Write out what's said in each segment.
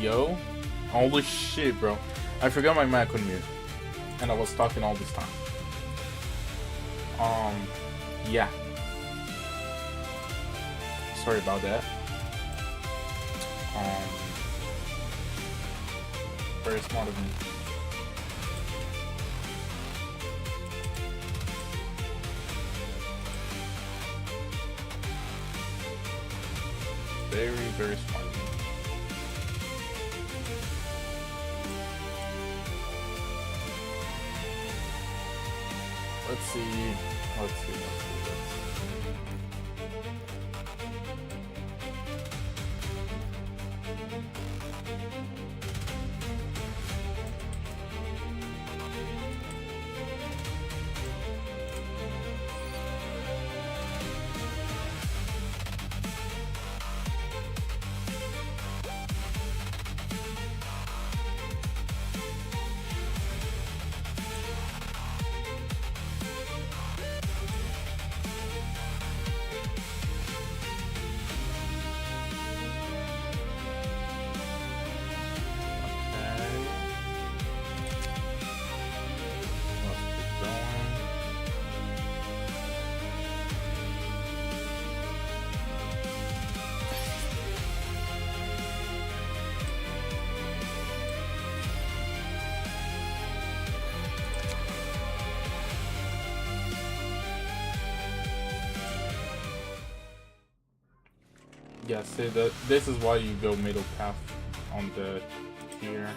Yo, holy shit, bro. I forgot my mic on mute. And I was talking all this time. Yeah. Sorry about that. Very smart of me. Very, very smart of me. Let's see. Yeah, see that this is why you go middle path on the tier.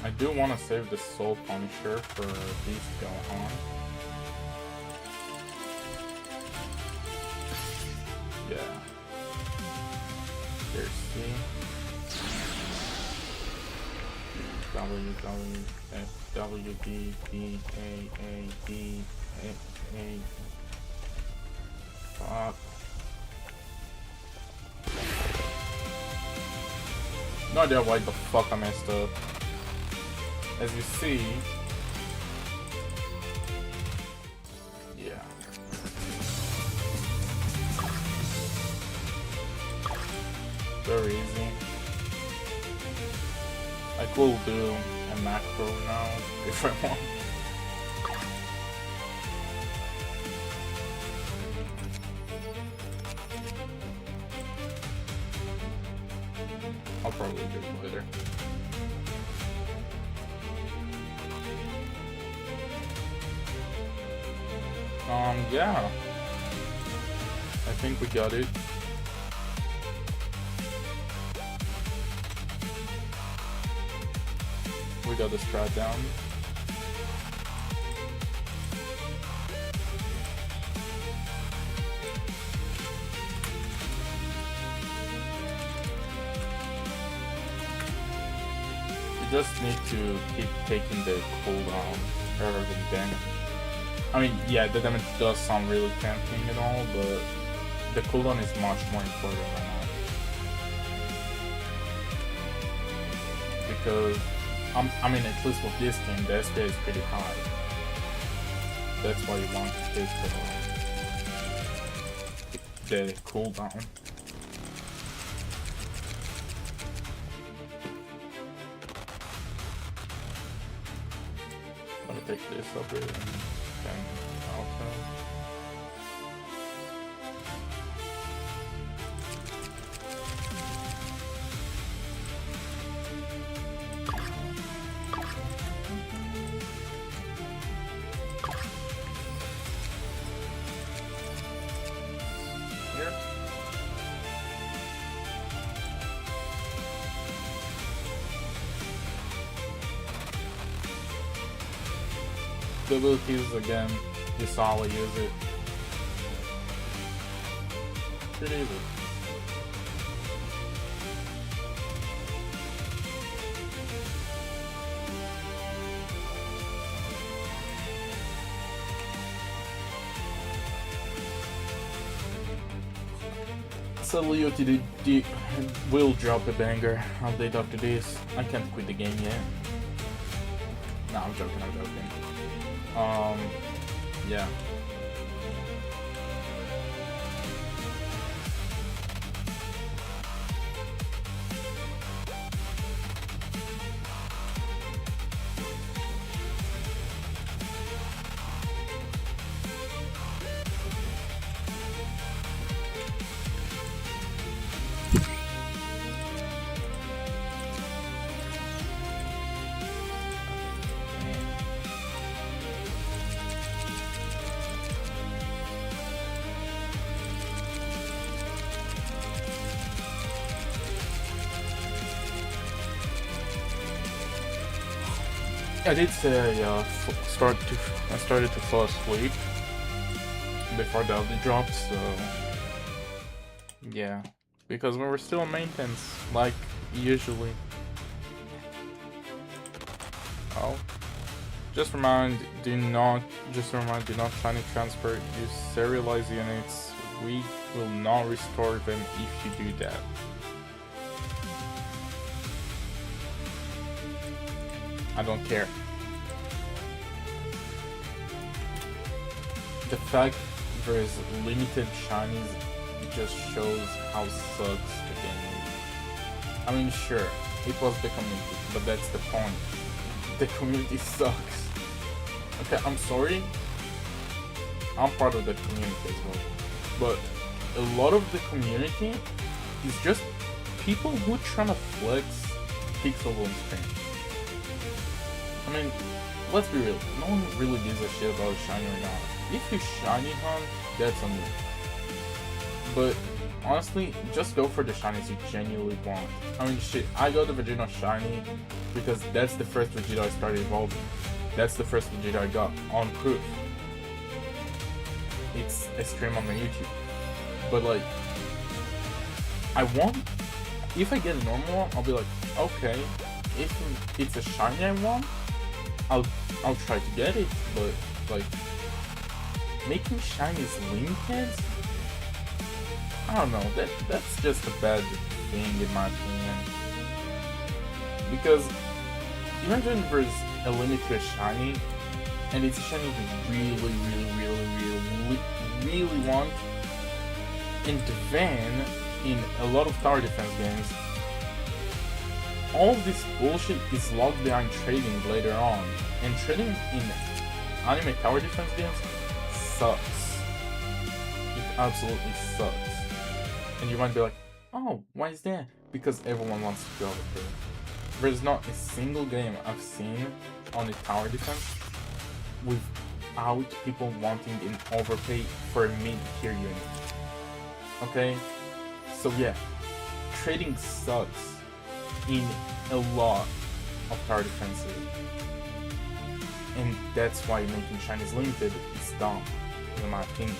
I do want to save the Soul Punisher for these to go on. Yeah. There's C. W D D A D A. Fuck. No idea why the fuck I messed up. As you see, yeah. Very easy. I could do a macro now if I want. I'll probably do it later. Yeah. I think we got it. We got the strat down. Just need to keep taking the cooldown rather than damage. I mean, yeah, the damage does sound really tempting and all, but the cooldown is much more important right now. Because, I mean, at least with this team, the SP is pretty high. That's why you want to take the cooldown. Pick this up here and then alpha. Here. The abilities again, you saw I use it. Pretty easy. So UTDX will drop a banger update after this. I can't quit the game yet. No, I'm joking. Yeah. I did say I started to fall asleep before the update dropped, so yeah, because we were still on maintenance like usually. Oh, just remind, do not shiny transfer. Use serialized units. We will not restore them if you do that. I don't care. The fact there is limited shinies just shows how sucks the game is. I mean, sure, it was the community, but that's the point. The community sucks. Okay, I'm sorry. I'm part of the community as well. But a lot of the community is just people who trying to flex pixel on screen. I mean, let's be real, no one really gives a shit about shiny or not. If you shiny hunt, that's on you. But honestly, just go for the shinies you genuinely want. I mean, shit, I got the Vegeta shiny because that's the first Vegeta I started evolving. That's the first Vegeta I got on proof. It's a stream on my YouTube. But like, if I get a normal one, I'll be like, okay, if it's a shiny I want, I'll try to get it, but like making shinies limited, I don't know, that's just a bad thing in my opinion. Because imagine there's a limit to a shiny, and it's a shiny you really want, and then in a lot of tower defense games, all this bullshit is locked behind trading later on, and trading in anime tower defense games sucks. It absolutely sucks. And you might be like, oh, why is that? Because everyone wants to go over there. There's not a single game I've seen on the tower defense without people wanting an overpay for a mid-tier unit. Okay? So yeah, trading sucks in a lot of tower defenses, and that's why making shinies limited is dumb, in my opinion.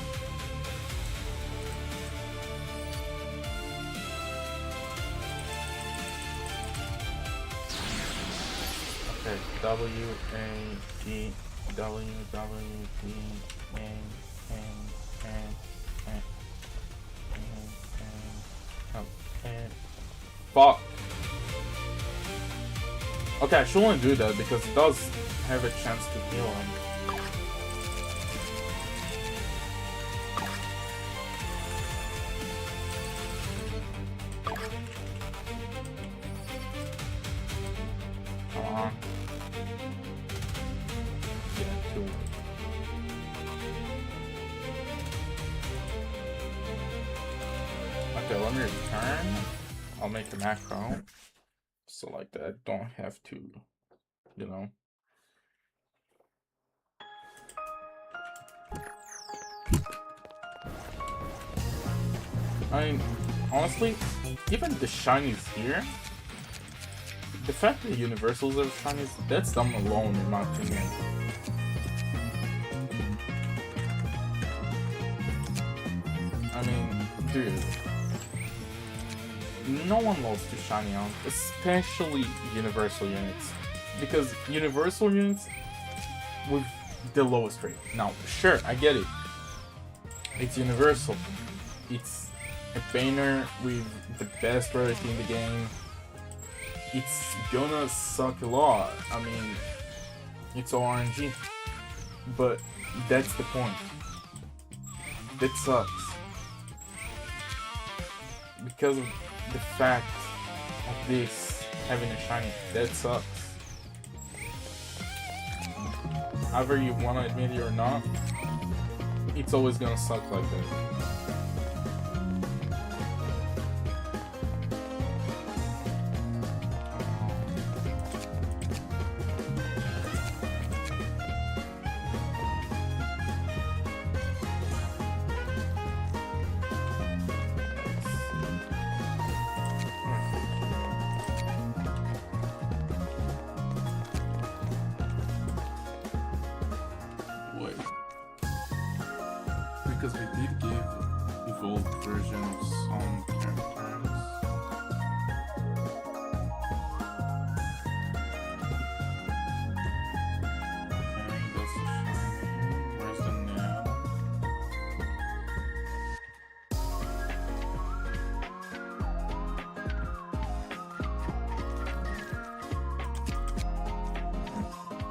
Okay, W-A-D okay. Fuck. Okay, I shouldn't do that because it does have a chance to heal him. Come on. Yeah, 2. Okay, let me return. I'll make a macro. So like that, I don't have to, you know. I mean, honestly, even the shinies here, the fact that universals are shinies, that's them alone in my opinion. I mean, dude. No one loves to shiny on, especially universal units, because universal units with the lowest rate. Now, sure, I get it. It's universal. It's a banner with the best rarity in the game. It's gonna suck a lot. I mean, it's all RNG, but that's the point. That sucks because of the fact of this having a shiny, that sucks. Either you want to admit it or not, it's always gonna suck like that. because I did give evolved version of some characters. Okay, that's the shiny. Where's the nail?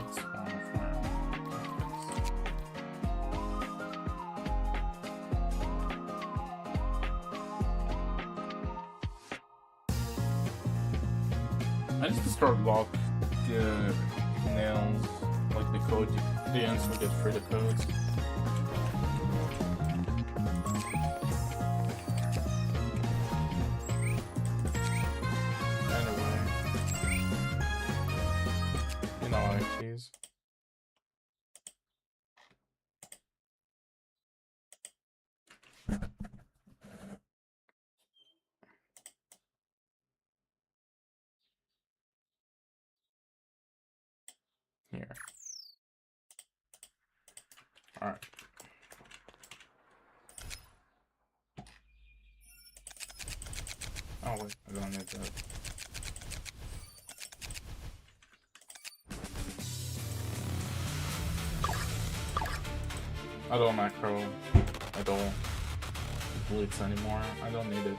It's one of my I just start lock the nails, like the code, the ends will get free the codes. Anyway, you know how it is. Here. Alright. Oh wait, I don't need that. I don't macro at all blitz anymore. I don't need it.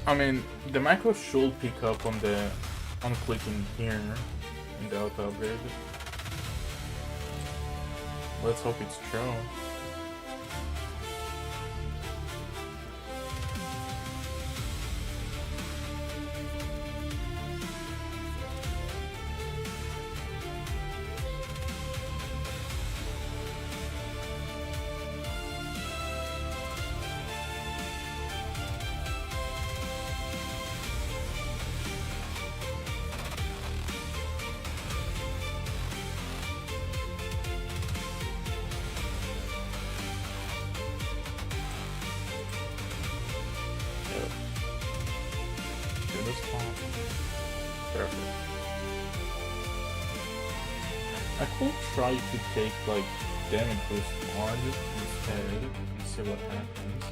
I mean, the macro should pick up on clicking here in the auto upgrade. Let's hope it's true. Perfect. I could try to take like damage boost hard instead and see what happens.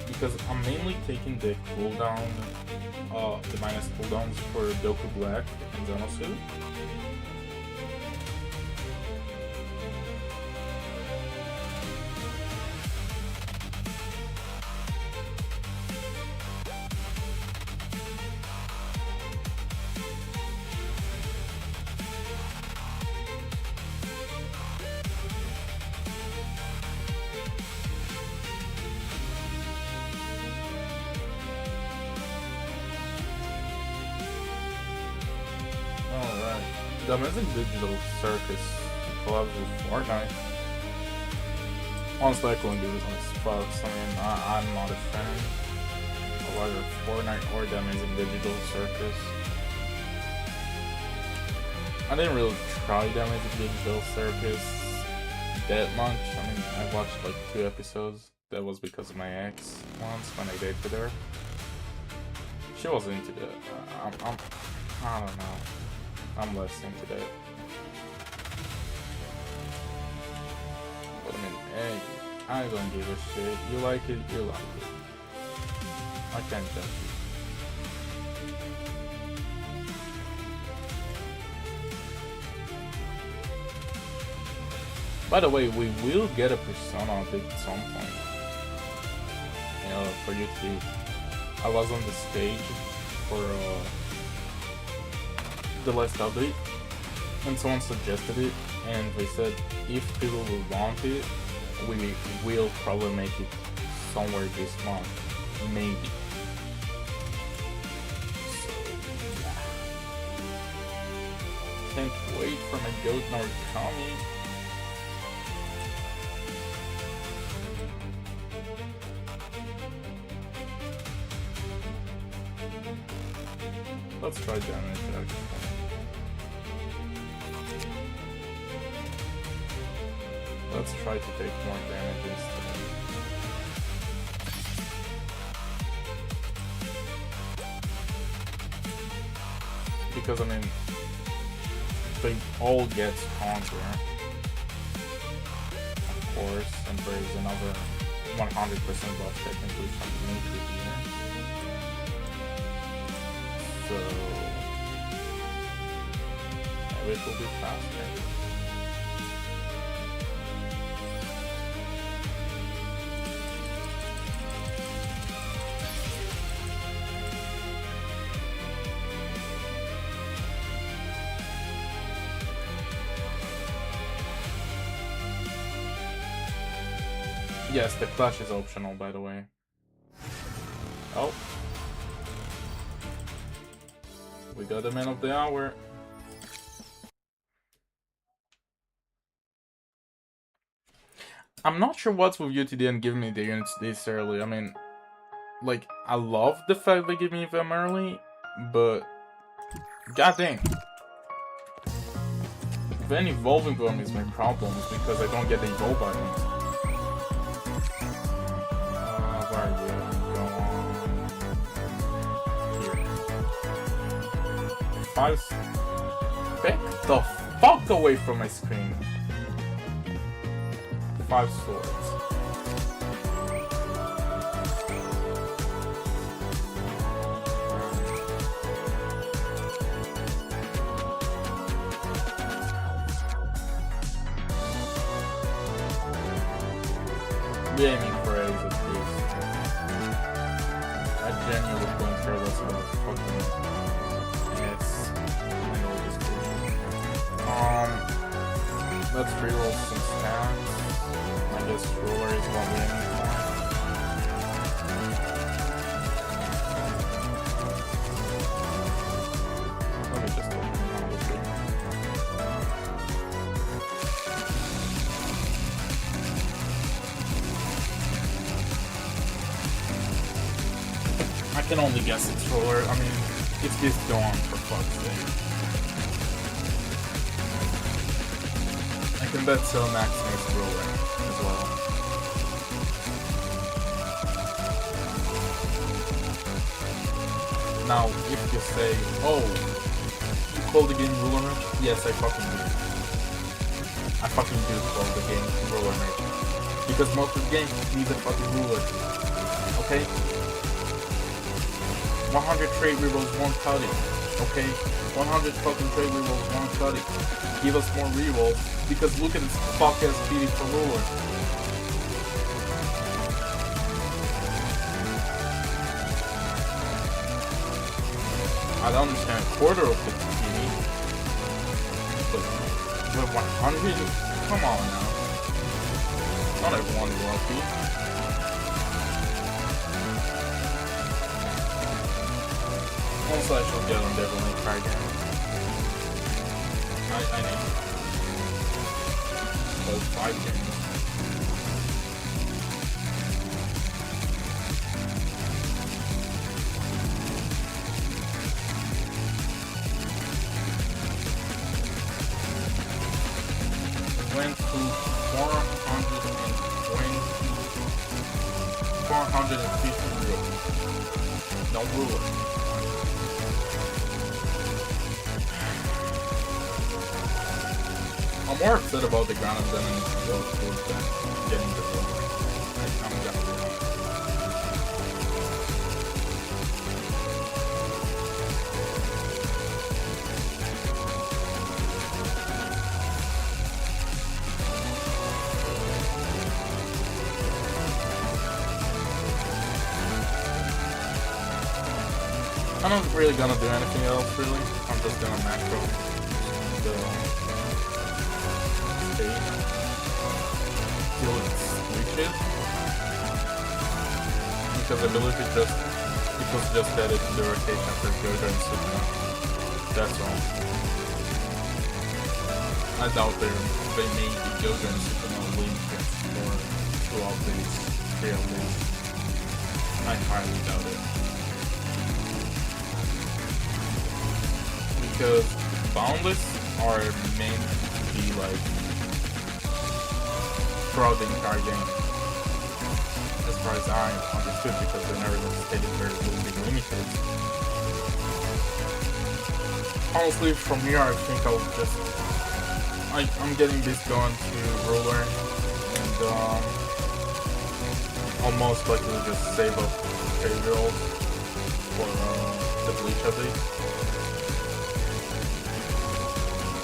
Because I'm mainly taking the cooldown, the minus cooldowns for Goku Black and Zenosuit. The Amazing Digital Circus collabs with Fortnite. Honestly, I couldn't give it much fucks. I mean, I'm not a fan of either Fortnite or the Amazing Digital Circus. I didn't really try the Amazing Digital Circus that much. I mean, I watched like 2 episodes. That was because of my ex once when I dated her. She was into that. I don't know. I'm less into that. But I mean, hey, I don't give a shit. You like it, you like it. I can't judge you. By the way, we will get a Persona update at some point. You know, for you to... I was on the stage for the last update, and someone suggested it, and they said if people will want it, we will probably make it somewhere this month, maybe. So yeah, can't wait for my goat Narukami. Let's try damage actually. Let's try to take more damage instead. Because I mean, they all get stronger, of course, and there's another 100% buff technically from nature here. So maybe it will be faster. Yes, the clutch is optional, by the way. Oh. We got the man of the hour. I'm not sure what's with UTD and giving me the units this early. I mean, like, I love the fact they give me them early, but goddamn. Then evolving them is my problem, because I don't get the evolve button. Where are you? Go on. Here. 5. Back the fuck away from my screen. 5 swords. Be aiming for A's at least. I genuinely don't care what's on the fucking... Yes. I know this is. Let's reroll some stats. I guess ruler is what we're aiming for. Let me just open it up with you. I can only guess it's ruler. I mean, it's this dawn for fuck's sake. I can bet so Max makes ruler as well. Now, if you say, oh, you call the game ruler match? Yes, I fucking do. I fucking do call the game ruler match. Because most of the game needs a fucking ruler. Okay? 100 trade rerolls won't cut it. Okay? 100 fucking trade rerolls won't cut it. Give us more rerolls, because look at this fuck ass PD for ruler. I don't understand a quarter of the PD, but 100? Come on now. Not everyone is lucky. Also, I shall get on definitely try again. I need those 5 games. Went to 450 euros. No ruler. I'm more upset about the ground than those than getting the ruler. I'm gonna do that. I'm not really gonna do anything else, really. I'm just gonna macro the state till it switches. Because I believe it was just added to the rotation for Jojo and Supernova. That's all. I doubt they made the Jojo and Supernova link for 2 updates, 3 updates. I highly doubt it. Because Boundless are meant to be like throughout the entire game, as far as I understood, because they're never stated where it will be limited. Honestly, from here I think I'll just I'm getting this going to Ruler, and I'll most likely just save up 8-year-old for the Bleach update.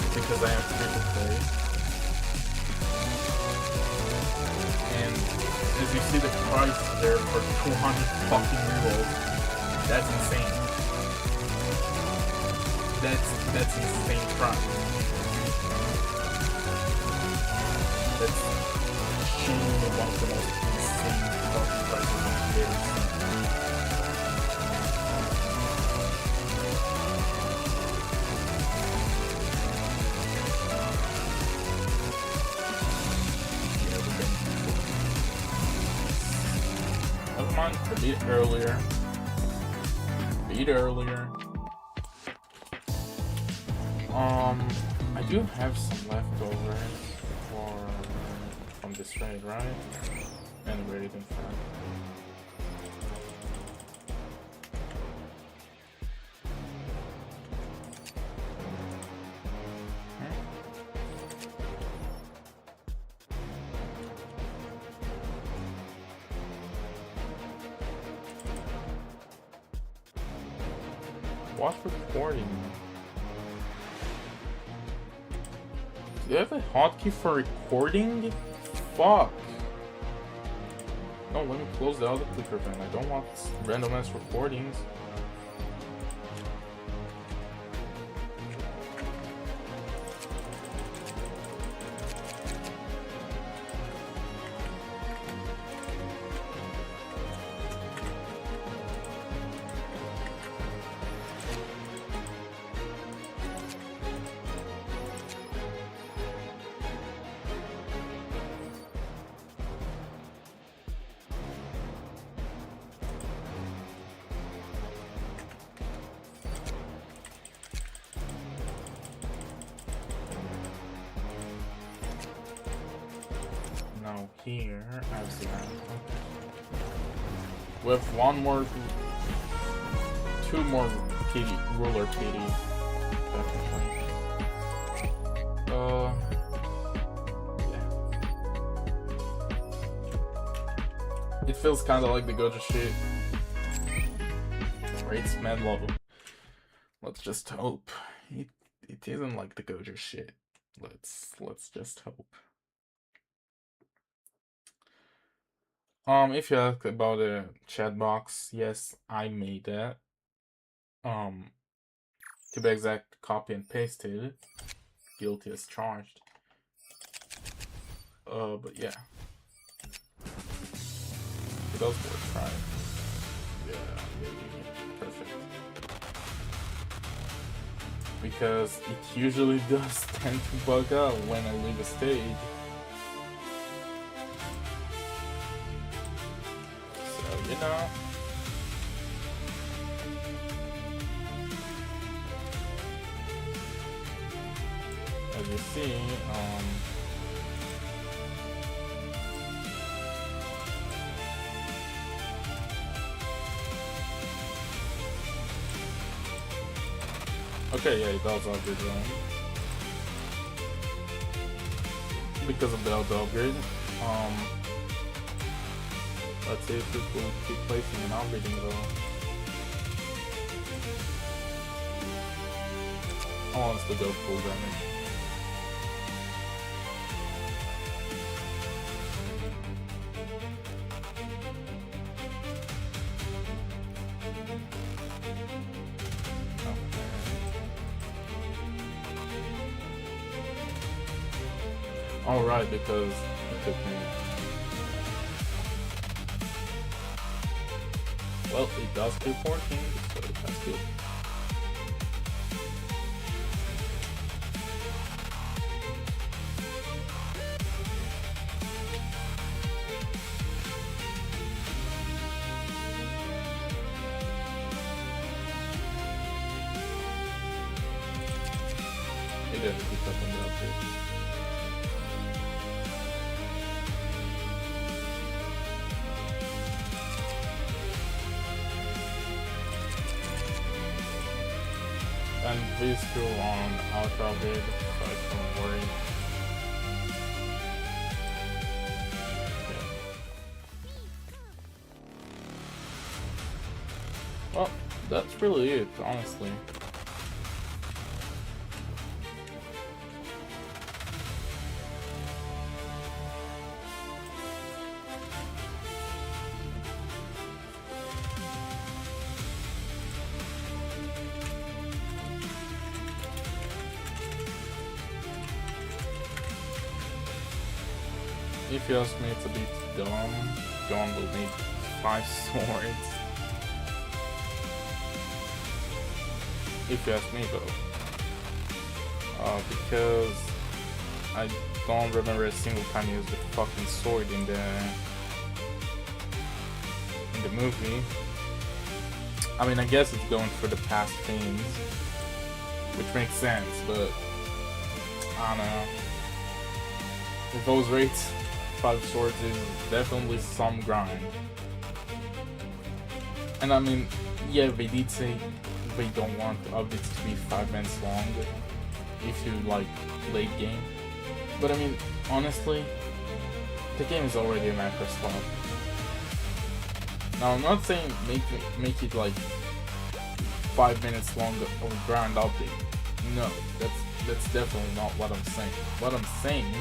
Because I am free to play. And as you see the price there for 200 fucking euros, that's insane. That's insane price. That's genuinely one of the most insane fucking prices I've ever seen. A bit earlier. I do have some leftovers from this raid, right? And raid in fact. What recording? Do you have a hotkey for recording? Fuck. No, let me close the other clicker then. I don't want random ass recordings. Here, as we have two more PD, ruler PD. Yeah. It feels kind of like the Gojo shit. Rates mad low. Let's just hope it isn't like the Gojo shit. Let's just hope. If you ask about the chat box, yes, I made that. To be exact, copy and pasted. Guilty as charged. But yeah. It does work, right? Yeah, perfect. We because it usually does tend to bug out when I leave a stage. So, you know. As you see, okay, yeah, it does upgrade zone. Because of the upgrade. Let's see if it will keep placing and upgrading though. I want us to go full damage. Alright, because it took me. Well, it does keep working, so that's good. It didn't pick up on the upgrade. And these two on Ultra upgrade, so I don't worry. Yeah. Well, that's really it, honestly. If you ask me, it's a bit dumb. John will need 5 swords. If you ask me though. Because I don't remember a single time he used the fucking sword in the movie. I mean, I guess it's going for the past themes, which makes sense, but I don't know. With those rates, 5 swords is definitely some grind. And I mean, yeah, they did say they don't want updates to be 5 minutes long if you like late game. But I mean, honestly, the game is already a macro slot. Now I'm not saying make it like 5 minutes long of a grind update. No, that's definitely not what I'm saying. What I'm saying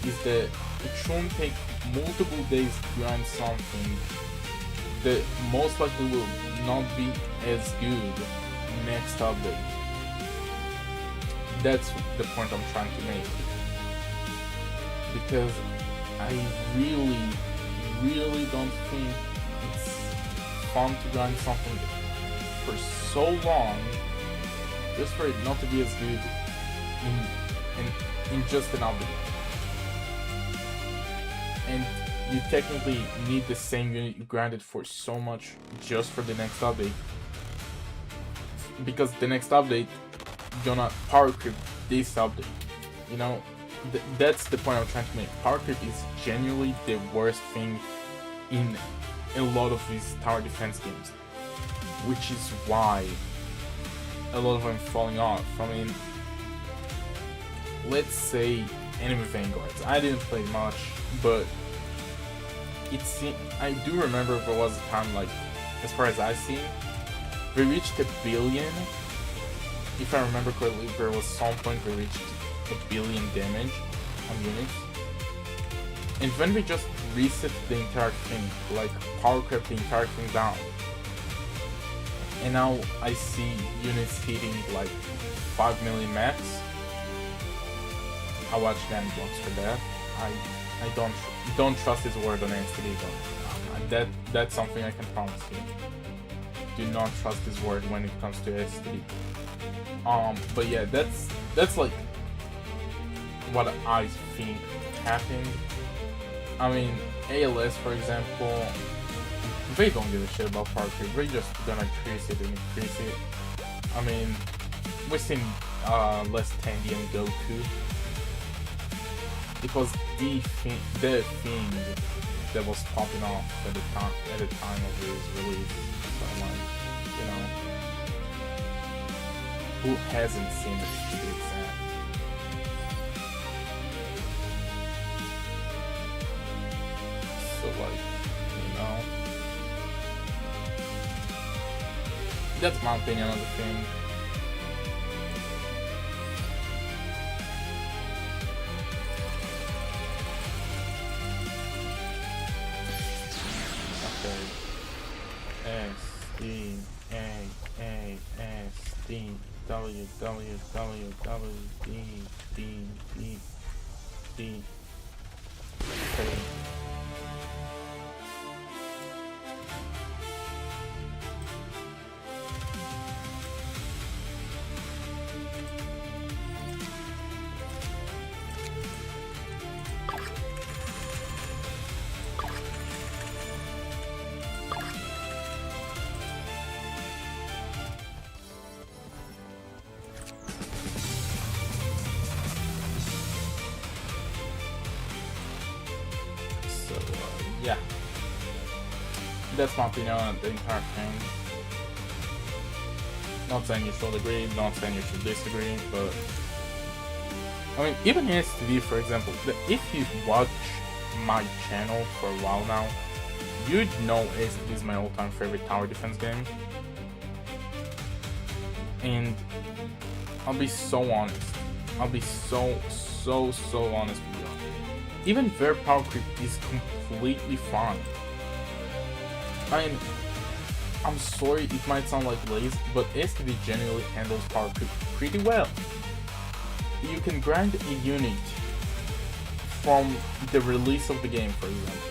is that it shouldn't take multiple days to grind something that most likely will not be as good next update. That's the point I'm trying to make. Because I really don't think it's fun to grind something for so long just for it not to be as good in just an update. And you technically need the same unit you grinded for so much just for the next update. Because the next update, you're gonna power creep this update. You know, that's the point I'm trying to make. Power creep is genuinely the worst thing in a lot of these tower defense games. Which is why a lot of them falling off. I mean, let's say enemy vanguards. I didn't play much, but I do remember there was a time, like, as far as I see, we reached 1 billion. If I remember correctly, there was some point we reached 1 billion damage on units. And when we just reset the entire thing, like power crept the entire thing down, and now I see units hitting like 5 million max. I watch Dan blocks for that. I don't trust his word on NSTD though. That's something I can promise you. do not trust his word when it comes to STD. But yeah, that's like what I think happened. I mean, ALS, for example, they don't give a shit about power creep. They're just gonna increase it and increase it. I mean, we've seen Less Tandy and Goku. It was the thing that was popping off at the time of his release. So like, you know, who hasn't seen it to the extent? So like, you know, that's my opinion on the thing. S D A S D W W W W D D D D. Okay. Yeah, that's my opinion on the entire thing. Not saying you should agree, not saying you should disagree, but I mean, even in STD, for example, if you watch my channel for a while now, you'd know STD is my all-time favorite tower defense game. And I'll be so honest. I'll be so honest with you. Even their power creep is completely fine. I mean, I'm sorry it might sound like lazy, but STD genuinely handles power creep pretty well. You can grind a unit from the release of the game, for example,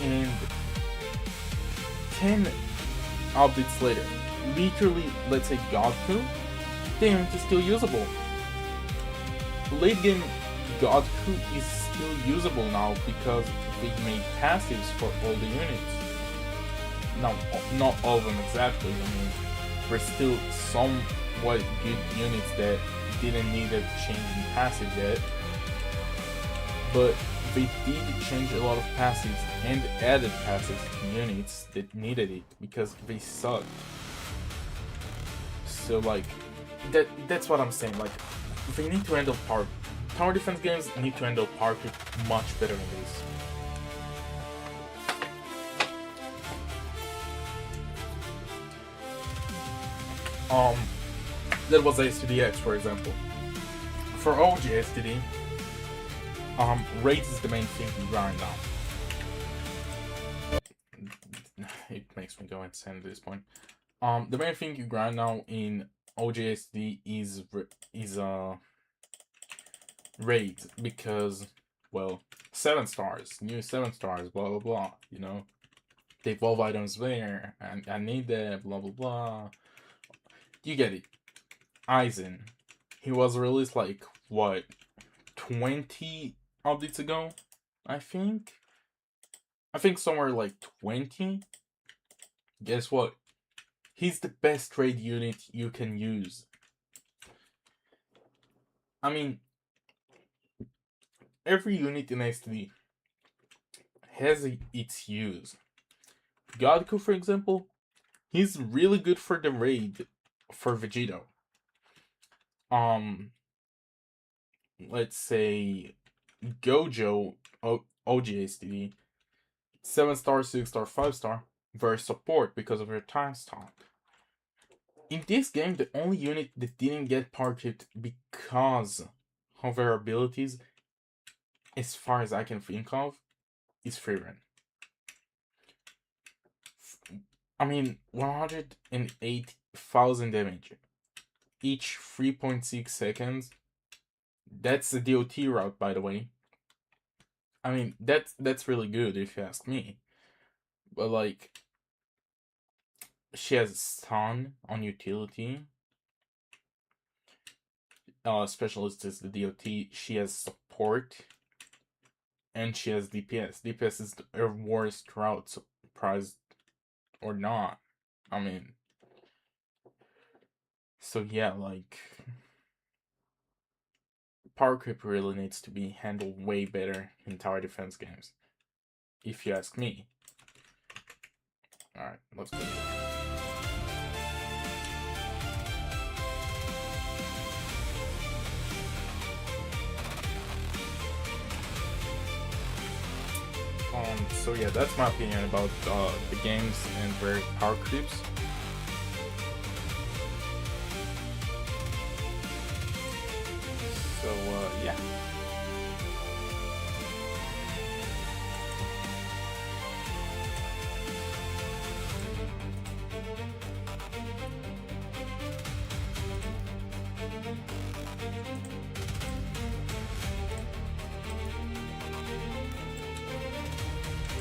and 10 updates later, literally, let's say Godku, the unit is still usable. Late game Godku is still usable now because they made passives for all the units. Now, not all of them exactly. I mean, there's still somewhat good units that didn't need a change in passive yet, but they did change a lot of passives and added passives to units that needed it because they sucked. So like, that's what I'm saying. Like, they need to handle tower defense games need to handle power creep much better than this. That was UTDX, for example. For OG STD, raids is the main thing you grind now. It makes me go insane at this point. The main thing you grind now in OG STD is raid, because, well, 7 stars, new 7 stars, blah blah blah, you know, the evolve items there, and I need that, blah blah blah. You get it. Aizen, he was released like, what, 20 updates ago, I think somewhere like 20. Guess what? He's the best raid unit you can use. I mean, every unit in STD has its use. Godku, for example, he's really good for the raid for Vegito. Let's say Gojo, OG STD, 7 star, 6 star, 5 star, very support because of your time stomp. In this game, the only unit that didn't get power creeped because of their abilities, as far as I can think of, is Freeran. I mean, 108,000 damage each 3.6 seconds. That's the DOT route, by the way. I mean, that's really good if you ask me. But like, she has stun on utility. Specialist is the DOT. She has support, and she has DPS. DPS is her worst route, surprised or not. I mean, so yeah, like, power creep really needs to be handled way better in tower defense games, if you ask me. Alright, let's go. So yeah, that's my opinion about the games and their power creeps. So yeah.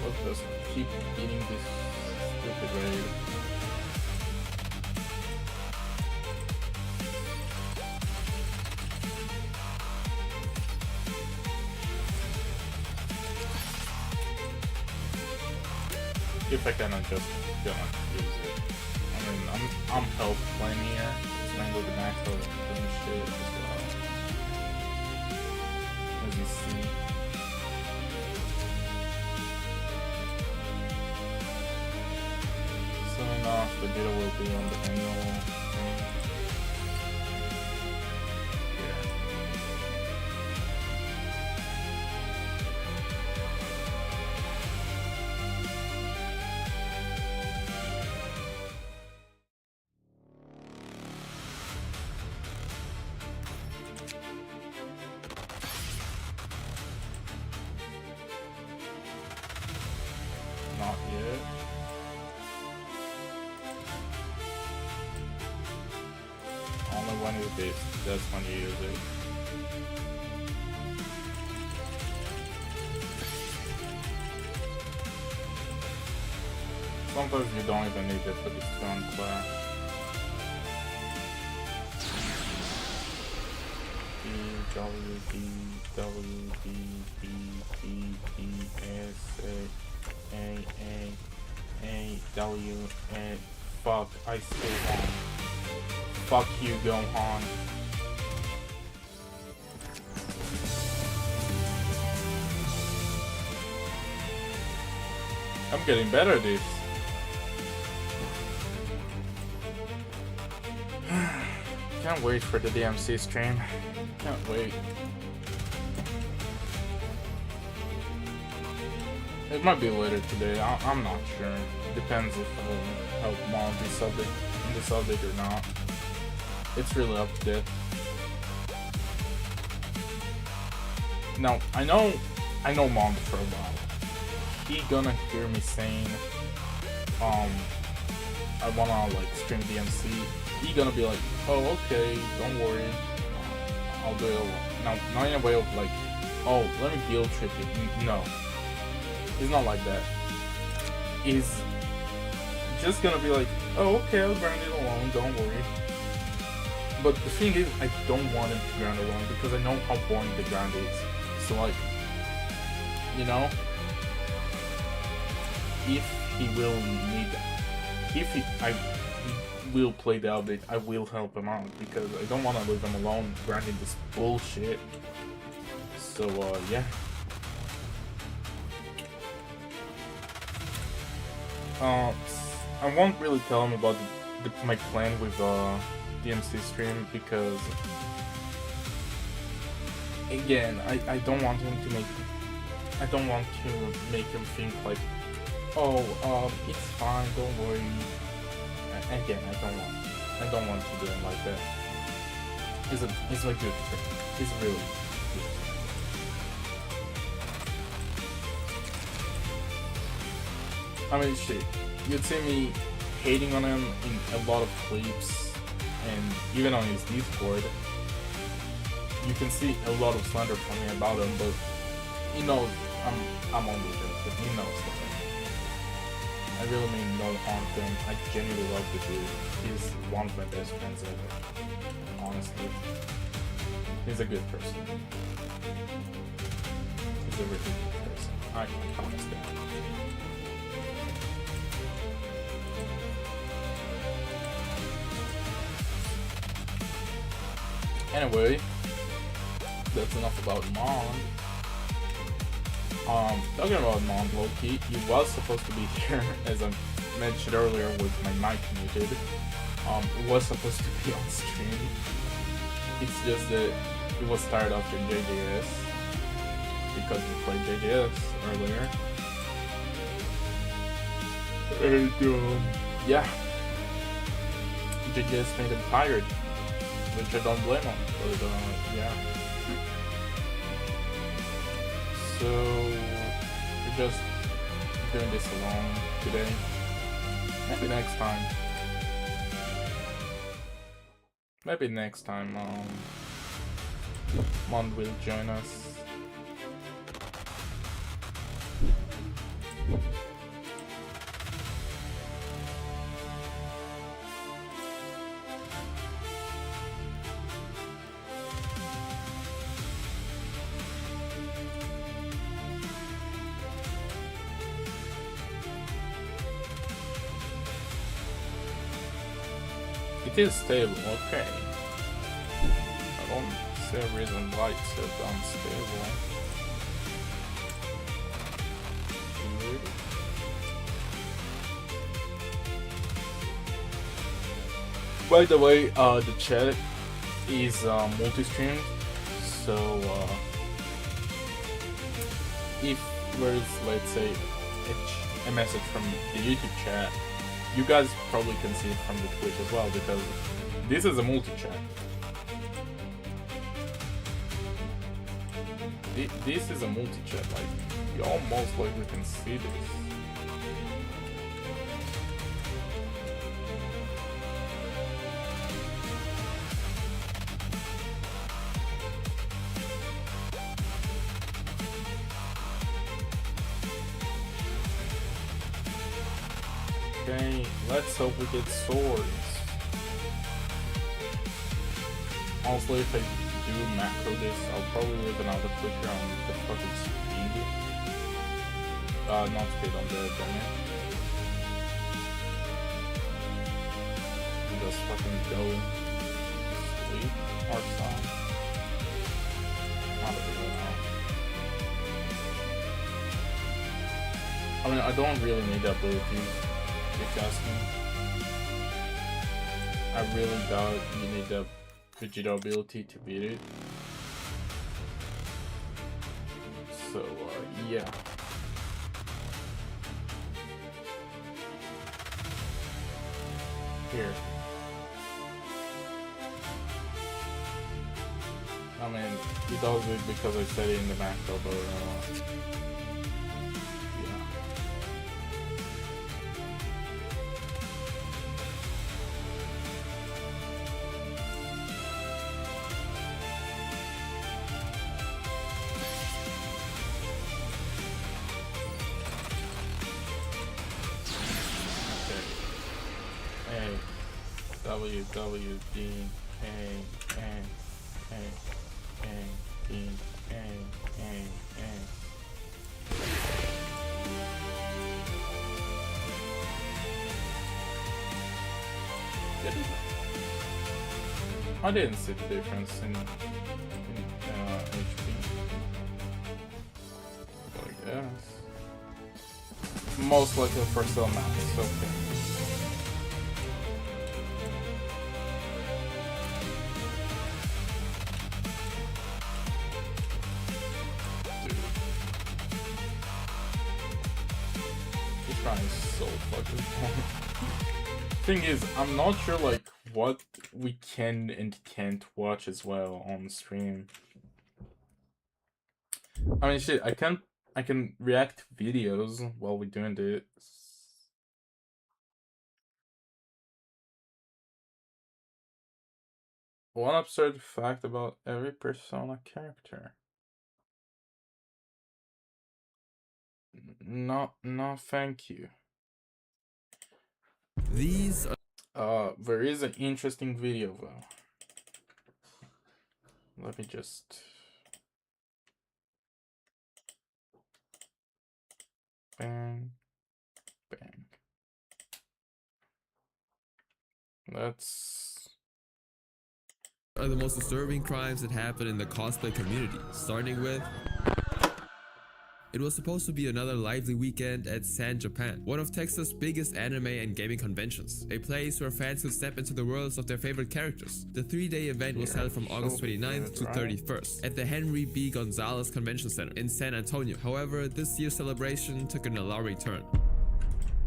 Let's just keep beating this stupid raid. If I cannot just gonna use it. I mean, I'm help playing here. It's mainly the macro doing shit as well. As you see. Soon enough, the data will be on the annual thing. Not yet. Only when it's based, that's when you use it. Sometimes you don't even need it, but it's too unclear. W D W D B B B S A W and fuck, I still won. Fuck you, Gohan. I'm getting better at this. Can't wait for the DMC stream. Can't wait. It might be later today. I'm not sure. Depends if I'll help Mom be subbed in the subject or not. It's really up to date. Now I know Mom for a while. He gonna hear me saying, I wanna like stream DMC. He gonna be like, oh okay, don't worry, I'll do it. Now, not in a way of like, oh, let me guilt trip you. No, it's not like that. He's just gonna be like, oh okay, I'll grind it alone, don't worry. But the thing is, I don't want him to grind alone because I know how boring the grind is. So like, you know, if he will need that, I will play the update, I will help him out because I don't want to leave him alone grinding this bullshit. So yeah. I won't really tell him about my plan with DMC stream because again, I don't want him to make, I don't want to make him think like, oh, it's fine, don't worry. Again, I don't want to do him like that. It's a good thing. It's really good. I mean, shit. You'd see me hating on him in a lot of clips, and even on his Discord. You can see a lot of slander from me about him, but he knows I'm only joking. He knows that. I really mean no harm to him. I genuinely love the dude. He's one of my best friends ever. Honestly. He's a good person. He's a really good person. I can promise that. Anyway, that's enough about Mond. Talking about Mond, low-key, he was supposed to be here, as I mentioned earlier, with my mic muted. It was supposed to be on stream. It's just that he was tired after JJS, because we played JJS earlier. And, yeah. JJS made him tired, which I don't blame him, but, yeah. So, we're just doing this alone today. Maybe next time. Maybe next time, Mond will join us. It is stable, okay. I don't see a reason why it's so unstable. By the way, the chat is multi-streamed, so if there's, let's say, a message from the YouTube chat, you guys probably can see it from the Twitch as well, because this is a multi-chat. This is a multi-chat, like, you almost likely can see this. Okay, let's hope we get swords. Honestly, if I do macro this, I'll probably leave another clicker on the fucking speed. Not speed, on the damage. And just fucking go sleep or something. I don't really know. I mean, I don't really need the abilities, if you ask me. I really doubt you need the Vegeta ability to beat it. So, yeah. Here. I mean, it does it because I said it in the macro, but, W D A N A N D A N A. I didn't see the difference in HP. I guess. Most likely for cell max, okay. So fucking fun. Thing is, I'm not sure like what we can and can't watch as well on stream. I mean, shit, I can react to videos while we're doing this. One absurd fact about every Persona character. No, thank you. These There is an interesting video though. Let me just bang, bang. That's are the most disturbing crimes that happen in the cosplay community, starting with... It was supposed to be another lively weekend at San Japan, one of Texas' biggest anime and gaming conventions, a place where fans could step into the worlds of their favorite characters. The 3-day event was held from August 29th to 31st at the Henry B. Gonzalez Convention Center in San Antonio. However, this year's celebration took an alarming turn.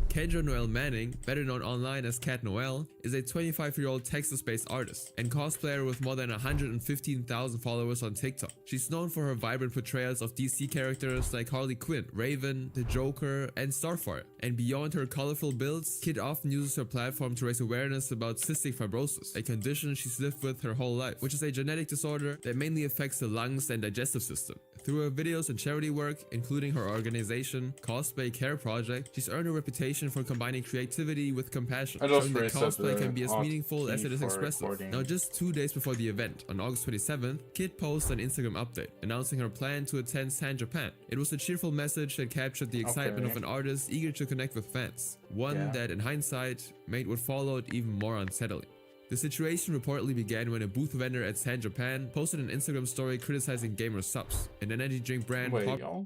Kendra Noel Manning, better known online as Cat Noel, is a 25-year-old Texas-based artist and cosplayer with more than 115,000 followers on TikTok. She's known for her vibrant portrayals of DC characters like Harley Quinn, Raven, the Joker, and Starfire. And beyond her colorful builds, Kit often uses her platform to raise awareness about cystic fibrosis, a condition she's lived with her whole life, which is a genetic disorder that mainly affects the lungs and digestive system. Through her videos and charity work, including her organization, Cosplay Care Project, she's earned a reputation for combining creativity with compassion, showing that cosplay can be as meaningful as it is expressive. Now, just 2 days before the event, on August 27th, Kit posted an Instagram update announcing her plan to attend San Japan. It was a cheerful message that captured the excitement of an artist eager to connect with fans, one that, in hindsight, made what followed even more unsettling. The situation reportedly began when a booth vendor at San Japan posted an Instagram story criticizing Gamer Subs, an energy drink brand popular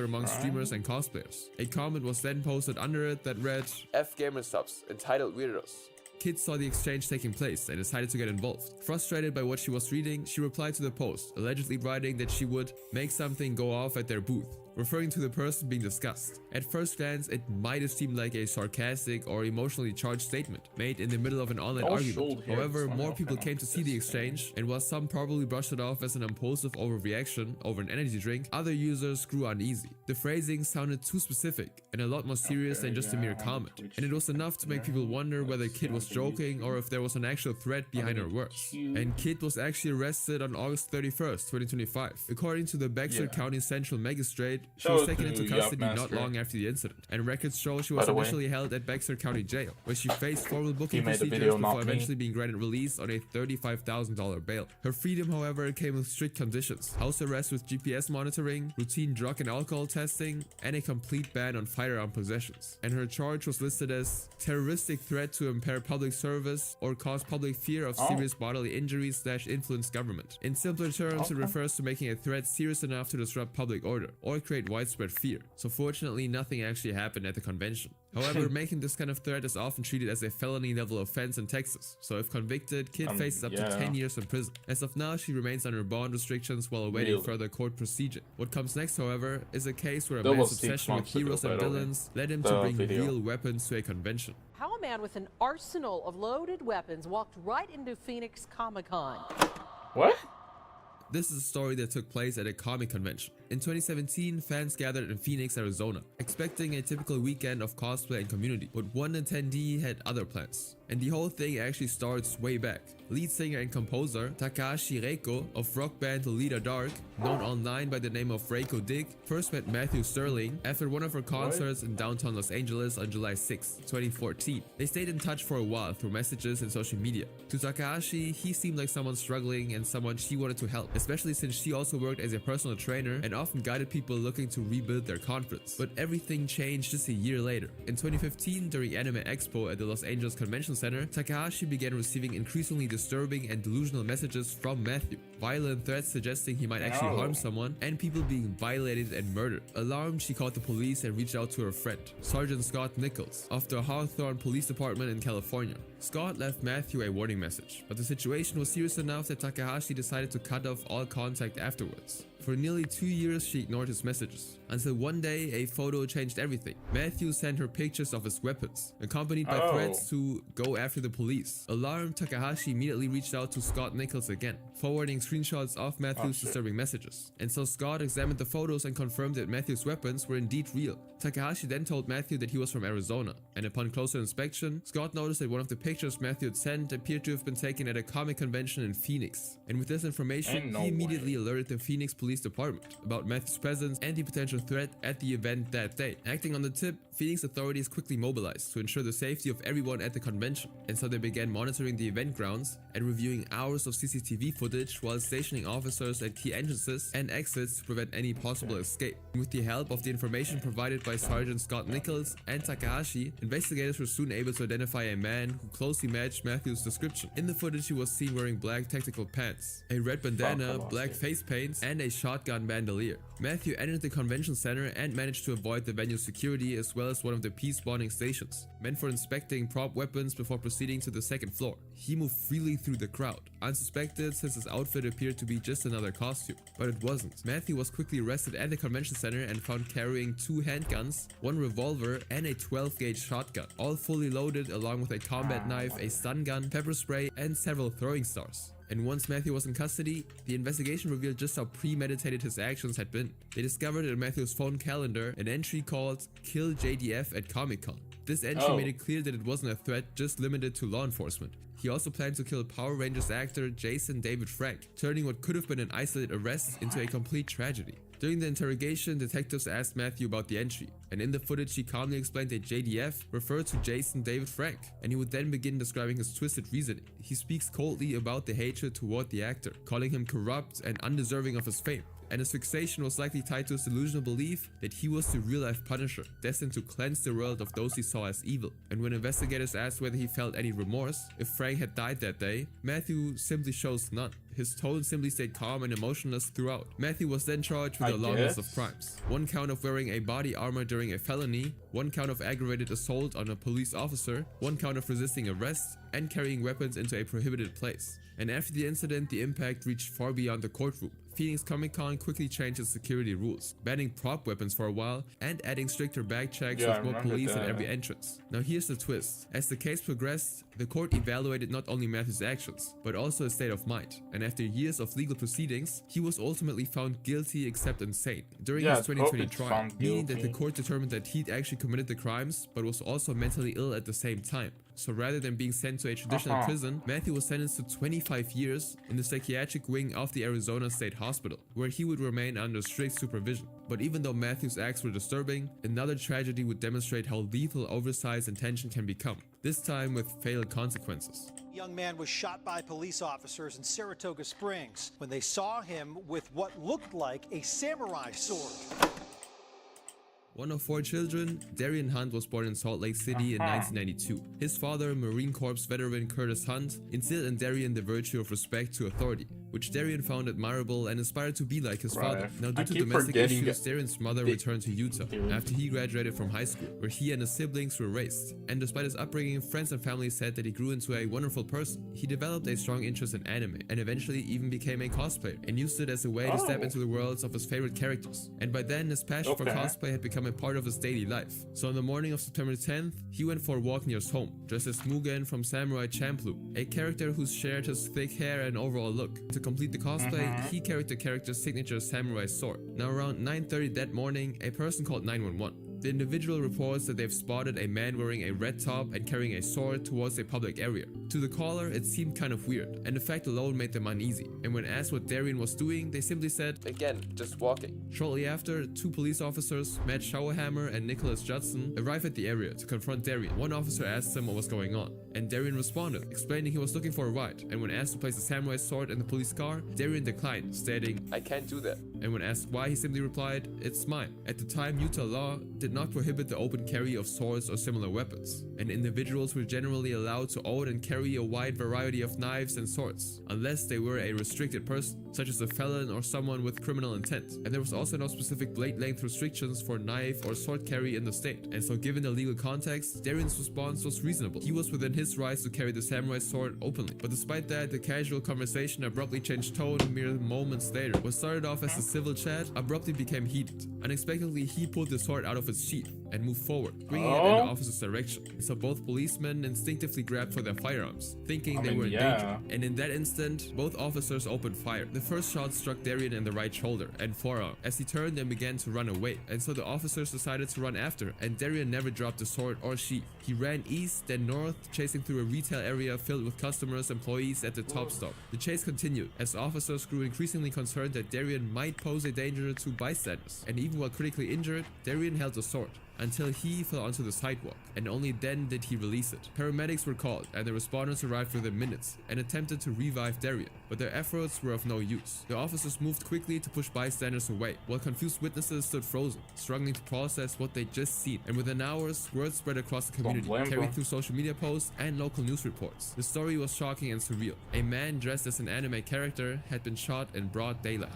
among streamers and cosplayers. A comment was then posted under it that read, "F Gamer Subs, entitled weirdos." Kit saw the exchange taking place and decided to get involved. Frustrated by what she was reading, she replied to the post, allegedly writing that she would make something go off at their booth, referring to the person being discussed. At first glance, it might have seemed like a sarcastic or emotionally charged statement made in the middle of an online argument. However, more people came to see the exchange, and while some probably brushed it off as an impulsive overreaction over an energy drink, other users grew uneasy. The phrasing sounded too specific and a lot more serious than just a mere comment, and it was enough to make people wonder whether Kit was joking or if there was an actual threat behind her words. And Kit was actually arrested on August 31st, 2025. According to the Bexar County Central Magistrate, she was taken into custody not long after the incident, and records show she was initially held at Bexar County Jail, where she faced formal booking procedures before eventually being granted release on a $35,000 bail. Her freedom, however, came with strict conditions: house arrest with GPS monitoring, routine drug and alcohol testing, and a complete ban on firearm possessions. And her charge was listed as terroristic threat to impair public service or cause public fear of serious bodily injuries / influence government. In simpler terms, it refers to making a threat serious enough to disrupt public order or create widespread fear. So fortunately, nothing actually happened at the convention. However, making this kind of threat is often treated as a felony level offense in Texas, so if convicted, Kit faces up to 10 years in prison. As of now, she remains under bond restrictions while awaiting further court procedure. What comes next, however, is a case where a man's obsession with heroes and villains led him to bring real weapons to a convention. How a man with an arsenal of loaded weapons walked right into Phoenix Comic-Con. What? This is a story that took place at a comic convention. In 2017, fans gathered in Phoenix, Arizona, expecting a typical weekend of cosplay and community, but one attendee had other plans. And the whole thing actually starts way back. Lead singer and composer Takahashi Reiko of rock band Lolita Dark, known online by the name of Reiko Dig, first met Matthew Sterling after one of her concerts in downtown Los Angeles on July 6, 2014. They stayed in touch for a while through messages and social media. To Takahashi, he seemed like someone struggling and someone she wanted to help, especially since she also worked as a personal trainer and often guided people looking to rebuild their confidence. But everything changed just a year later. In 2015, during Anime Expo at the Los Angeles Convention Center, Takahashi began receiving increasingly disturbing and delusional messages from Matthew. Violent threats suggesting he might actually harm someone, and people being violated and murdered. Alarmed, she called the police and reached out to her friend, Sergeant Scott Nichols, of the Hawthorne Police Department in California. Scott left Matthew a warning message, but the situation was serious enough that Takahashi decided to cut off all contact afterwards. For nearly 2 years, she ignored his messages, until one day a photo changed everything. Matthew sent her pictures of his weapons, accompanied by threats to go after the police. Alarmed, Takahashi immediately reached out to Scott Nichols again, forwarding screenshots of Matthew's disturbing messages. And so Scott examined the photos and confirmed that Matthew's weapons were indeed real. Takahashi then told Matthew that he was from Arizona, and upon closer inspection, Scott noticed that one of the pictures Matthew had sent appeared to have been taken at a comic convention in Phoenix. And with this information, he immediately alerted the Phoenix Police Department about Matthew's presence and the potential potential threat at the event that day. Acting on the tip, Phoenix authorities quickly mobilized to ensure the safety of everyone at the convention, and so they began monitoring the event grounds and reviewing hours of CCTV footage while stationing officers at key entrances and exits to prevent any possible escape. With the help of the information provided by Sergeant Scott Nichols and Takahashi, investigators were soon able to identify a man who closely matched Matthew's description. In the footage, he was seen wearing black tactical pants, a red bandana, black face paint, and a shotgun bandolier. Matthew entered the convention center and managed to avoid the venue's security as well as one of the peace bonding stations, meant for inspecting prop weapons before proceeding to the second floor. He moved freely through the crowd, unsuspected since his outfit appeared to be just another costume. But it wasn't. Matthew was quickly arrested at the convention center and found carrying 2 handguns, 1 revolver, and a 12-gauge shotgun, all fully loaded along with a combat knife, a stun gun, pepper spray, and several throwing stars. And once Matthew was in custody, the investigation revealed just how premeditated his actions had been. They discovered in Matthew's phone calendar an entry called "Kill JDF at Comic-Con." This entry made it clear that it wasn't a threat just limited to law enforcement. He also planned to kill Power Rangers actor Jason David Frank, turning what could have been an isolated arrest into a complete tragedy. During the interrogation, detectives asked Matthew about the entry, and in the footage he calmly explained that JDF referred to Jason David Frank, and he would then begin describing his twisted reasoning. He speaks coldly about the hatred toward the actor, calling him corrupt and undeserving of his fame. And his fixation was likely tied to his delusional belief that he was the real-life Punisher, destined to cleanse the world of those he saw as evil. And when investigators asked whether he felt any remorse if Frank had died that day, Matthew simply shows none. His tone simply stayed calm and emotionless throughout. Matthew was then charged with a long list of crimes. 1 count of wearing a body armor during a felony, 1 count of aggravated assault on a police officer, 1 count of resisting arrest, and carrying weapons into a prohibited place. And after the incident, the impact reached far beyond the courtroom. Phoenix Comic-Con quickly changed its security rules, banning prop weapons for a while and adding stricter bag checks with more police at every entrance. Now here's the twist. As the case progressed, the court evaluated not only Matthew's actions, but also his state of mind. And after years of legal proceedings, he was ultimately found guilty except insane during his 2020 trial, meaning that the court determined that he'd actually committed the crimes, but was also mentally ill at the same time. So rather than being sent to a traditional prison, Matthew was sentenced to 25 years in the psychiatric wing of the Arizona State Hospital, where he would remain under strict supervision. But even though Matthew's acts were disturbing, another tragedy would demonstrate how lethal oversized intention can become, this time with fatal consequences. A young man was shot by police officers in Saratoga Springs when they saw him with what looked like a samurai sword. One of 4 children, Darian Hunt was born in Salt Lake City in 1992. His father, Marine Corps veteran Curtis Hunt, instilled in Darian the virtue of respect to authority, which Darian found admirable and aspired to be like his father. Now, due to domestic issues, Darian's mother returned to Utah after he graduated from high school, where he and his siblings were raised. And despite his upbringing, friends and family said that he grew into a wonderful person. He developed a strong interest in anime and eventually even became a cosplayer and used it as a way to step into the worlds of his favorite characters. And by then, his passion for cosplay had become a part of his daily life. So on the morning of September 10th, he went for a walk near his home, dressed as Mugen from Samurai Champloo, a character who shared his thick hair and overall look. To complete the cosplay, he carried the character's signature samurai sword. Now around 9:30 that morning, a person called 911. The individual reports that they've spotted a man wearing a red top and carrying a sword towards a public area. To the caller, it seemed kind of weird, and the fact alone made them uneasy. And when asked what Darian was doing, they simply said, "Again, just walking." Shortly after, 2 police officers, Matt Schauerhammer and Nicholas Judson, arrived at the area to confront Darian. One officer asked him what was going on, and Darian responded, explaining he was looking for a ride. And when asked to place the samurai sword in the police car, Darian declined, stating, "I can't do that." And when asked why, he simply replied, "It's mine." At the time, Utah law did not prohibit the open carry of swords or similar weapons, and individuals were generally allowed to own and carry a wide variety of knives and swords, unless they were a restricted person, such as a felon or someone with criminal intent. And there was also no specific blade length restrictions for knife or sword carry in the state. And so given the legal context, Darian's response was reasonable. He was within his rights to carry the samurai sword openly. But despite that, the casual conversation abruptly changed tone mere moments later. What started off as a civil chat abruptly became heated. Unexpectedly, he pulled the sword out of its sheath, and moved forward, bringing it in the officer's direction. So both policemen instinctively grabbed for their firearms, thinking they were in danger. And in that instant, both officers opened fire. The first shot struck Darian in the right shoulder and forearm as he turned and began to run away. And so the officers decided to run after, and Darian never dropped the sword or sheath. He ran east, then north, chasing through a retail area filled with customers, employees at the top stop. The chase continued as officers grew increasingly concerned that Darian might pose a danger to bystanders. And even while critically injured, Darian held the sword until he fell onto the sidewalk, and only then did he release it. Paramedics were called, and the responders arrived within minutes and attempted to revive Darian, but their efforts were of no use. The officers moved quickly to push bystanders away, while confused witnesses stood frozen, struggling to process what they'd just seen. And within hours, word spread across the community, carried through social media posts and local news reports. The story was shocking and surreal. A man dressed as an anime character had been shot in broad daylight.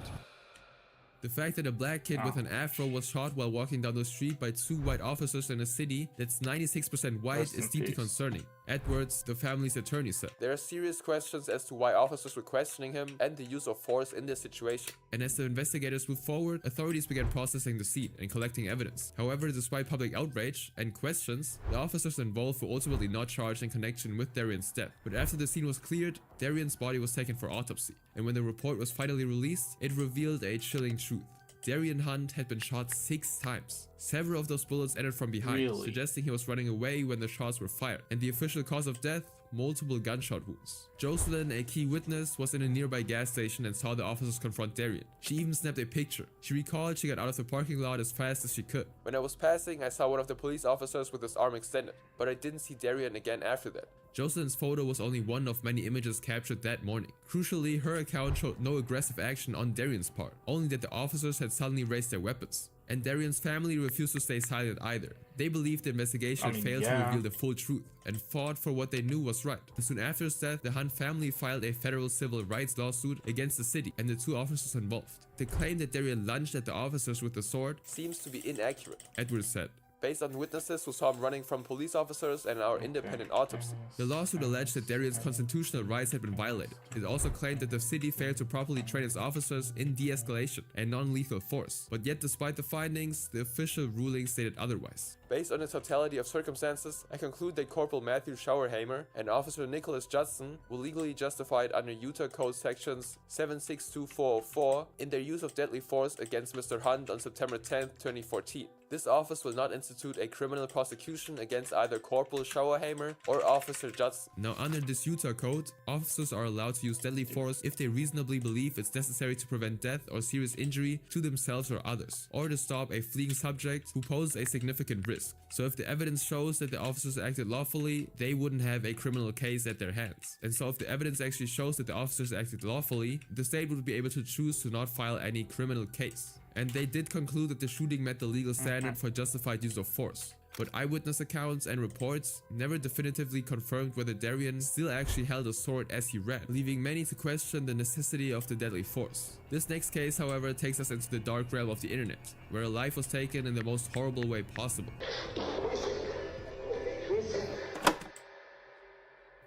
The fact that a black kid with an afro was shot while walking down the street by two white officers in a city that's 96% white is deeply concerning. Edwards, the family's attorney, said, "There are serious questions as to why officers were questioning him and the use of force in this situation." And as the investigators moved forward, authorities began processing the scene and collecting evidence. However, despite public outrage and questions, the officers involved were ultimately not charged in connection with Darian's death. But after the scene was cleared, Darian's body was taken for autopsy. And when the report was finally released, it revealed a chilling truth. Darian Hunt had been shot 6 times. Several of those bullets entered from behind, suggesting he was running away when the shots were fired. And the official cause of death? Multiple gunshot wounds. Jocelyn, a key witness, was in a nearby gas station and saw the officers confront Darian. She even snapped a picture. She recalled she got out of the parking lot as fast as she could. "When I was passing, I saw one of the police officers with his arm extended, but I didn't see Darian again after that." Jocelyn's photo was only one of many images captured that morning. Crucially, her account showed no aggressive action on Darian's part, only that the officers had suddenly raised their weapons. And Darian's family refused to stay silent either. They believed the investigation had failed to reveal the full truth and fought for what they knew was right. And soon after his death, the Hunt family filed a federal civil rights lawsuit against the city and the 2 officers involved. The claim that Darian lunged at the officers with the sword seems to be inaccurate, Edwards said, based on witnesses who saw him running from police officers and our independent autopsy. The lawsuit alleged that Darian's constitutional rights had been violated. It also claimed that the city failed to properly train its officers in de-escalation and non-lethal force. But yet, despite the findings, the official ruling stated otherwise. Based on the totality of circumstances, I conclude that Corporal Matthew Schauerhamer and Officer Nicholas Judson were legally justified under Utah Code sections 762404 in their use of deadly force against Mr. Hunt on September 10, 2014. This office will not institute a criminal prosecution against either Corporal Schauerhamer or Officer Judson. Now, under this Utah Code, officers are allowed to use deadly force if they reasonably believe it's necessary to prevent death or serious injury to themselves or others, or to stop a fleeing subject who poses a significant risk. So if the evidence shows that the officers acted lawfully, they wouldn't have a criminal case at their hands. And so if the evidence actually shows that the officers acted lawfully, the state would be able to choose to not file any criminal case. And they did conclude that the shooting met the legal standard for justified use of force. But eyewitness accounts and reports never definitively confirmed whether Darian still actually held a sword as he ran, leaving many to question the necessity of the deadly force. This next case, however, takes us into the dark realm of the internet, where a life was taken in the most horrible way possible.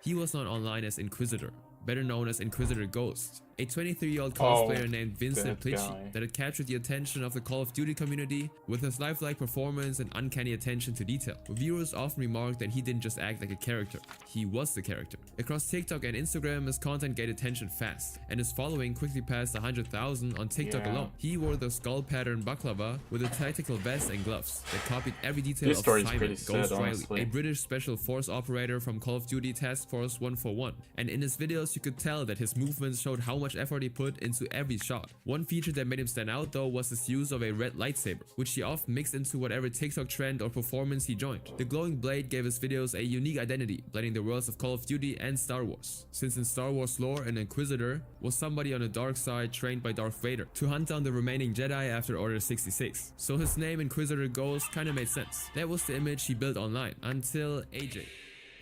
He was known online as Inquisitor, better known as Inquisitor Ghost, a 23-year-old cosplayer named Vincent Plicci that had captured the attention of the Call of Duty community with his lifelike performance and uncanny attention to detail. Viewers often remarked that he didn't just act like a character, he was the character. Across TikTok and Instagram, his content gained attention fast, and his following quickly passed 100,000 on TikTok alone. He wore the skull pattern baklava with a tactical vest and gloves that copied every detail of Simon Ghost Riley, a British special force operator from Call of Duty Task Force 141. And in his videos, you could tell that his movements showed how much effort he put into every shot. One feature that made him stand out though was his use of a red lightsaber, which he often mixed into whatever TikTok trend or performance he joined. The glowing blade gave his videos a unique identity, blending the worlds of Call of Duty and Star Wars, since in Star Wars lore, an Inquisitor was somebody on the dark side trained by Darth Vader to hunt down the remaining Jedi after Order 66. So his name Inquisitor Ghost kinda made sense. That was the image he built online, until AJ.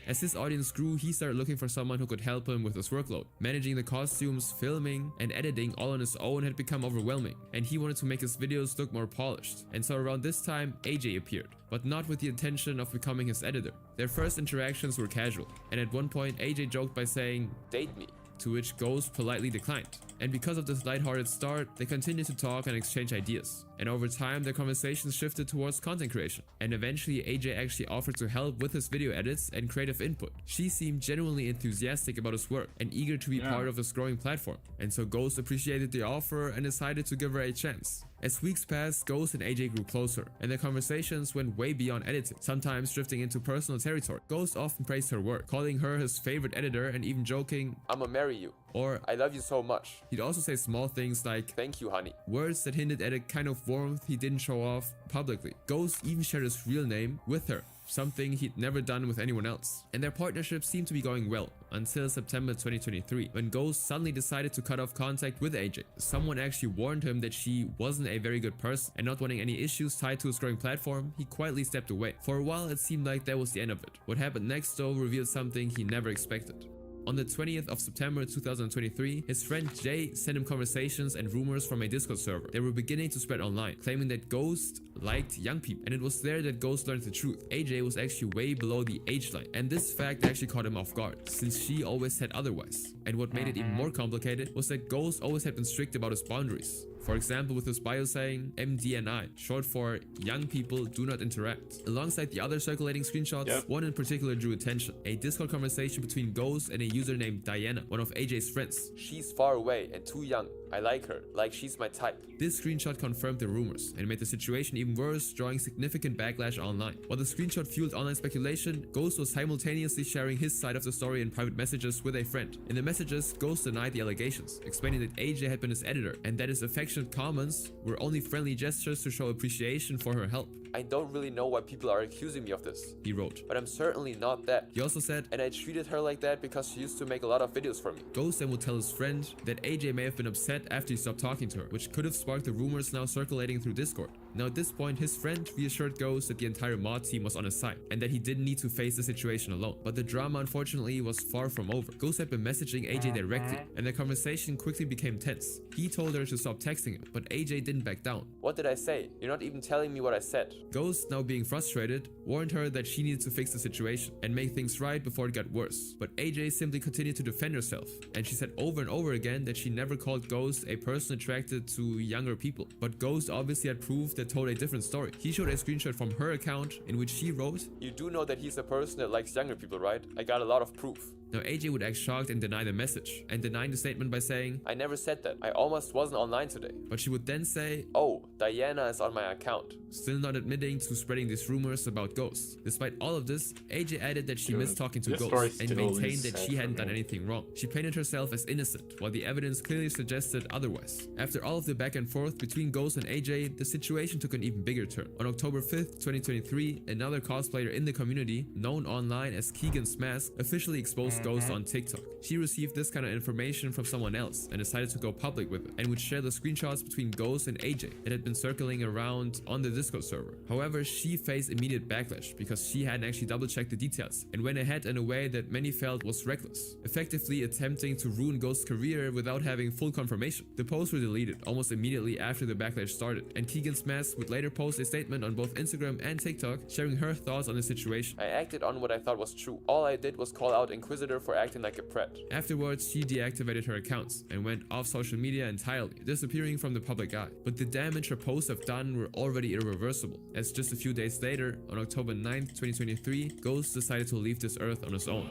As his audience grew, he started looking for someone who could help him with his workload. Managing the costumes, filming, and editing all on his own had become overwhelming, and he wanted to make his videos look more polished. And so around this time, AJ appeared, but not with the intention of becoming his editor. Their first interactions were casual, and at one point AJ joked by saying, "Date me," to which Ghost politely declined. And because of this lighthearted start, they continued to talk and exchange ideas. And over time, their conversations shifted towards content creation. And eventually, AJ actually offered to help with his video edits and creative input. She seemed genuinely enthusiastic about his work and eager to be part of this growing platform. And so Ghost appreciated the offer and decided to give her a chance. As weeks passed, Ghost and AJ grew closer, and their conversations went way beyond editing, sometimes drifting into personal territory. Ghost often praised her work, calling her his favorite editor and even joking, "I'ma marry you," or "I love you so much." He'd also say small things like, "Thank you, honey," words that hinted at a kind of warmth he didn't show off publicly. Ghost even shared his real name with her, something he'd never done with anyone else. And their partnership seemed to be going well until September 2023, when Ghost suddenly decided to cut off contact with AJ. Someone actually warned him that she wasn't a very good person, and not wanting any issues tied to his growing platform, he quietly stepped away. For a while, it seemed like that was the end of it. What happened next, though, revealed something he never expected. On the 20th of September 2023, his friend Jay sent him conversations and rumors from a Discord server. They were beginning to spread online, claiming that Ghost liked young people, and it was there that Ghost learned the truth. AJ was actually way below the age line, and this fact actually caught him off guard, since she always said otherwise. And what made it even more complicated was that Ghost always had been strict about his boundaries. For example, with his bio saying MDNI, short for Young People Do Not Interact. Alongside the other circulating screenshots, one in particular drew attention. A Discord conversation between Ghost and a user named Diana, one of AJ's friends. "She's far away and too young. I like her, like she's my type." This screenshot confirmed the rumors and made the situation even worse, drawing significant backlash online. While the screenshot fueled online speculation, Ghost was simultaneously sharing his side of the story in private messages with a friend. In the messages, Ghost denied the allegations, explaining that AJ had been his editor and that his affectionate comments were only friendly gestures to show appreciation for her help. "I don't really know why people are accusing me of this," he wrote, "but I'm certainly not that." He also said, "And I treated her like that because she used to make a lot of videos for me." Ghost then would tell his friend that AJ may have been upset after he stopped talking to her, which could have sparked the rumors now circulating through Discord. Now at this point, his friend reassured Ghost that the entire mod team was on his side and that he didn't need to face the situation alone. But the drama unfortunately was far from over. Ghost had been messaging AJ directly, and the conversation quickly became tense. He told her to stop texting him, but AJ didn't back down. "What did I say? You're not even telling me what I said." Ghost, now being frustrated, warned her that she needed to fix the situation and make things right before it got worse. But AJ simply continued to defend herself, and she said over and over again that she never called Ghost a person attracted to younger people. But Ghost obviously had proof that told a different story. He showed a screenshot from her account in which she wrote, "You do know that he's a person that likes younger people, right? I got a lot of proof." Now AJ would act shocked and deny the message, and denying the statement by saying, "I never said that. I almost wasn't online today." But she would then say, "Oh, Diana is on my account," still not admitting to spreading these rumors about Ghost. Despite all of this, AJ added that she missed talking to Ghost and maintained that she hadn't done anything wrong. She painted herself as innocent, while the evidence clearly suggested otherwise. After all of the back and forth between Ghost and AJ, the situation took an even bigger turn. On October 5th, 2023, another cosplayer in the community, known online as Keegan's Mask, officially exposed Ghost on TikTok. She received this kind of information from someone else and decided to go public with it, and would share the screenshots between Ghost and AJ that had been circling around on the Discord server. However, she faced immediate backlash because she hadn't actually double-checked the details and went ahead in a way that many felt was reckless, effectively attempting to ruin Ghost's career without having full confirmation. The posts were deleted almost immediately after the backlash started, and Keegan's Mask would later post a statement on both Instagram and TikTok sharing her thoughts on the situation. "I acted on what I thought was true. All I did was call out Inquisitor for acting like a pret." Afterwards, she deactivated her accounts and went off social media entirely, disappearing from the public eye. But the damage her posts have done were already irreversible, as just a few days later, on October 9th, 2023, Ghost decided to leave this earth on his own.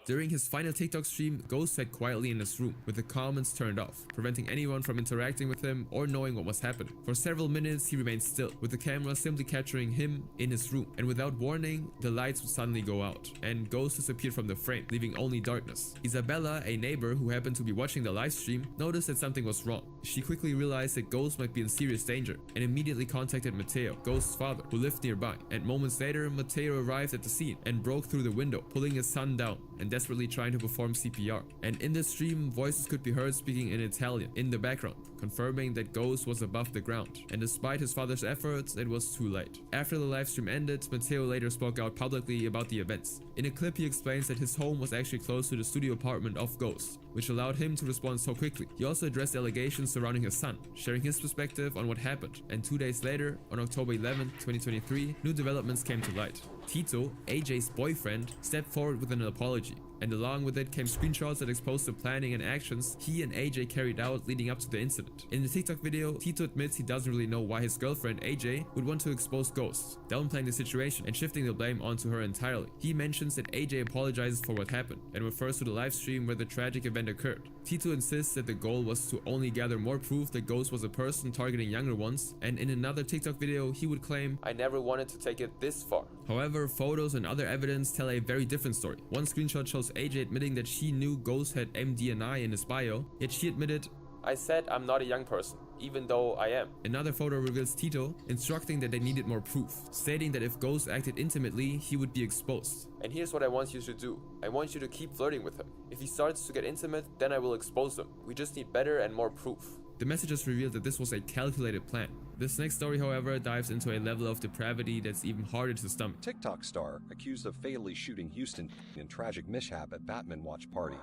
During his final TikTok stream, Ghost sat quietly in his room with the comments turned off, preventing anyone from interacting with him or knowing what was happening. For several minutes, he remained still, with the camera simply capturing him in his room. And without warning, the lights would suddenly go out, and Ghost disappeared from the frame, leaving only darkness. Isabella, a neighbor who happened to be watching the live stream, noticed that something was wrong. She quickly realized that Ghost might be in serious danger, and immediately contacted Mateo, Ghost's father, who lived nearby. And moments later, Mateo arrived at the scene and broke through the window, pulling his son down and desperately trying to perform CPR. And in the stream, voices could be heard speaking in Italian in the background, confirming that Ghost was above the ground. And despite his father's efforts, it was too late. After the live stream ended, Mateo later spoke out publicly about the events. In a clip, he explains that his home was actually close to the studio apartment of Ghost, which allowed him to respond so quickly. He also addressed allegations surrounding his son, sharing his perspective on what happened. And 2 days later, on October 11, 2023, new developments came to light. Tito, AJ's boyfriend, stepped forward with an apology, and along with it came screenshots that exposed the planning and actions he and AJ carried out leading up to the incident. In the TikTok video, Tito admits he doesn't really know why his girlfriend AJ would want to expose Ghost, downplaying the situation and shifting the blame onto her entirely. He mentions that AJ apologizes for what happened and refers to the live stream where the tragic event occurred. Tito insists that the goal was to only gather more proof that Ghost was a person targeting younger ones, and in another TikTok video he would claim, "I never wanted to take it this far." However, photos and other evidence tell a very different story. One screenshot shows AJ admitting that she knew Ghost had MDNI in his bio, yet she admitted, "I said I'm not a young person, even though I am." Another photo reveals Tito instructing that they needed more proof, stating that if Ghost acted intimately, he would be exposed. "And here's what I want you to do. I want you to keep flirting with him. If he starts to get intimate, then I will expose him. We just need better and more proof." The messages revealed that this was a calculated plan. This next story, however, dives into a level of depravity that's even harder to stomach. TikTok star accused of fatally shooting Houston in tragic mishap at Batman watch party.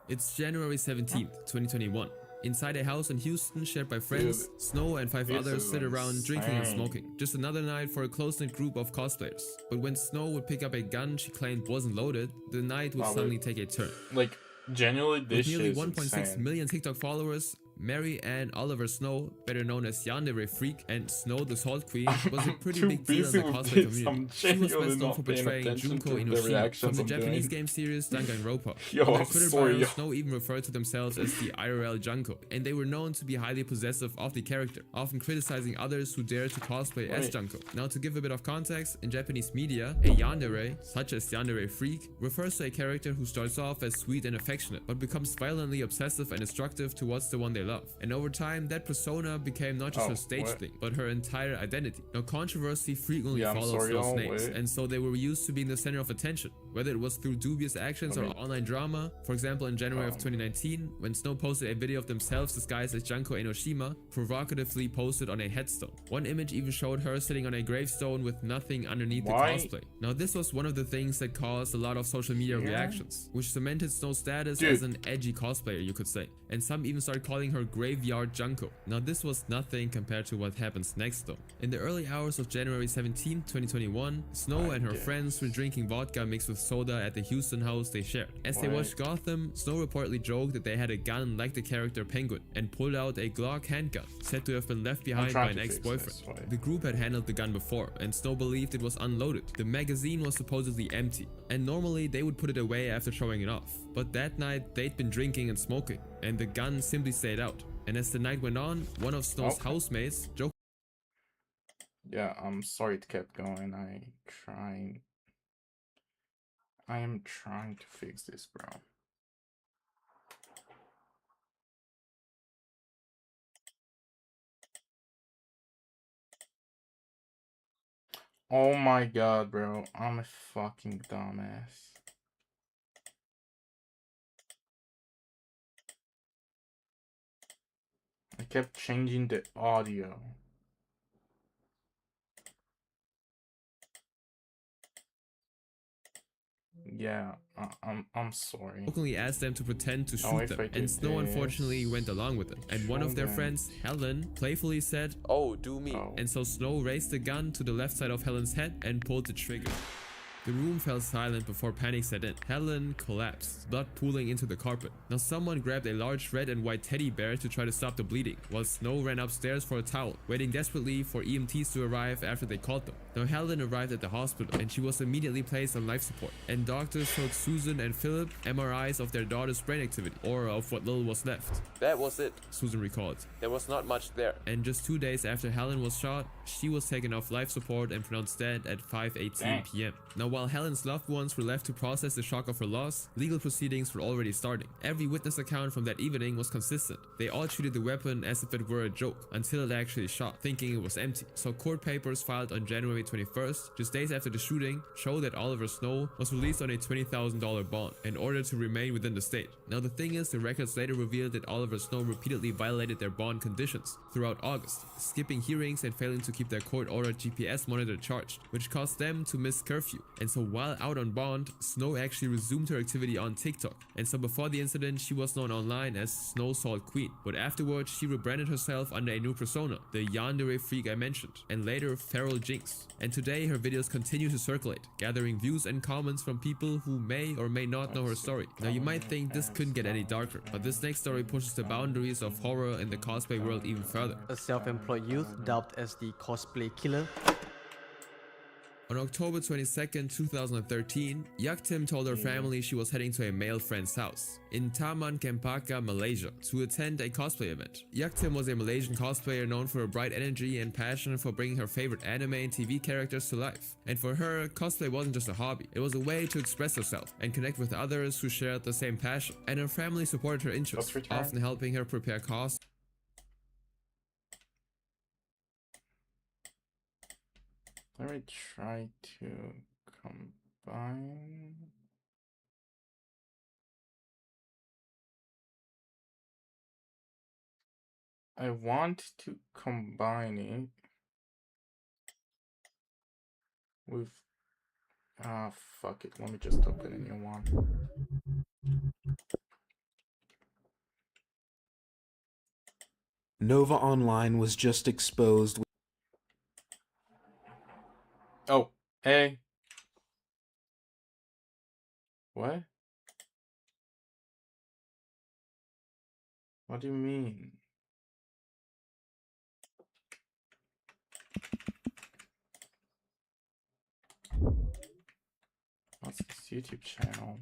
It's January 17th, 2021. Inside a house in Houston shared by friends, Snow and 5 others sit around drinking and smoking. Just another night for a close-knit group of cosplayers. But when Snow would pick up a gun she claimed wasn't loaded, the night would suddenly take a turn. Like, genuinely, this With nearly shit is 1.6 insane. million TikTok followers, Mary Ann Oliver Snow, better known as Yandere Freak and Snow the Salt Queen, was a pretty too big deal in busy the with cosplay this, community. I'm She was genuinely best known not for paying portraying attention Junko to the Inoshima reactions from the I'm Japanese doing. game series Danganronpa. Yo, On their I'm Twitter sorry, bio, yo. Snow even referred to themselves as the IRL Junko, and they were known to be highly possessive of the character, often criticizing others who dared to cosplay as Junko. Now, to give a bit of context, in Japanese media, a yandere, such as Yandere Freak, refers to a character who starts off as sweet and affectionate, but becomes violently obsessive and destructive towards the one they love. And over time, that persona became not just her stage thing, but her entire identity. Now, controversy frequently follows those names, and so they were used to being the center of attention, whether it was through dubious actions or online drama. For example, in January of 2019, when Snow posted a video of themselves disguised as Junko Enoshima, provocatively posted on a headstone. One image even showed her sitting on a gravestone with nothing underneath the cosplay. Now, this was one of the things that caused a lot of social media reactions, which cemented Snow's status as an edgy cosplayer, you could say, and some even started calling her Graveyard Junko. Now, this was nothing compared to what happens next though. In the early hours of January 17, 2021, Snow and her friends were drinking vodka mixed with soda at the Houston house they shared. As they watched Gotham, Snow reportedly joked that they had a gun like the character Penguin and pulled out a Glock handgun, said to have been left behind by an ex-boyfriend. The group had handled the gun before, and Snow believed it was unloaded. The magazine was supposedly empty, and normally they would put it away after showing it off. But that night, they'd been drinking and smoking, and the gun simply stayed out. And as the night went on, one of Snow's housemates joked. Yeah, I'm sorry it kept going. I am trying to fix this, bro. Oh my god, bro. I'm a fucking dumbass. I kept changing the audio. Yeah, I'm sorry. Jokingly asked them to pretend to shoot them, and Snow unfortunately went along with it. And one of their friends, Helen, playfully said, "Oh, do me." And so Snow raised the gun to the left side of Helen's head and pulled the trigger. The room fell silent before panic set in. Helen collapsed, blood pooling into the carpet. Now someone grabbed a large red and white teddy bear to try to stop the bleeding, while Snow ran upstairs for a towel, waiting desperately for EMTs to arrive after they called them. Now Helen arrived at the hospital, and she was immediately placed on life support, and doctors showed Susan and Philip MRIs of their daughter's brain activity, or of what little was left. "That was it," Susan recalled. "There was not much there." And just 2 days after Helen was shot, she was taken off life support and pronounced dead at 5:18 p.m. Now, while Helen's loved ones were left to process the shock of her loss, legal proceedings were already starting. Every witness account from that evening was consistent. They all treated the weapon as if it were a joke, until it actually shot, thinking it was empty. So court papers filed on January 21st, just days after the shooting, show that Oliver Snow was released on a $20,000 bond in order to remain within the state. Now the thing is, the records later revealed that Oliver Snow repeatedly violated their bond conditions throughout August, skipping hearings and failing to keep their court-ordered GPS monitor charged, which caused them to miss curfew. And so while out on bond, Snow actually resumed her activity on TikTok. And so before the incident, she was known online as Snow Salt Queen, but afterwards she rebranded herself under a new persona, the yandere freak I mentioned, and later Feral Jinx. And today her videos continue to circulate, gathering views and comments from people who may or may not know her story. Now you might think this couldn't get any darker, but this next story pushes the boundaries of horror in the cosplay world even further. A self-employed youth dubbed as the cosplay killer. On October 22nd, 2013, Yaktim told her family she was heading to a male friend's house in Taman Kempaka, Malaysia, to attend a cosplay event. Yaktim was a Malaysian cosplayer known for her bright energy and passion for bringing her favorite anime and TV characters to life. And for her, cosplay wasn't just a hobby, it was a way to express herself and connect with others who shared the same passion. And her family supported her interests, often helping her prepare costumes. Let me try to combine. I want to combine it with fuck it. Let me just open a new one. Nova Online was just exposed. Oh, hey. What? What do you mean? What's this YouTube channel?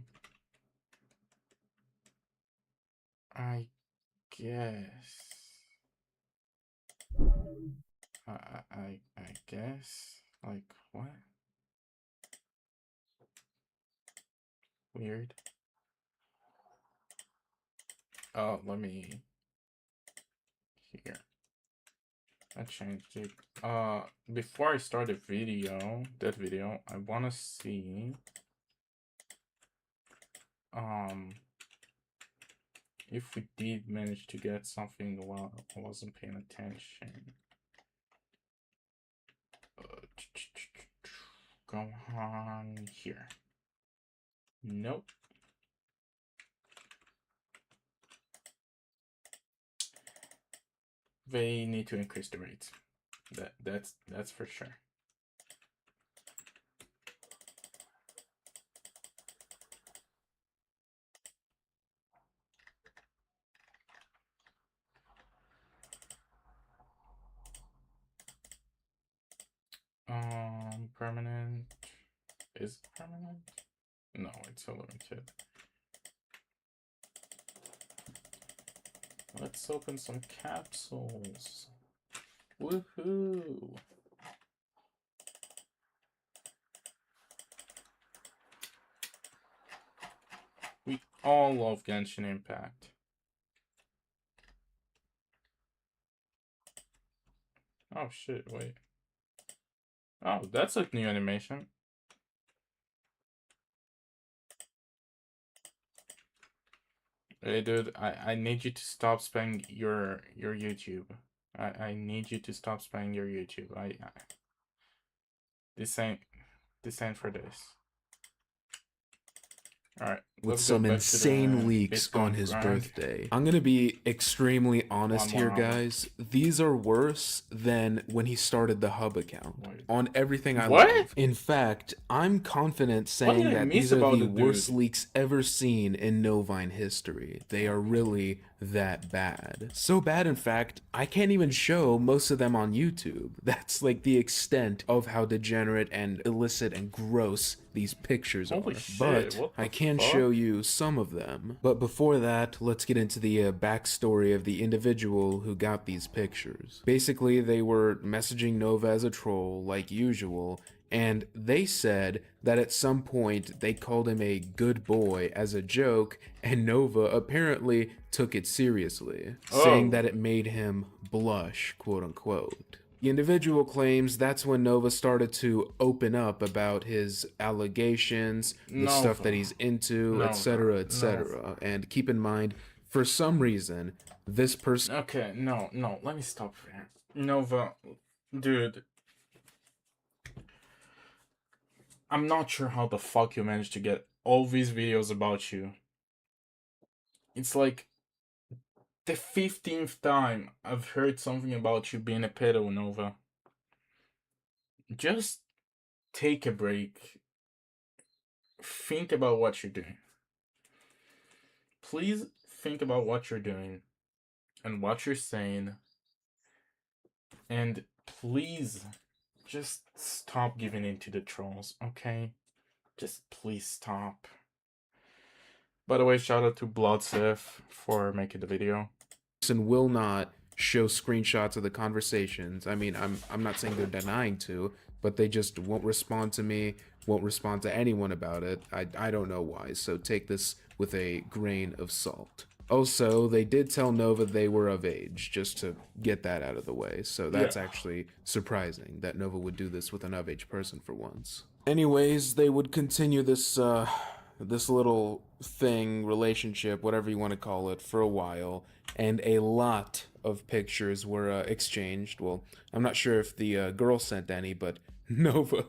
I guess. I guess. Like, what? Weird. Oh, let me... Here. I changed it. Before I start that video, I wanna see... if we did manage to get something while I wasn't paying attention. Go on here. Nope. They need to increase the rates. That's for sure. Permanent. Is it permanent? No, it's a limited. Let's open some capsules. Woohoo! We all love Genshin Impact. Oh shit, wait. Oh, that's a new animation. Hey dude, I need you to stop spamming your YouTube. I need you to stop spamming your YouTube. This ain't for this. Alright. With some insane leaks on his birthday. I'm gonna be extremely honest here, guys. These are worse than when he started the Hub account. On everything I love. In fact, I'm confident saying that these are the worst leaks ever seen in Novine history. They are really that bad. So bad, in fact, I can't even show most of them on YouTube. That's like the extent of how degenerate and illicit and gross these pictures are. But I can show you some of them. But before that, let's get into the backstory of the individual who got these pictures. Basically, they were messaging Nova as a troll, like usual, and they said that at some point they called him a good boy as a joke, and Nova apparently took it seriously, saying that it made him blush, quote unquote. The individual claims that's when Nova started to open up about his allegations, the stuff that he's into, etc., etc. And keep in mind, for some reason, this person... Okay, no, let me stop there. Nova, dude, I'm not sure how the fuck you managed to get all these videos about you. It's like the 15th time I've heard something about you being a pedo, Nova. Just take a break. Think about what you're doing. Please think about what you're doing and what you're saying. And please just stop giving in to the trolls, okay? Just please stop. By the way, shout out to Bloodseth for making the video. And will not show screenshots of the conversations. I mean, I'm not saying they're denying to, but they just won't respond to me, won't respond to anyone about it. I don't know why, so take this with a grain of salt. Also, they did tell Nova they were of age, just to get that out of the way, so that's actually surprising that Nova would do this with an of-age person for once. Anyways, they would continue this, this little thing, relationship, whatever you want to call it, for a while, and a lot of pictures were exchanged. Well, I'm not sure if the girl sent any, but Nova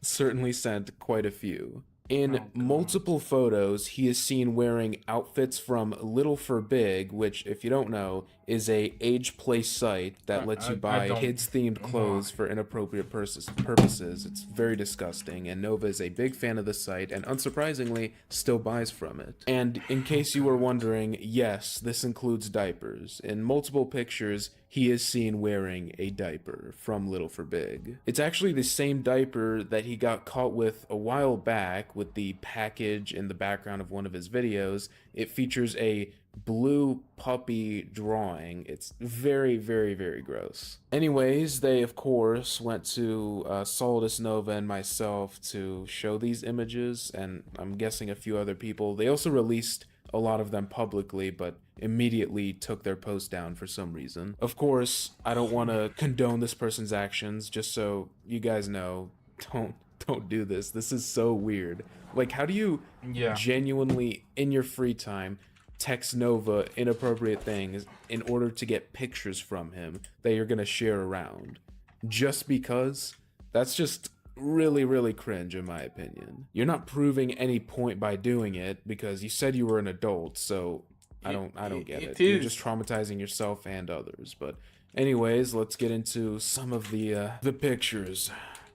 certainly sent quite a few. In multiple photos, he is seen wearing outfits from Little for Big, which, if you don't know, is a age play site that lets you buy kids-themed clothes for inappropriate purposes. It's very disgusting, and Nova is a big fan of the site, and unsurprisingly, still buys from it. And in case you were wondering, yes, this includes diapers. In multiple pictures, he is seen wearing a diaper from Little for Big. It's actually the same diaper that he got caught with a while back with the package in the background of one of his videos. It features a blue puppy drawing. It's very, very, very gross. Anyways, they of course went to Solidus Nova and myself to show these images, and I'm guessing a few other people. They also released a lot of them publicly, but immediately took their post down for some reason. Of course, I don't want to condone this person's actions, just so you guys know, don't do this. This is so weird. Like, how do you genuinely, in your free time, text Nova inappropriate things in order to get pictures from him that you're gonna share around? Just because? That's just really, really cringe in my opinion. You're not proving any point by doing it because you said you were an adult, so I don't get it. You're just traumatizing yourself and others. But anyways, let's get into some of the pictures.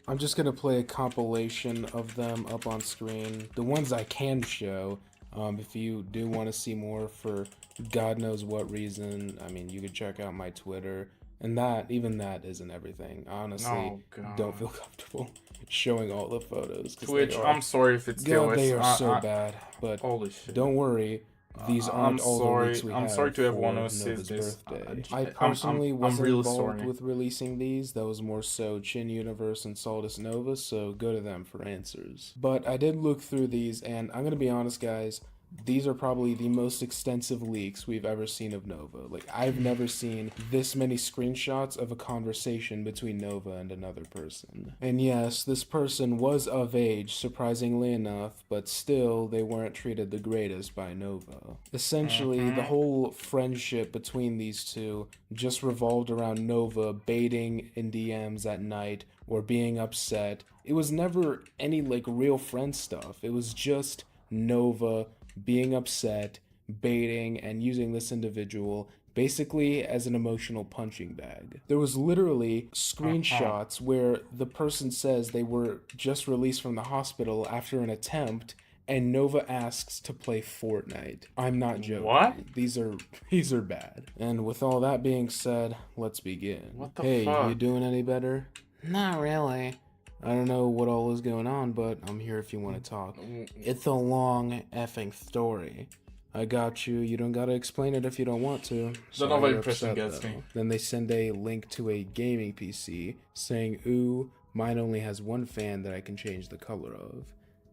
I'm just gonna play a compilation of them up on screen. The ones I can show. If you do want to see more for God knows what reason, I mean, you could check out my Twitter. And even that isn't everything. Honestly, don't feel comfortable showing all the photos. Twitch, I'm sorry if it's they are so bad. But holy shit. Don't worry. These aren't all the leaks we have. I'm sorry to everyone who Nova's sees this. birthday. I personally wasn't really involved sorry with releasing these. That was more so Chin Universe and Solidus Nova, so go to them for answers. But I did look through these, and I'm gonna be honest, guys. These are probably the most extensive leaks we've ever seen of Nova. Like, I've never seen this many screenshots of a conversation between Nova and another person. And yes, this person was of age, surprisingly enough, but still, they weren't treated the greatest by Nova. Essentially, the whole friendship between these two just revolved around Nova baiting in DMs at night or being upset. It was never any, like, real friend stuff. It was just Nova being upset, baiting, and using this individual basically as an emotional punching bag. There was literally screenshots where the person says they were just released from the hospital after an attempt, and Nova asks to play Fortnite. I'm not joking. What? These are bad. And with all that being said, let's begin. What the Hey, fuck? you doing any better? Not really. I don't know what all is going on, but I'm here if you want to talk. It's a long effing story. I got you. You don't gotta explain it if you don't want to. The Nova impression gets me. Then they send a link to a gaming PC saying, ooh, mine only has one fan that I can change the color of.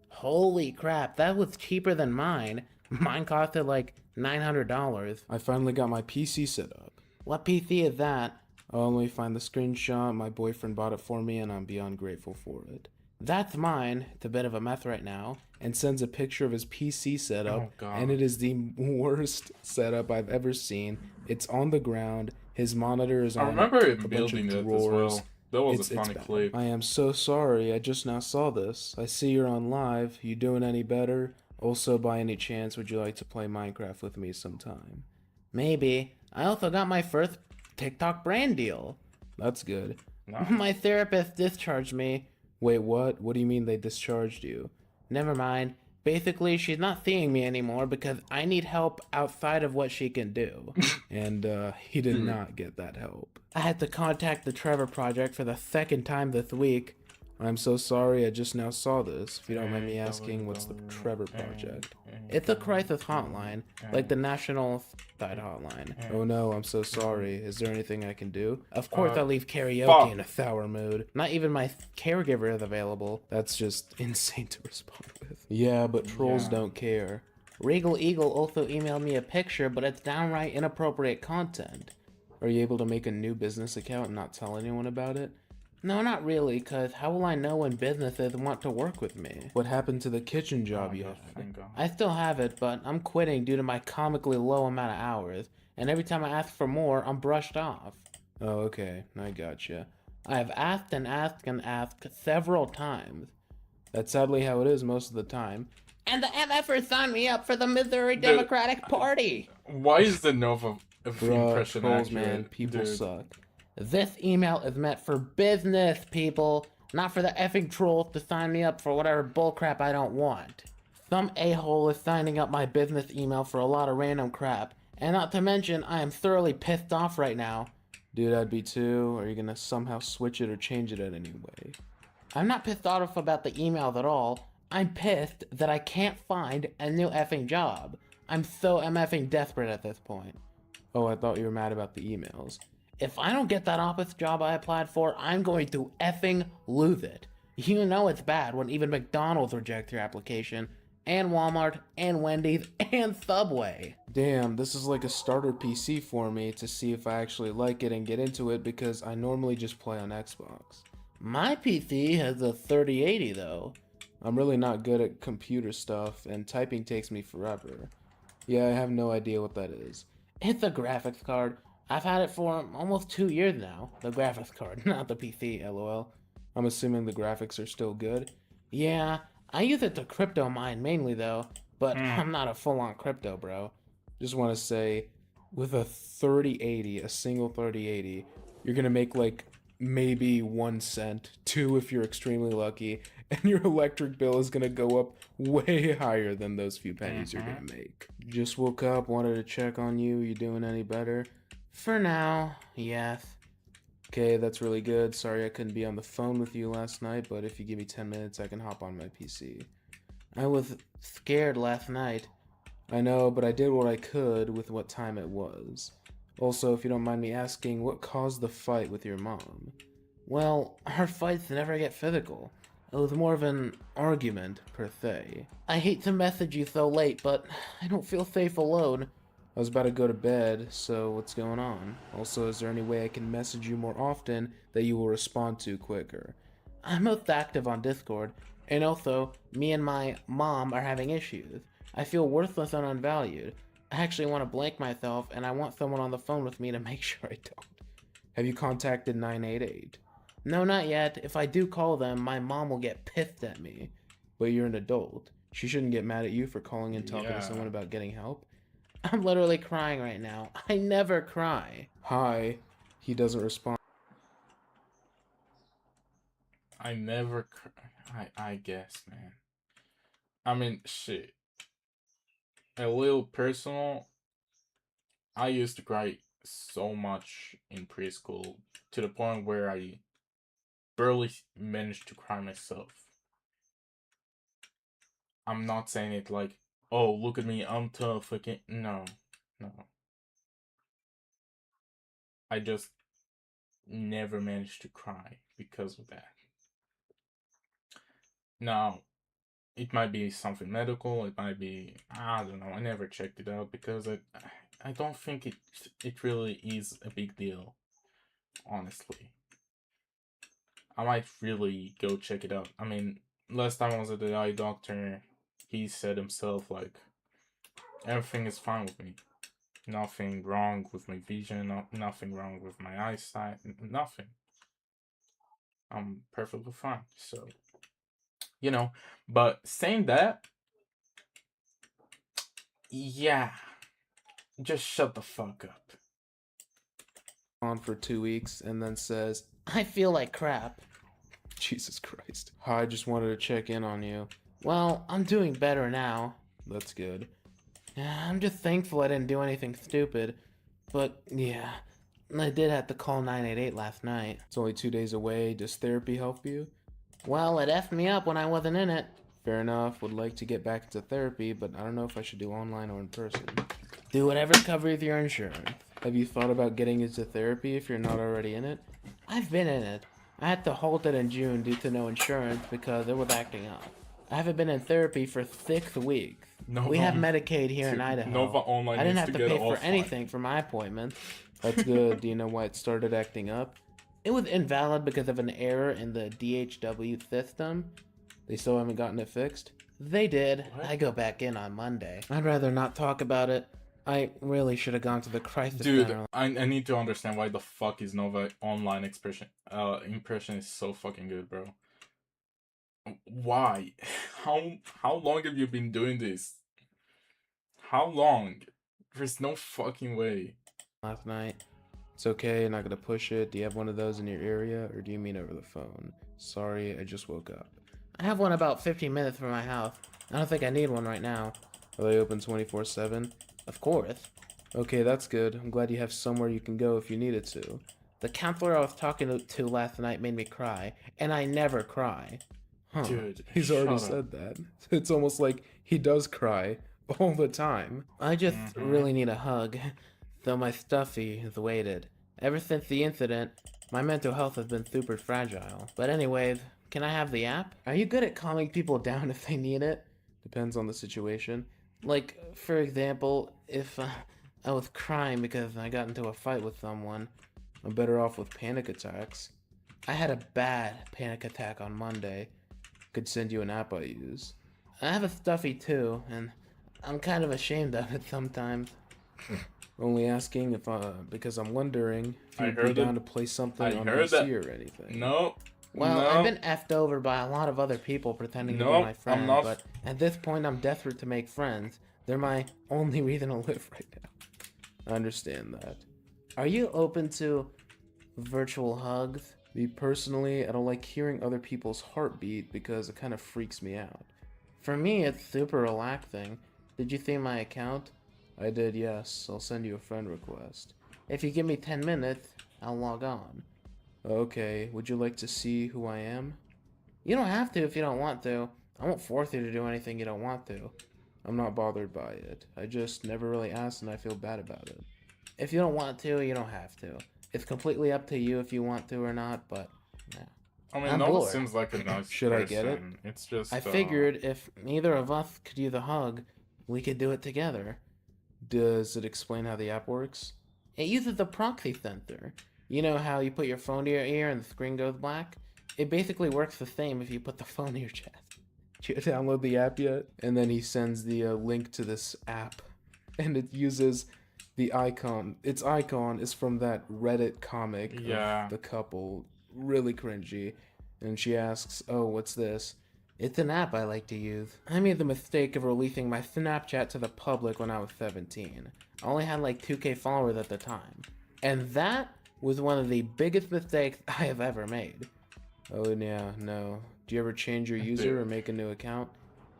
Holy crap, that was cheaper than mine. Mine costed like $900. I finally got my PC set up. What PC is that? Oh, let me find the screenshot. My boyfriend bought it for me, and I'm beyond grateful for it. That's mine. It's a bit of a mess right now. And sends a picture of his PC setup, and it is the worst setup I've ever seen. It's on the ground. His monitor is on I remember a bunch building of it as drawers. well. That was It's a funny bad. clip. I am so sorry. I just now saw this. I see you're on live. You doing any better? Also, by any chance, would you like to play Minecraft with me sometime? Maybe. I also got my first TikTok brand deal. That's good. Nice. My therapist discharged me. Wait, what? What do you mean they discharged you? Never mind. Basically, she's not seeing me anymore because I need help outside of what she can do. And he did not get that help. I had to contact the Trevor Project for the second time this week. I'm so sorry, I just now saw this. If you don't mind me asking, what's the Trevor Project? It's a crisis hotline, like the National Side Hotline. Oh no, I'm so sorry. Is there anything I can do? Of course, I leave karaoke fuck. in a sour mood. Not even my caregiver is available. That's just insane to respond with. Yeah, but trolls don't care. Regal Eagle also emailed me a picture, but it's downright inappropriate content. Are you able to make a new business account and not tell anyone about it? No, not really, cause how will I know when businesses want to work with me? What happened to the kitchen job you had? Thank God. I still have it, but I'm quitting due to my comically low amount of hours, and every time I ask for more, I'm brushed off. Oh, okay. I gotcha. I have asked and asked and asked several times. That's sadly how it is most of the time. And the MFers signed me up for the Missouri Democratic Party! Why is the Nova Bruh, impression trolls, accurate? man. People Dude. suck. This email is meant for business, people, not for the effing trolls to sign me up for whatever bullcrap I don't want. Some a-hole is signing up my business email for a lot of random crap, and not to mention, I am thoroughly pissed off right now. Dude, I'd be too. Are you gonna somehow switch it or change it in any way? I'm not pissed off about the emails at all. I'm pissed that I can't find a new effing job. I'm so MFing desperate at this point. Oh, I thought you were mad about the emails. If I don't get that office job I applied for, I'm going to effing lose it. You know it's bad when even McDonald's rejects your application, and Walmart, and Wendy's, and Subway. Damn, this is like a starter PC for me to see if I actually like it and get into it because I normally just play on Xbox. My PC has a 3080 though. I'm really not good at computer stuff, and typing takes me forever. Yeah, I have no idea what that is. It's a graphics card. I've had it for almost 2 years now. The graphics card, not the PC, lol. I'm assuming the graphics are still good. Yeah, I use it to crypto mine mainly though, but I'm not a full-on crypto bro. Just want to say, with a 3080, a single 3080, you're gonna make like maybe 1 cent, 2 if you're extremely lucky, and your electric bill is gonna go up way higher than those few pennies you're gonna make. Just woke up, wanted to check on you. You doing any better? For now, yes. Okay, that's really good. Sorry I couldn't be on the phone with you last night, but if you give me 10 minutes, I can hop on my PC. I was scared last night. I know, but I did what I could with what time it was. Also, if you don't mind me asking, what caused the fight with your mom? Well, our fights never get physical. It was more of an argument, per se. I hate to message you so late, but I don't feel safe alone. I was about to go to bed, so what's going on? Also, is there any way I can message you more often that you will respond to quicker? I'm most active on Discord, and also, me and my mom are having issues. I feel worthless and unvalued. I actually want to blank myself, and I want someone on the phone with me to make sure I don't. Have you contacted 988? No, not yet. If I do call them, my mom will get pissed at me. But you're an adult. She shouldn't get mad at you for calling and talking to someone about getting help. I'm literally crying right now. I never cry. Hi. He doesn't respond. I never I guess, man. I mean, shit. A little personal. I used to cry so much in preschool to the point where I barely managed to cry myself. I'm not saying it like, oh, look at me, I'm tough. No. I just never managed to cry because of that. Now, it might be something medical. It might be, I don't know. I never checked it out because I don't think it really is a big deal. Honestly, I might really go check it out. I mean, last time I was at the eye doctor, he said himself like, everything is fine with me. Nothing wrong with my vision. Nothing wrong with my eyesight. Nothing. I'm perfectly fine. So, you know, but saying that, yeah, just shut the fuck up. On for 2 weeks and then says, I feel like crap. Jesus Christ. Hi, I just wanted to check in on you. Well, I'm doing better now. That's good. I'm just thankful I didn't do anything stupid. But, yeah, I did have to call 988 last night. It's only 2 days away. Does therapy help you? Well, it effed me up when I wasn't in it. Fair enough. Would like to get back into therapy, but I don't know if I should do online or in person. Do whatever covers your insurance. Have you thought about getting into therapy if you're not already in it? I've been in it. I had to halt it in June due to no insurance because it was acting up. I haven't been in therapy for 6 weeks. We have Medicaid here in Idaho. Nova Online I didn't needs have to to get pay for offline. anything for my appointments. That's good. Do you know why it started acting up? It was invalid because of an error in the DHW system. They still haven't gotten it fixed? They did. What? I go back in on Monday. I'd rather not talk about it. I really should have gone to the crisis Dude, center. I need to understand why the fuck is Nova Online impression is so fucking good, bro. Why? How long have you been doing this? How long? There's no fucking way. Last night. It's okay, not gonna push it. Do you have one of those in your area, or do you mean over the phone? Sorry, I just woke up. I have one about 15 minutes from my house. I don't think I need one right now. Are they open 24/7? Of course. Okay, that's good. I'm glad you have somewhere you can go if you needed to. The counselor I was talking to last night made me cry, and I never cry. Huh. Dude, He's already shut said that. It's almost like he does cry all the time. I just really need a hug, though my stuffy is weighted. Ever since the incident, my mental health has been super fragile. But anyways, can I have the app? Are you good at calming people down if they need it? Depends on the situation. Like, for example, if I was crying because I got into a fight with someone. I'm better off with panic attacks. I had a bad panic attack on Monday. Could send you an app I use. I have a stuffy too, and I'm kind of ashamed of it sometimes. Only asking if because I'm wondering if I you'd be heard down it. to play something I on heard PC that. or anything. No. Well, no. I've been effed over by a lot of other people pretending to be Nope, my friend, I'm not. but at this point I'm desperate to make friends. They're my only reason to live right now. I understand that. Are you open to virtual hugs? Me personally, I don't like hearing other people's heartbeat because it kind of freaks me out. For me, it's super relaxing. Did you see my account? I did, yes. I'll send you a friend request. If you give me 10 minutes, I'll log on. Okay, would you like to see who I am? You don't have to if you don't want to. I won't force you to do anything you don't want to. I'm not bothered by it. I just never really asked and I feel bad about it. If you don't want to, you don't have to. It's completely up to you if you want to or not, but yeah. I mean, I'm Nova bored. seems like a nice Should I get it? person. It's just I figured if neither of us could use a hug, we could do it together. Does it explain how the app works? It uses a proxy sensor. You know how you put your phone to your ear and the screen goes black? It basically works the same if you put the phone to your chest. Did you download the app yet? And then he sends the link to this app. And it uses the icon. Its icon is from that Reddit comic Yeah. of the couple. Really cringy. And she asks, oh, what's this? It's an app I like to use. I made the mistake of releasing my Snapchat to the public when I was 17. I only had like 2K followers at the time. And that was one of the biggest mistakes I have ever made. Oh, yeah, no. Do you ever change your user or make a new account?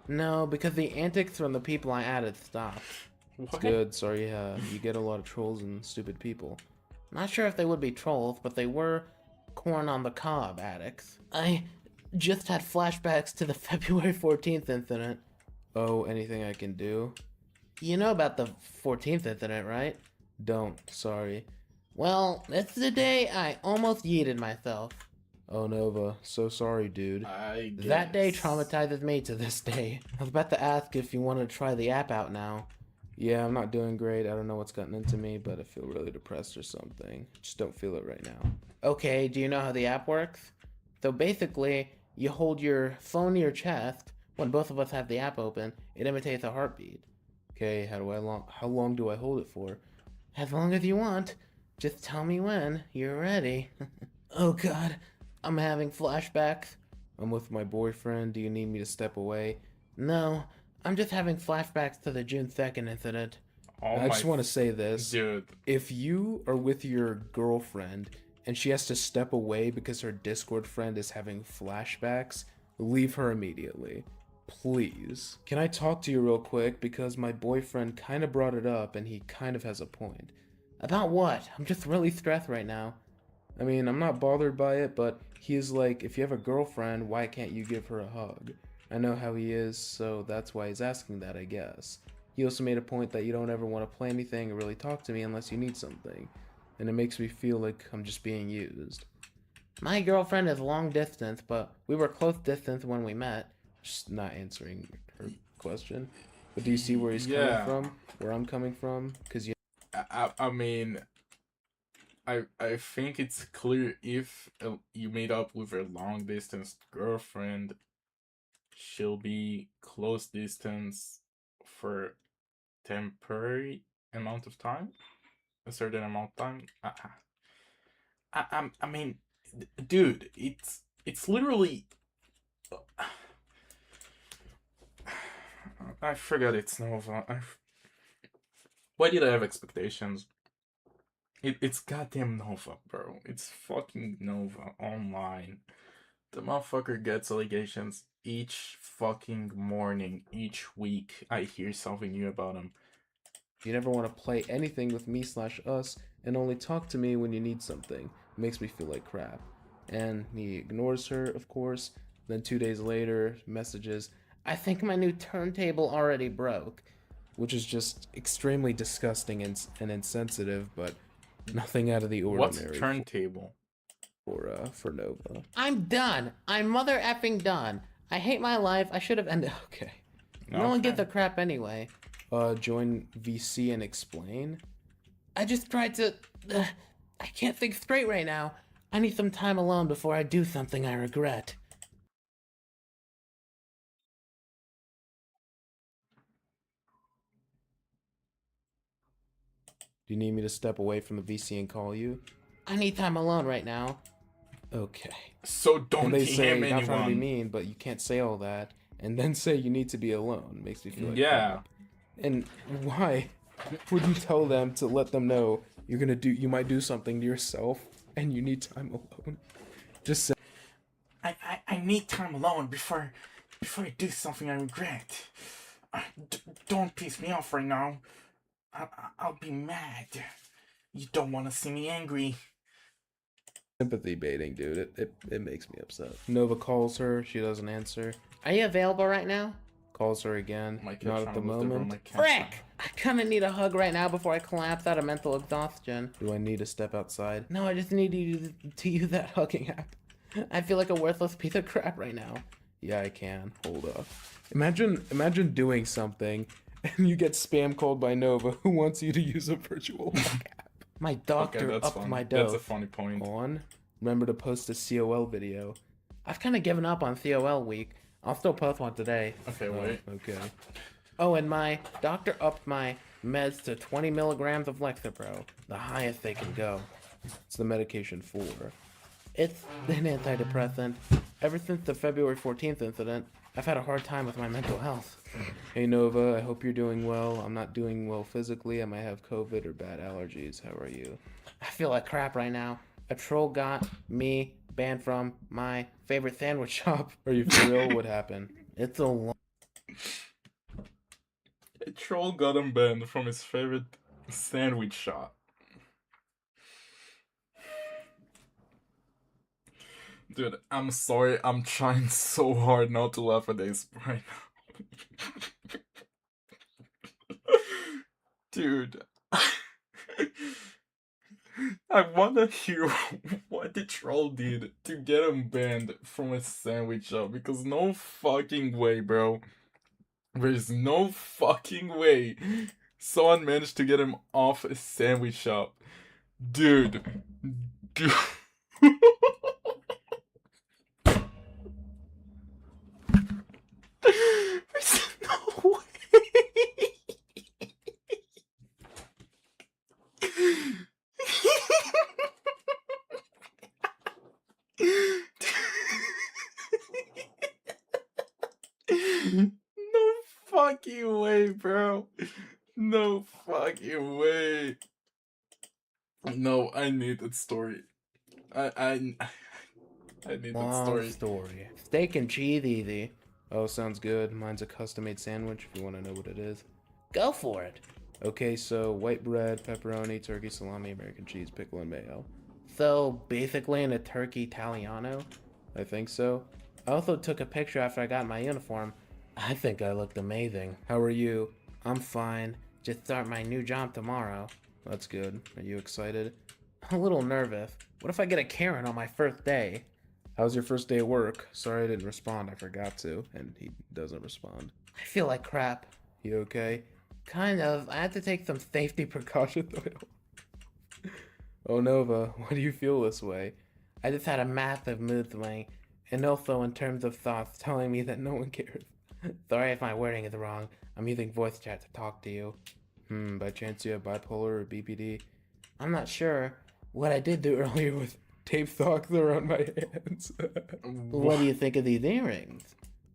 No, because the antics from the people I added stopped. It's good. Sorry, you get a lot of trolls and stupid people. Not sure if they would be trolls, but they were corn on the cob addicts. I just had flashbacks to the February 14th incident. Oh, anything I can do? You know about the 14th incident, right? Don't. Sorry. Well, it's the day I almost yeeted myself. Oh, Nova. So sorry, dude. That day traumatizes me to this day. I was about to ask if you wanted to try the app out now. Yeah, I'm not doing great. I don't know what's gotten into me, but I feel really depressed or something. Just don't feel it right now. Okay, do you know how the app works? So basically, you hold your phone to your chest. When both of us have the app open, it imitates a heartbeat. Okay, how long do I hold it for? As long as you want. Just tell me when you're ready. Oh god, I'm having flashbacks. I'm with my boyfriend. Do you need me to step away? No, I'm just having flashbacks to the June 2nd incident. Oh I just want to say this. Dude. If you are with your girlfriend and she has to step away because her Discord friend is having flashbacks, leave her immediately. Please. Can I talk to you real quick? Because my boyfriend kind of brought it up and he kind of has a point. About what? I'm just really stressed right now. I mean, I'm not bothered by it, but he's like, if you have a girlfriend, why can't you give her a hug? I know how he is, so that's why he's asking that, I guess. He also made a point that you don't ever want to play anything or really talk to me unless you need something. And it makes me feel like I'm just being used. My girlfriend is long distance, but we were close distance when we met. Just not answering her question. But do you see where he's coming from? Where I'm coming from? Because you... I mean, I think it's clear if you made up with a long distance girlfriend, she'll be close distance for temporary amount of time, a certain amount of time. I mean, dude, it's literally. I forgot it's Nova. Why did I have expectations? It's goddamn Nova, bro. It's fucking Nova online. The motherfucker gets allegations each fucking morning, each week. I hear something new about him. You never want to play anything with me/us and only talk to me when you need something. It makes me feel like crap. And he ignores her, of course. Then 2 days later, messages, I think my new turntable already broke. which is just extremely disgusting and insensitive, but nothing out of the ordinary. What's turntable? For Nova. I'm done. I'm mother effing done. I hate my life. I should have ended. Okay. No one gives a crap anyway. Join VC and explain. I just tried to. I can't think straight right now. I need some time alone before I do something I regret. Do you need me to step away from the VC and call you? I need time alone right now. Okay. So don't and they say, DM not trying to be anyone. mean, but you can't say all that, and then say you need to be alone. Makes me feel like crap. And why would you tell them to let them know you might do something to yourself and you need time alone? Just say, I need time alone before I do something I regret. Don't piss me off right now. I'll be mad. You don't want to see me angry. sympathy baiting, dude. It makes me upset. Nova calls her. She doesn't answer. Are you available right now? Calls her again. Not at the moment. Frick! I kinda need a hug right now before I collapse out of mental exhaustion. Do I need to step outside? No, I just need you to use that hugging app. I feel like a worthless piece of crap right now. Yeah, I can. Hold up. Imagine doing something and you get spam called by Nova who wants you to use a virtual hug app. My doctor upped my dose. That's a funny point. Remember to post a COL video. I've kind of given up on COL week. I'll still post one today. Okay, wait. Okay. Oh, and my doctor upped my meds to 20 milligrams of Lexapro, the highest they can go. It's the medication for. It's an antidepressant. Ever since the February 14th incident, I've had a hard time with my mental health. Hey Nova, I hope you're doing well. I'm not doing well physically. I might have COVID or bad allergies. How are you? I feel like crap right now. A troll got me banned from my favorite sandwich shop. Are you for real? What happened? It's a long... A troll got him banned from his favorite sandwich shop. Dude, I'm sorry. I'm trying so hard not to laugh at this right now. Dude. I wanna hear what the troll did to get him banned from a sandwich shop, because no fucking way, bro. There's no fucking way someone managed to get him off a sandwich shop. Dude. There's no way. fucking way, bro. No fucking way. No, I need that story. I need that Long story. story. Steak and cheese easy. Oh, sounds good. Mine's a custom-made sandwich if you want to know what it is. Go for it. Okay, so white bread, pepperoni, turkey, salami, American cheese, pickle, and mayo. So, basically in a turkey Italiano? I think so. I also took a picture after I got my uniform. I think I looked amazing. How are you? I'm fine. Just start my new job tomorrow. That's good. Are you excited? I'm a little nervous. What if I get a Karen on my first day? How's your first day at work? Sorry I didn't respond, I forgot to. And he doesn't respond. I feel like crap. You okay? Kind of. I had to take some safety precautions. Oh, Nova, why do you feel this way? I just had a massive mood swing. And also in terms of thoughts telling me that no one cares. Sorry if my wording is wrong. I'm using voice chat to talk to you. By chance you have bipolar or BPD? I'm not sure. What I did do earlier was tape socks around my hands. What do you think of these earrings?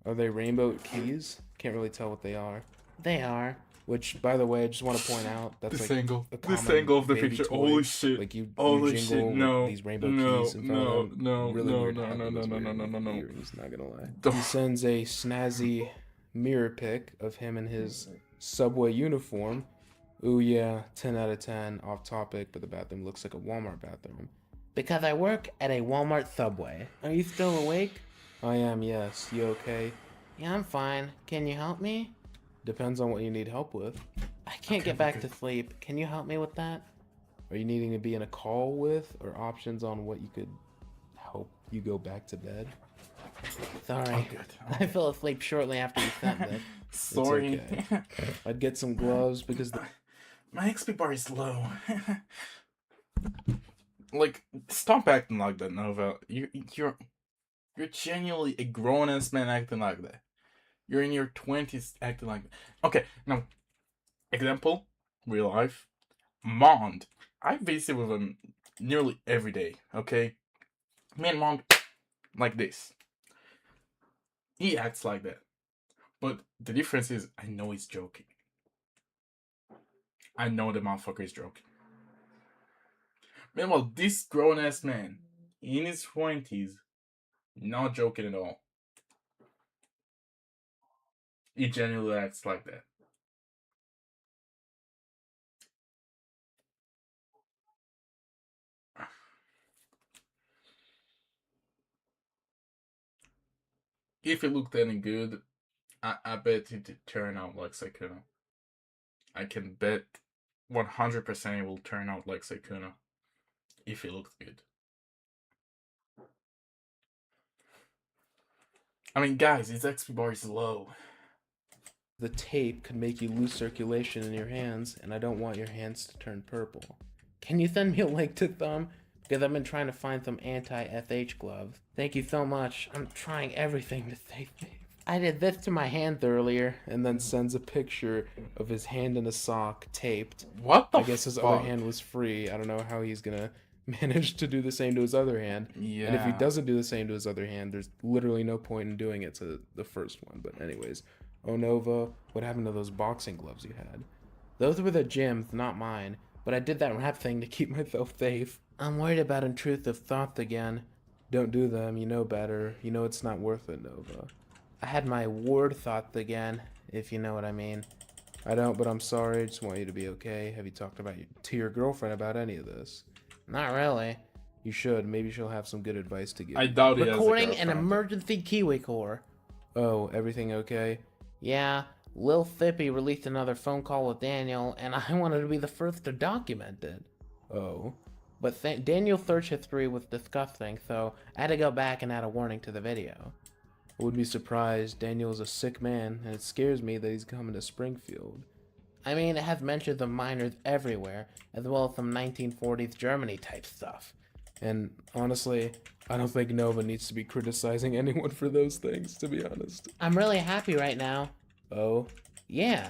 Are they rainbow keys? Can't really tell what they are. They are. Which, by the way, I just want to point out, that's This like angle. a This common angle of the baby picture. toy. Holy shit. Like you Holy jingle shit. with No. these rainbow No. keys in front No. of them. No. Really No. weird No. how No. it No. was No. weird No. No. with No. the No. earrings, not gonna lie. He sends a snazzy mirror pic of him in his subway uniform. Ooh yeah, 10 out of 10, off topic, but the bathroom looks like a Walmart bathroom. Because I work at a Walmart subway. Are you still awake? I am, yes. You okay? Yeah, I'm fine. Can you help me? Depends on what you need help with. I can't get back to sleep. Can you help me with that? Are you needing to be in a call with, or options on what you could help you go back to bed? Sorry. I fell asleep shortly after you sent this. Sorry. It's okay. I'd get some gloves because My XP bar is low. Like, stop acting like that, Nova. You're genuinely a grown ass man acting like that. You're in your 20s acting like that. Okay, now, example, real life. Mond. I visit with him nearly every day, okay? Me and Mond, like this. He acts like that. But the difference is, I know he's joking. I know the motherfucker is joking. Meanwhile, this grown ass man, in his 20s, not joking at all. He genuinely acts like that. If it looked any good, I bet it'd turn out like Sykkuno. I can bet 100% it will turn out like Sykkuno. If it looked good. I mean, guys, his XP bar is low. the tape could make you lose circulation in your hands, and I don't want your hands to turn purple. Can you send me a link to Thumb? Because I've been trying to find some anti-FH gloves. Thank you so much. I'm trying everything to stay safe. I did this to my hand earlier, and then sends a picture of his hand in a sock, taped. What the I guess his fuck? other hand was free. I don't know how he's gonna manage to do the same to his other hand. Yeah. And if he doesn't do the same to his other hand, there's literally no point in doing it to the first one. But anyways, oh Nova, what happened to those boxing gloves you had? Those were the gym's, not mine. But I did that rap thing to keep myself safe. I'm worried about intrusive thoughts again. Don't do them, you know better. You know it's not worth it, Nova. I had my ward thoughts again, if you know what I mean. I don't, but I'm sorry. I just want you to be okay. Have you talked to your girlfriend about any of this? Not really. You should. Maybe she'll have some good advice to give. I doubt he has a Recording an girlfriend. emergency Kiwi core. Oh, everything okay? Yeah. Lil Thippy released another phone call with Daniel, and I wanted to be the first to document it. Oh. But Daniel's search history was disgusting, so I had to go back and add a warning to the video. I would be surprised. Daniel's a sick man, and it scares me that he's coming to Springfield. I mean, it has mentions of minors everywhere, as well as some 1940s Germany type stuff. And honestly, I don't think Nova needs to be criticizing anyone for those things, to be honest. I'm really happy right now. Oh? Yeah.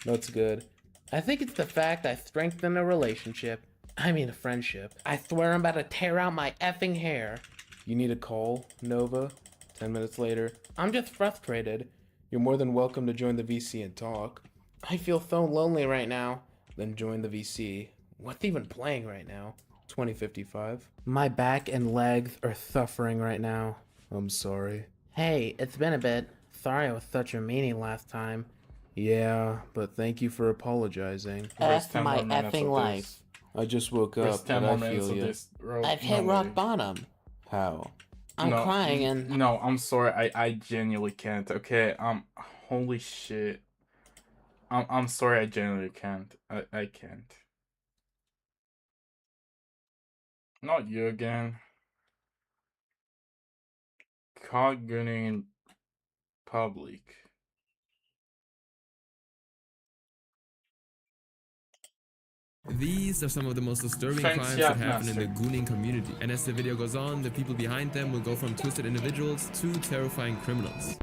That's good. I think it's the fact I strengthened a relationship. I mean a friendship. I swear I'm about to tear out my effing hair. You need a call, Nova? 10 minutes later. I'm just frustrated. You're more than welcome to join the VC and talk. I feel so lonely right now. Then join the VC. What's even playing right now? 2055. My back and legs are suffering right now. I'm sorry. Hey, it's been a bit. Sorry I was such a meanie last time. Yeah, but thank you for apologizing. F my effing life. I just woke up and I feel you. I've hit rock bottom. How? I'm crying and... No, I'm sorry. I genuinely can't. Okay, holy shit. I'm sorry. I genuinely can't. I can't. Not you again. Caught gunning in public. These are some of the most disturbing crimes that happen in the gooning community, and as the video goes on, the people behind them will go from twisted individuals to terrifying criminals.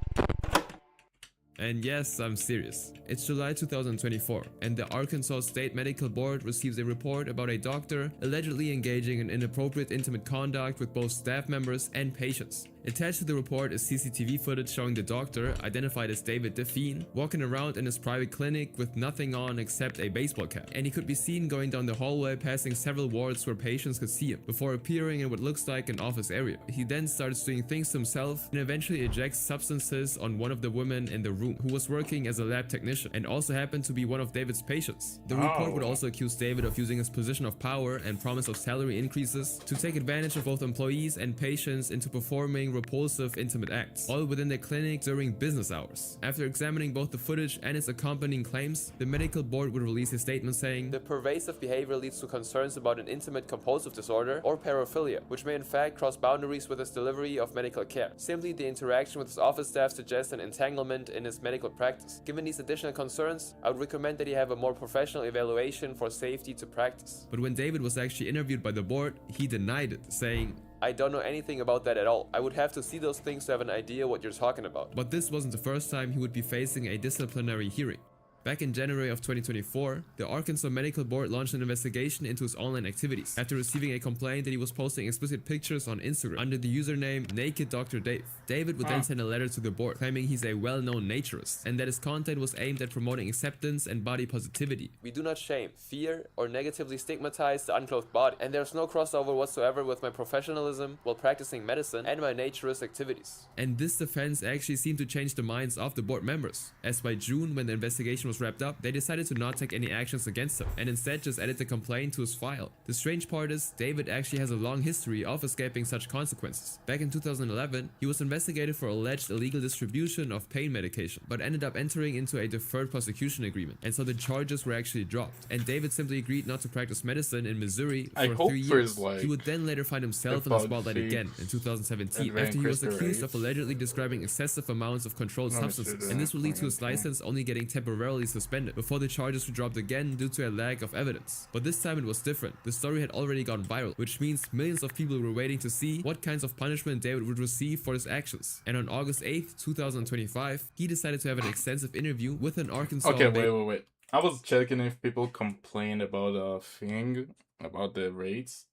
And yes, I'm serious. It's July 2024, and the Arkansas State Medical Board receives a report about a doctor allegedly engaging in inappropriate intimate conduct with both staff members and patients. Attached to the report is CCTV footage showing the doctor, identified as David Define, walking around in his private clinic with nothing on except a baseball cap. And he could be seen going down the hallway passing several wards where patients could see him, before appearing in what looks like an office area. He then starts doing things to himself and eventually ejects substances on one of the women in the room, who was working as a lab technician and also happened to be one of David's patients. The report would also accuse David of using his position of power and promise of salary increases to take advantage of both employees and patients into performing repulsive intimate acts, all within the clinic during business hours. After examining both the footage and its accompanying claims, the medical board would release a statement saying, "The pervasive behavior leads to concerns about an intimate compulsive disorder or paraphilia, which may in fact cross boundaries with his delivery of medical care. Simply the interaction with his office staff suggests an entanglement in his medical practice. Given these additional concerns, I would recommend that he have a more professional evaluation for safety to practice." But when David was actually interviewed by the board, he denied it, saying, "I don't know anything about that at all. I would have to see those things to have an idea what you're talking about." But this wasn't the first time he would be facing a disciplinary hearing. Back in January of 2024, the Arkansas Medical Board launched an investigation into his online activities after receiving a complaint that he was posting explicit pictures on Instagram under the username Naked Dr. Dave. David would then send a letter to the board claiming he's a well-known naturist and that his content was aimed at promoting acceptance and body positivity. "We do not shame, fear, or negatively stigmatize the unclothed body, and there's no crossover whatsoever with my professionalism while practicing medicine and my naturist activities." And this defense actually seemed to change the minds of the board members, as by June, when the investigation was wrapped up, they decided to not take any actions against him and instead just added the complaint to his file. The strange part is, David actually has a long history of escaping such consequences. Back in 2011, he was investigated for alleged illegal distribution of pain medication, but ended up entering into a deferred prosecution agreement, and so the charges were actually dropped. And David simply agreed not to practice medicine in Missouri for 3 years. He would then later find himself in the spotlight again in 2017 after he was accused of allegedly describing excessive amounts of controlled substances, and this would lead to his license only getting temporarily suspended before the charges were dropped again due to a lack of evidence. But this time it was different. The story had already gone viral, which means millions of people were waiting to see what kinds of punishment David would receive for his actions. And on August 8th, 2025, he decided to have an extensive interview with an Arkansas... Okay, wait. I was checking if people complained about a thing, about the rates.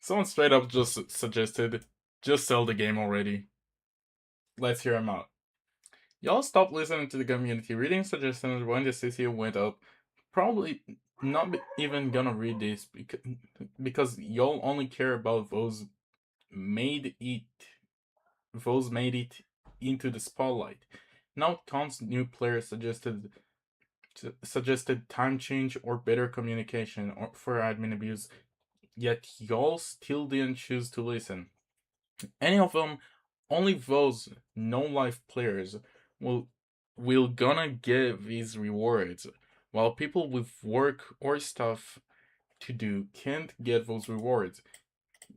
Someone straight up just suggested, just sell the game already. Let's hear him out. Y'all stop listening to the community. Reading suggestions when the CCU went up. Probably not even gonna read this because y'all only care about those made it into the spotlight. Now tons new players suggested time change or better communication or for admin abuse, yet y'all still didn't choose to listen. Any of them, only those no-life players will gonna get these rewards, while people with work or stuff to do can't get those rewards.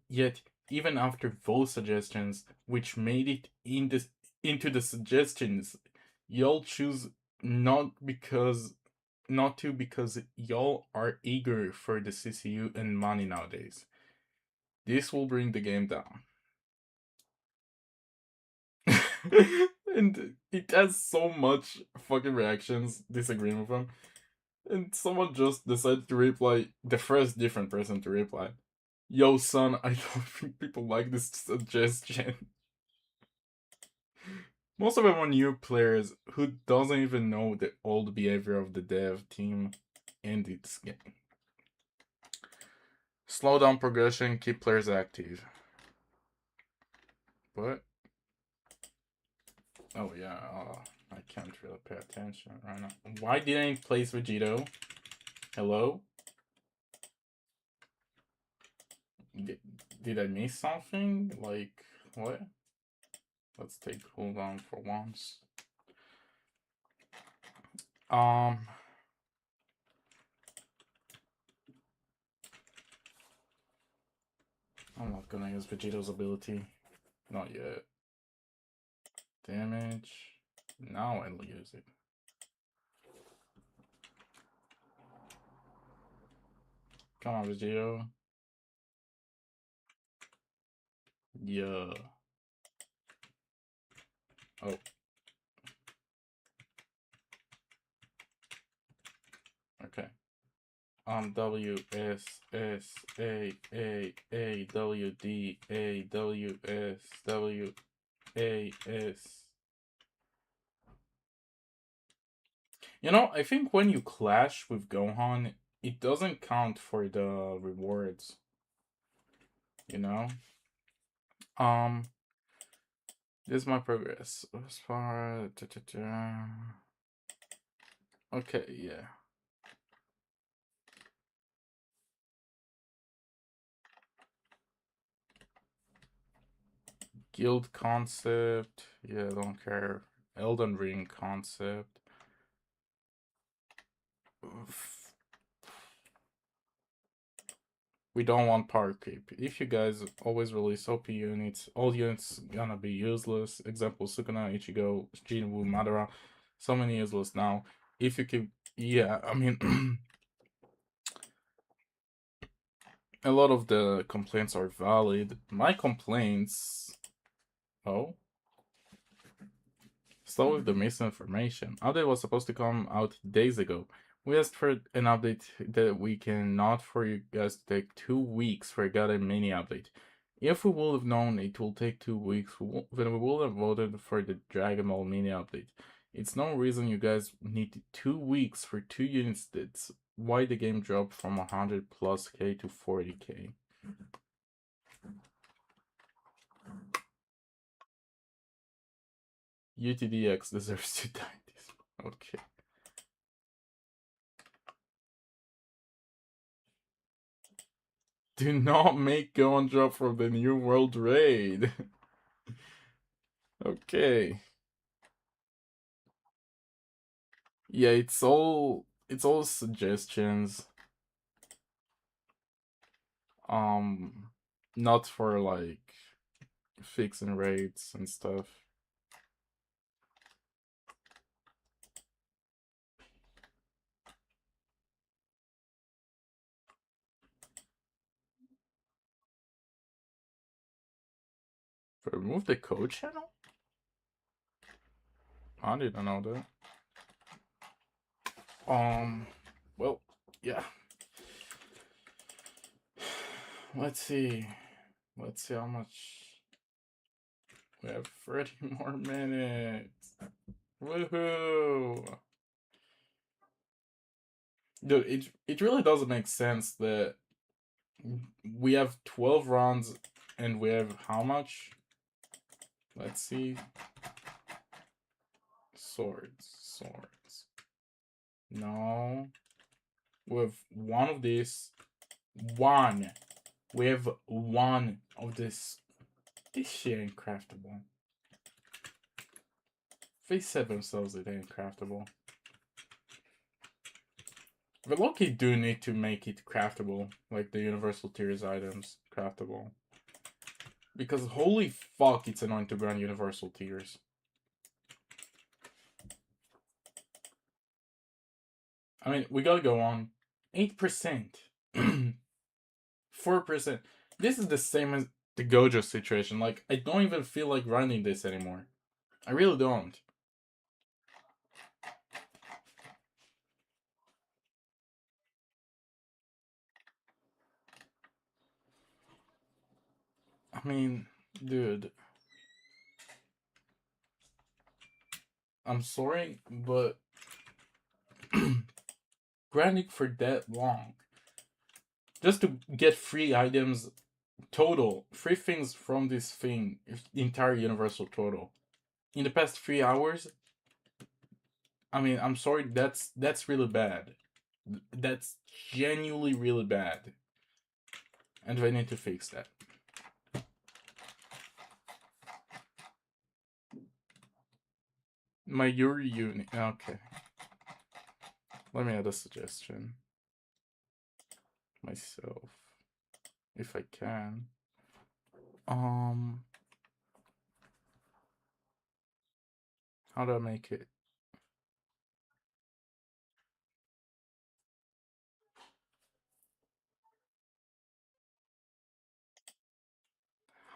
Yet even after those suggestions, which made it into the suggestions, y'all choose not to because y'all are eager for the CCU and money nowadays. This will bring the game down. And it has so much fucking reactions disagreeing with him. And someone just decided to reply, the first different person to reply. Yo son, I don't think people like this suggestion. Most of them are new players who doesn't even know the old behavior of the dev team in this game. Slow down progression, keep players active. What? Oh yeah, I can't really pay attention right now. Why didn't he place Vegito? Hello? Did I miss something? Like, what? Let's take cooldown for once. I'm not gonna use Vegito's ability. Not yet. Damage. Now I'll use it. Come on, Vegito. Yeah. Oh. Okay. W S S A W D A W S W A S. You know, I think when you clash with Gohan, it doesn't count for the rewards. You know? This is my progress. As far okay, yeah. Guild concept, yeah, don't care. Elden Ring concept. We don't want power creep. If you guys always release OP units, all units gonna be useless. Example, Sukuna, Ichigo, Jinwoo, Madara. So many useless now. If you keep, yeah, I mean, a lot of the complaints are valid. My complaints... Oh? Slow with the misinformation. Update was supposed to come out days ago. We asked for an update that we cannot for you guys to take 2 weeks for a goddamn mini update. If we would have known it will take 2 weeks, then we would have voted for the Dragon Ball mini update. It's no reason you guys need 2 weeks for 2 units. That's why the game dropped from 100 plus K to 40K. UTDX deserves to die this. Okay. Do not make Gohan drop from the New World Raid. Okay. Yeah, it's all suggestions. Not for like fixing raids and stuff. Remove the code channel? I didn't know that. Well, yeah. Let's see how much. We have 30 more minutes. Woohoo! Dude, it really doesn't make sense that we have 12 rounds and we have how much? Let's see. Swords. No. We have one of this. One. We have one of this. This shit ain't craftable. They said themselves it ain't craftable. The low-key do need to make it craftable, like the Universal Tiers items craftable. Because holy fuck, it's annoying to grind Universal Tiers. I mean, we gotta go on. 8%. 4%. This is the same as the Gojo situation. Like, I don't even feel like grinding this anymore. I really don't. I mean, dude. I'm sorry, but grinding for that long just to get free items total, free things from this thing, the entire universal total, in the past 3 hours. I mean, I'm sorry, that's really bad. That's genuinely really bad. And I need to fix that. My Yuri unit. Okay. Let me add a suggestion. Myself. If I can. How do I make it?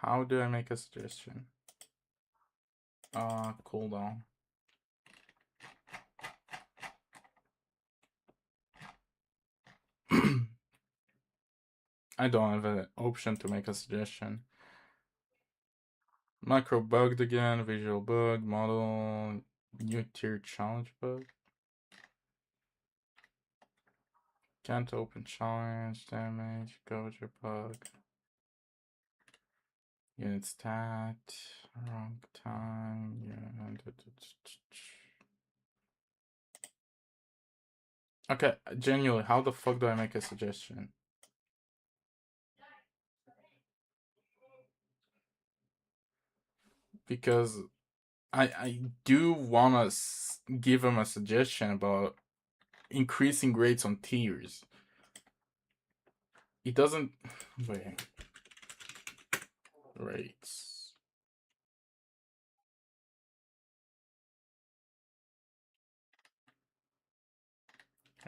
How do I make a suggestion? Cooldown. I don't have an option to make a suggestion. Macro bugged again, visual bug, model, new tier challenge bug. Can't open challenge, damage, gouger bug. Unit stat, wrong time, Okay, genuinely, how the fuck do I make a suggestion? Because I do wanna give him a suggestion about increasing rates on tiers. It doesn't. Wait. Rates.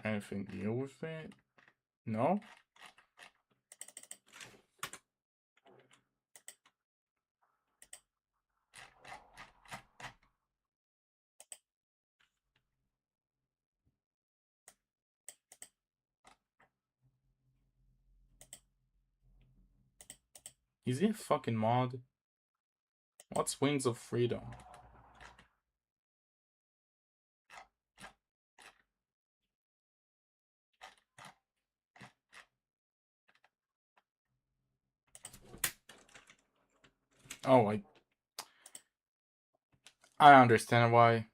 Anything new with it? No? Is he a fucking mod? What's Wings of Freedom? Oh, I understand why.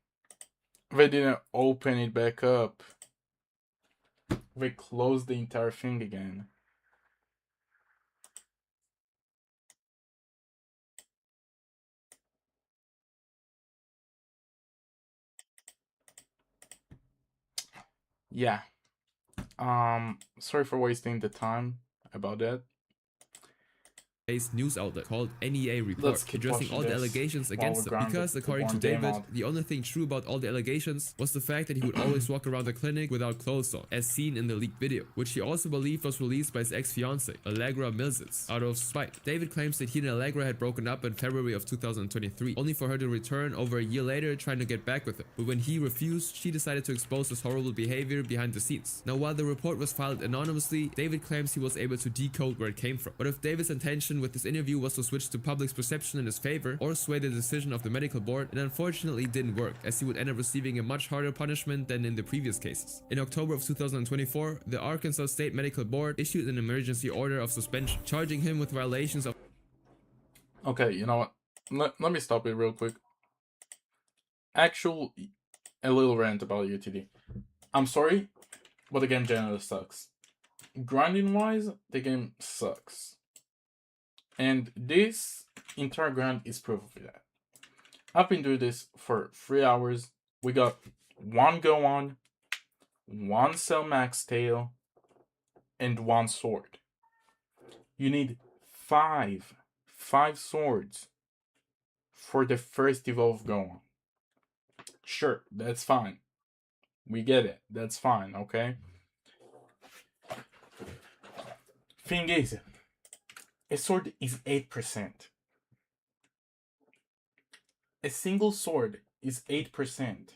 They didn't open it back up. They closed the entire thing again. Yeah. Sorry for wasting the time about that. News outlet called NEA Let's report keep addressing watching all the this allegations while against we him grind because the according to one game David out. the only thing true about all the allegations was the fact that he would always walk around the clinic without clothes on, as seen in the leaked video, which he also believed was released by his ex-fiancée Allegra Milzitz out of spite. David claims that he and Allegra had broken up in February of 2023, only for her to return over a year later trying to get back with him, but when he refused, she decided to expose his horrible behavior behind the scenes. Now, while the report was filed anonymously, David claims he was able to decode where it came from. But if David's intention with this interview was to switch the public's perception in his favor or sway the decision of the medical board, it unfortunately didn't work, as he would end up receiving a much harder punishment than in the previous cases. In October of 2024, the Arkansas State Medical Board issued an emergency order of suspension, charging him with violations of... Okay, you know what? Let me stop it real quick. A little rant about UTD. I'm sorry, but the game generally sucks. Grinding wise, the game sucks. And this entire grind is proof of that. I've been doing this for 3 hours. We got 1 go on, 1 sell max tail, and 1 sword. You need 5 swords for the first evolve go on. Sure, that's fine. We get it. That's fine, okay? Thing is, a sword is 8%. A single sword is 8%.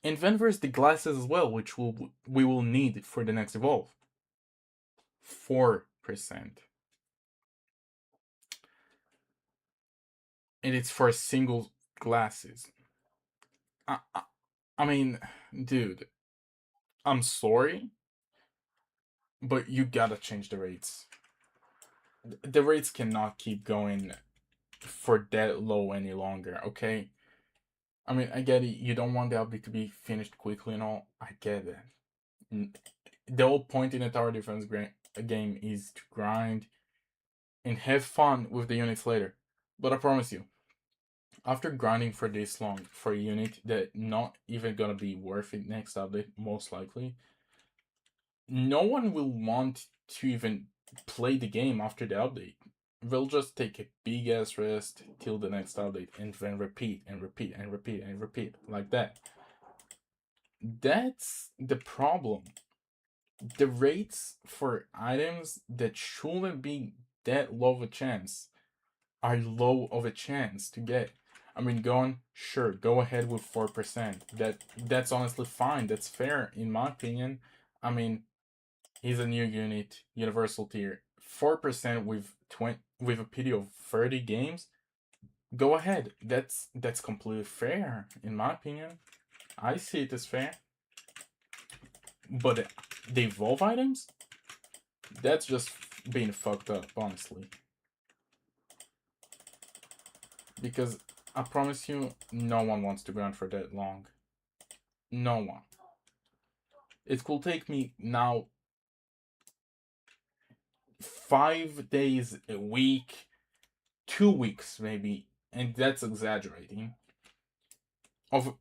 And then there's the glasses as well, which we will need for the next evolve. 4%. And it's for a single glasses. I mean, dude, I'm sorry, but you gotta change the rates. The rates cannot keep going for that low any longer, okay? I mean, I get it. You don't want the update to be finished quickly and all. I get it. The whole point in a tower defense game is to grind and have fun with the units later. But I promise you, after grinding for this long for a unit that not even gonna be worth it next update, most likely, no one will want to even play the game after the update. They'll just take a big ass rest till the next update and then repeat and repeat and repeat and repeat like that. That's the problem. The rates for items that shouldn't be that low of a chance are low of a chance to get. I mean, sure, go ahead with 4%. That's honestly fine. That's fair in my opinion. I mean, he's a new unit, universal tier. 4% with a PD of 30 games. Go ahead. That's completely fair in my opinion. I see it as fair. But the evolve items, that's just being fucked up, honestly. Because I promise you, no one wants to grind for that long. No one. It could take me now 5 days a week, 2 weeks maybe, and that's exaggerating. Of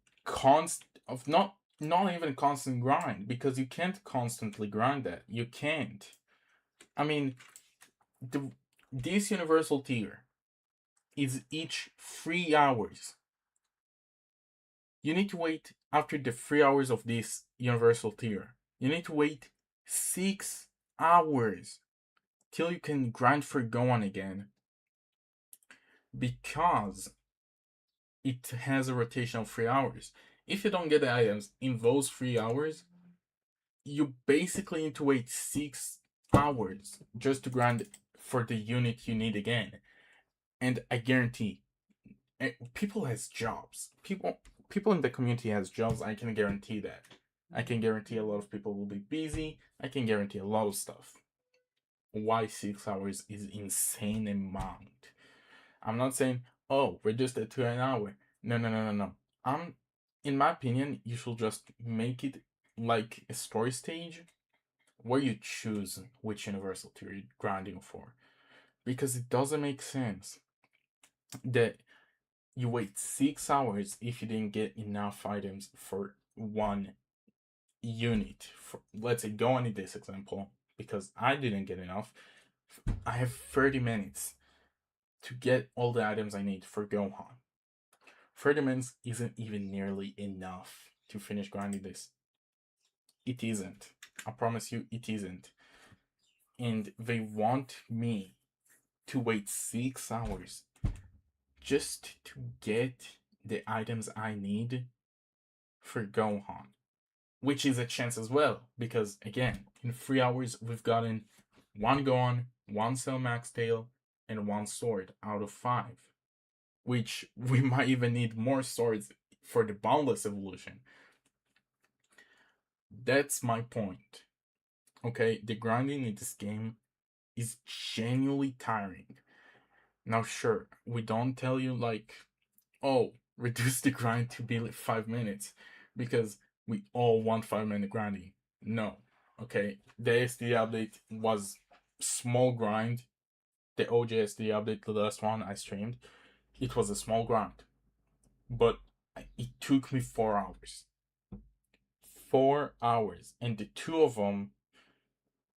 not even constant grind, because you can't constantly grind that. You can't. I mean, this universal tier is each 3 hours. You need to wait after the 3 hours of this universal tier. You need to wait 6 hours till you can grind for Gohan again, because it has a rotation of 3 hours. If you don't get the items in those 3 hours, you basically need to wait 6 hours just to grind for the unit you need again. And I guarantee, people has jobs. People in the community has jobs. I can guarantee that. I can guarantee a lot of people will be busy. I can guarantee a lot of stuff. Why 6 hours is insane amount. I'm not saying, oh, reduce it to an hour. No. In my opinion, you should just make it like a story stage where you choose which universal tier you're grinding for. Because it doesn't make sense that you wait 6 hours if you didn't get enough items for one unit. Let's say, go on in this example, because I didn't get enough. I have 30 minutes to get all the items I need for Gohan. 30 minutes isn't even nearly enough to finish grinding this. It isn't. I promise you, it isn't. And they want me to wait 6 hours just to get the items I need for Gohan. Which is a chance as well, because again, in 3 hours we've gotten 1 Gohan, 1 Cell Max Tail, and 1 sword out of 5. Which we might even need more swords for the Boundless evolution. That's my point. Okay, the grinding in this game is genuinely tiring. Now sure, we don't tell you like, oh, reduce the grind to be like 5 minutes, because we all want 5-minute grinding. No. Okay, the SD update was small grind. The OG SD update, the last one I streamed, it was a small grind. But it took me 4 hours. 4 hours. And the 2 of them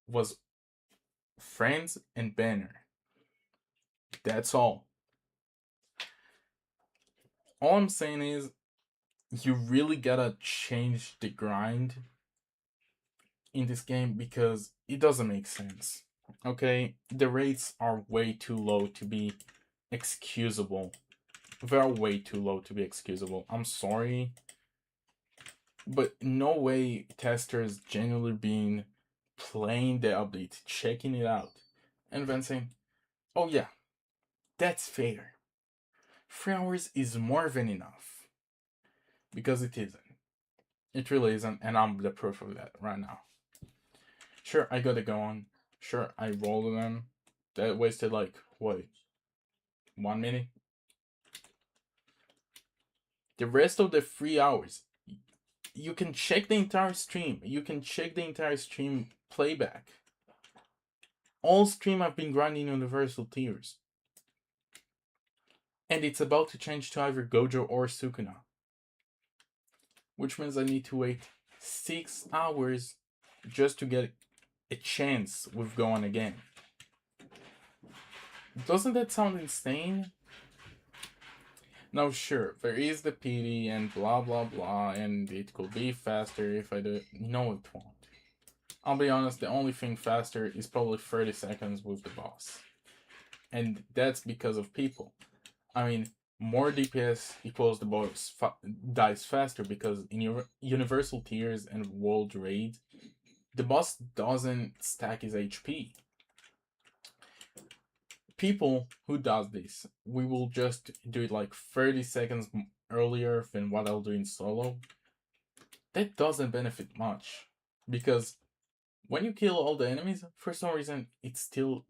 was Friends and Banner. That's all. All I'm saying is, you really gotta change the grind in this game, because it doesn't make sense. Okay, the rates are way too low to be excusable. They're way too low to be excusable. I'm sorry, but no way testers genuinely being playing the update, checking it out, and then saying, oh yeah, that's fair. 3 hours is more than enough. Because it isn't. It really isn't, and I'm the proof of that right now. Sure, I got it going. Sure, I rolled them. That wasted like, what, 1 minute? The rest of the 3 hours, you can check the entire stream. You can check the entire stream playback. All stream I've been grinding universal tiers. And it's about to change to either Gojo or Sukuna. Which means I need to wait 6 hours just to get a chance with going again. Doesn't that sound insane? Now sure, there is the PD and blah blah blah, and it could be faster if I do it. No, it won't. I'll be honest, the only thing faster is probably 30 seconds with the boss. And that's because of people. I mean, more DPS equals the boss dies faster, because in your universal tiers and world raid, the boss doesn't stack his HP. People who does this, we will just do it like 30 seconds earlier than what I'll do in solo. That doesn't benefit much, because when you kill all the enemies, for some reason, it still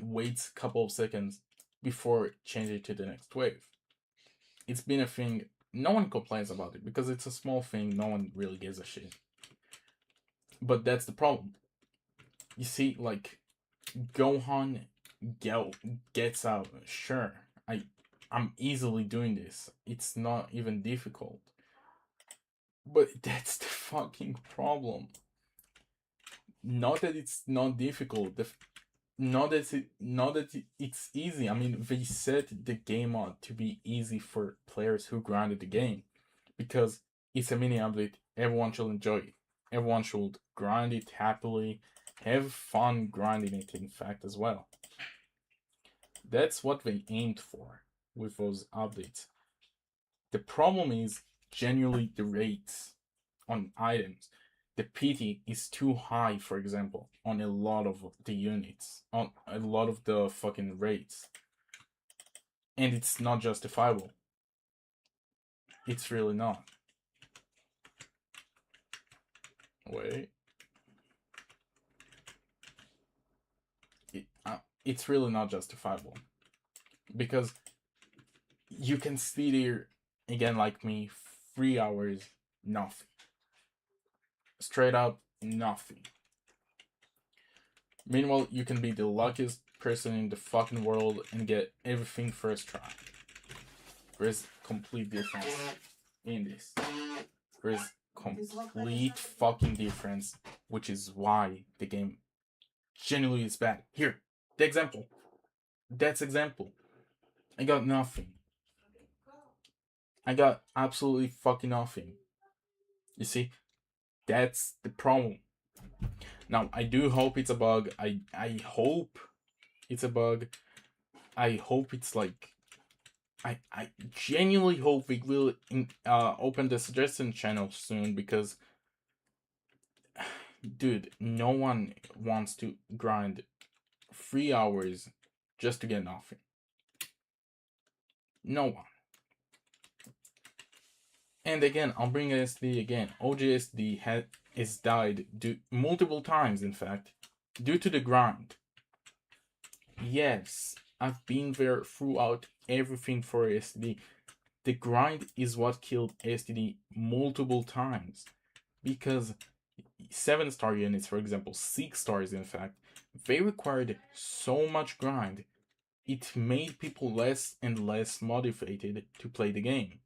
waits a couple of seconds before changing to the next wave. It's been a thing, no one complains about it, because it's a small thing, no one really gives a shit. But that's the problem. You see, like, Gohan gets out. Sure, I'm easily doing this. It's not even difficult. But that's the fucking problem. Not that it's not difficult. Not that it's easy. I mean, they set the game out to be easy for players who grinded the game, because it's a mini update. Everyone should enjoy it. Everyone should grind it happily, have fun grinding it, in fact, as well. That's what they aimed for with those updates. The problem is genuinely the rates on items. The PT is too high, for example, on a lot of the units, on a lot of the fucking rates. And it's not justifiable. It's really not. Wait. It's really not justifiable. Because you can sit here, again like me, 3 hours, nothing. Straight up, nothing. Meanwhile, you can be the luckiest person in the fucking world and get everything first try. There's complete difference in this. There's complete fucking difference, which is why the game genuinely is bad. Here, the example. That's example. I got nothing. I got absolutely fucking nothing. You see, that's the problem. Now, I do hope it's a bug. I hope it's a bug. I hope it's like... I genuinely hope we will open the suggestion channel soon, because... Dude, no one wants to grind 3 hours just to get nothing. No one. And again, I'll bring SD again. OGSD has died multiple times, in fact, due to the grind. Yes, I've been there throughout everything for SD. The grind is what killed STD multiple times, because 7-star units, for example, 6 stars in fact, they required so much grind, it made people less and less motivated to play the game.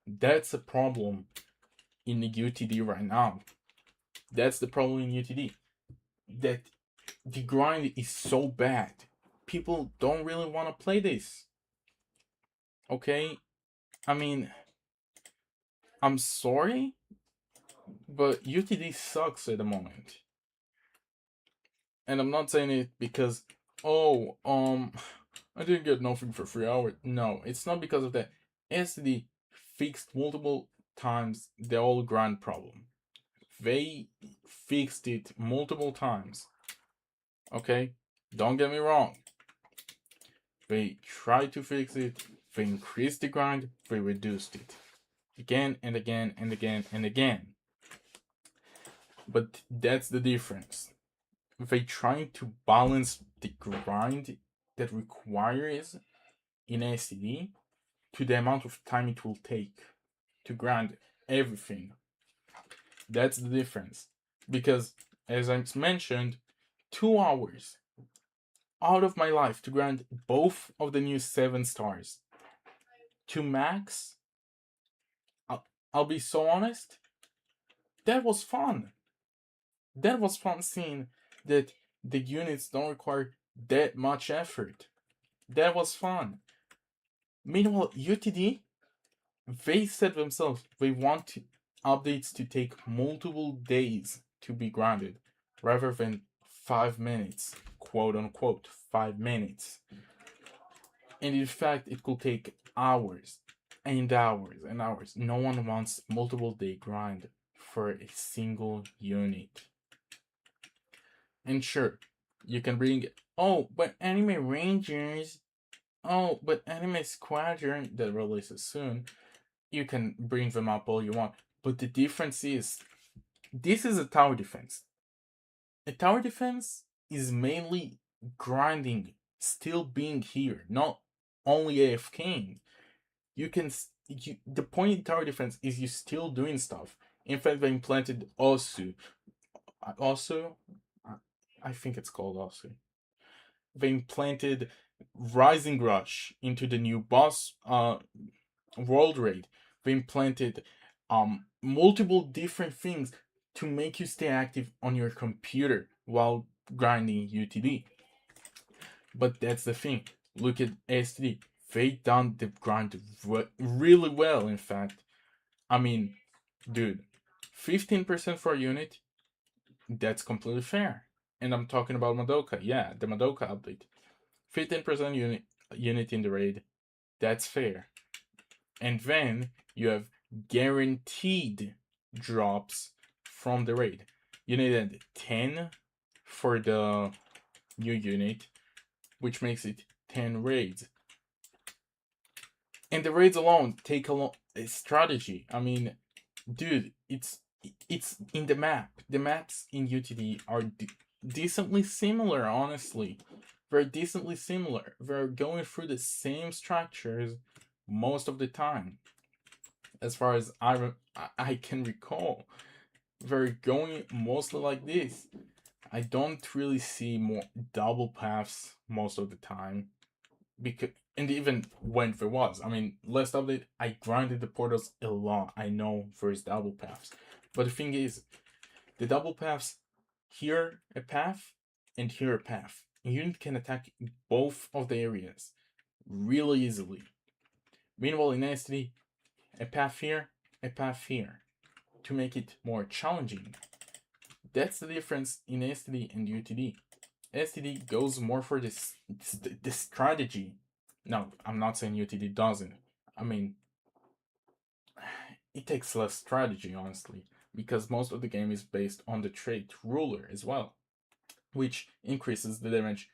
That's a problem in the UTD right now. That's the problem in UTD. That the grind is so bad. People don't really want to play this. Okay? I mean, I'm sorry, but UTD sucks at the moment. And I'm not saying it because, oh, I didn't get nothing for 3 hours. No, it's not because of that. STD fixed multiple times the old grind problem. They fixed it multiple times. Okay? Don't get me wrong. They tried to fix it. They increased the grind, they reduced it. Again and again and again and again. But that's the difference. They trying to balance the grind that requires in STD to the amount of time it will take to grind everything. That's the difference. Because, as I mentioned, 2 hours out of my life to grind both of the new 7 stars to max, I'll be so honest, that was fun. That was fun seeing that the units don't require that much effort. That was fun. Meanwhile, UTD, they said themselves they want updates to take multiple days to be grounded rather than 5 minutes, quote unquote 5 minutes. And in fact, it could take hours and hours and hours. No one wants multiple day grind for a single unit. And sure, you can bring, oh, but Anime Rangers, oh, but Anime Squadron that releases soon, you can bring them up all you want. But the difference is, this is a tower defense. A tower defense is mainly grinding, still being here, not only AFKing. The point in tower defense is you still doing stuff. In fact, they implanted Osu. I think it's called Osu. They implanted Rising Rush into the new boss world raid. They implanted multiple different things to make you stay active on your computer while grinding UTD. But that's the thing. Look at STD. They done the grind really well, in fact. I mean, dude, 15% for a unit, that's completely fair. And I'm talking about Madoka. Yeah, the Madoka update. 15% unit in the raid, that's fair. And then you have guaranteed drops from the raid. You needed 10 for the new unit, which makes it 10 raids. And the raids alone take a strategy. I mean, dude, it's in the map. The maps in UTD are decently similar, honestly. They're decently similar. They're going through the same structures most of the time. As far as I can recall, they're going mostly like this. I don't really see more double paths most of the time. And even when there was, I mean, last update, I grinded the portals a lot. I know there's double paths. But the thing is, the double paths, here a path, and here a path. A unit can attack both of the areas really easily. Meanwhile, in STD, a path here, a path here, to make it more challenging. That's the difference in STD and UTD. STD goes more for this strategy. No, I'm not saying UTD doesn't. I mean, it takes less strategy, honestly, because most of the game is based on the trait Ruler as well, which increases the damage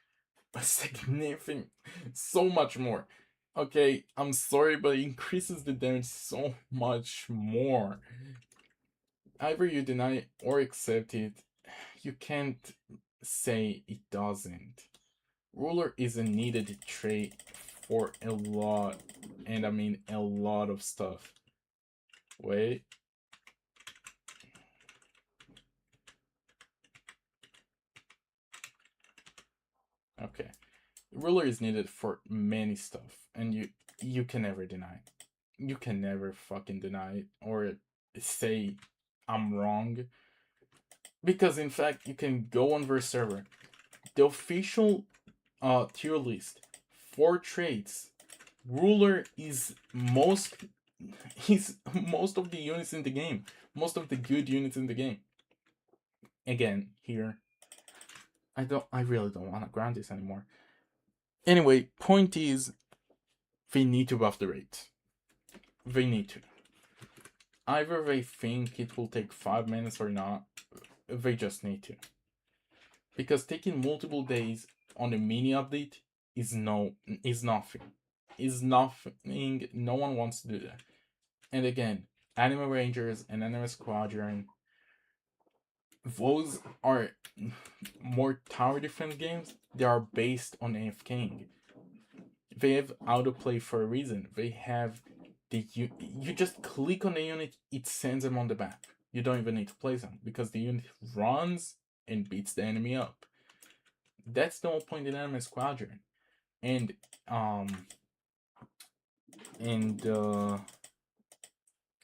significantly, so much more. Okay, I'm sorry, but it increases the damage so much more. Either you deny it or accept it. You can't say it doesn't. Ruler is a needed trait for a lot, and I mean a lot of stuff. Wait. Okay. Ruler is needed for many stuff, and you can never deny it. You can never fucking deny it or say I'm wrong. Because in fact, you can go on their server. The official tier list for traits, Ruler is most of the units in the game. Most of the good units in the game. Again, here, I really don't want to grind this anymore. Anyway, point is, they need to buff the rate. They need to. Either they think it will take 5 minutes or not, they just need to. Because taking multiple days on a mini update is nothing. is nothing. No one wants to do that. And again, Anime Rangers and Anime Squadron, those are more tower defense games. They are based on AFKing. They have autoplay for a reason. They have you just click on the unit, it sends them on the map. You don't even need to place them because the unit runs and beats the enemy up. That's the whole point in Anime Squadron. And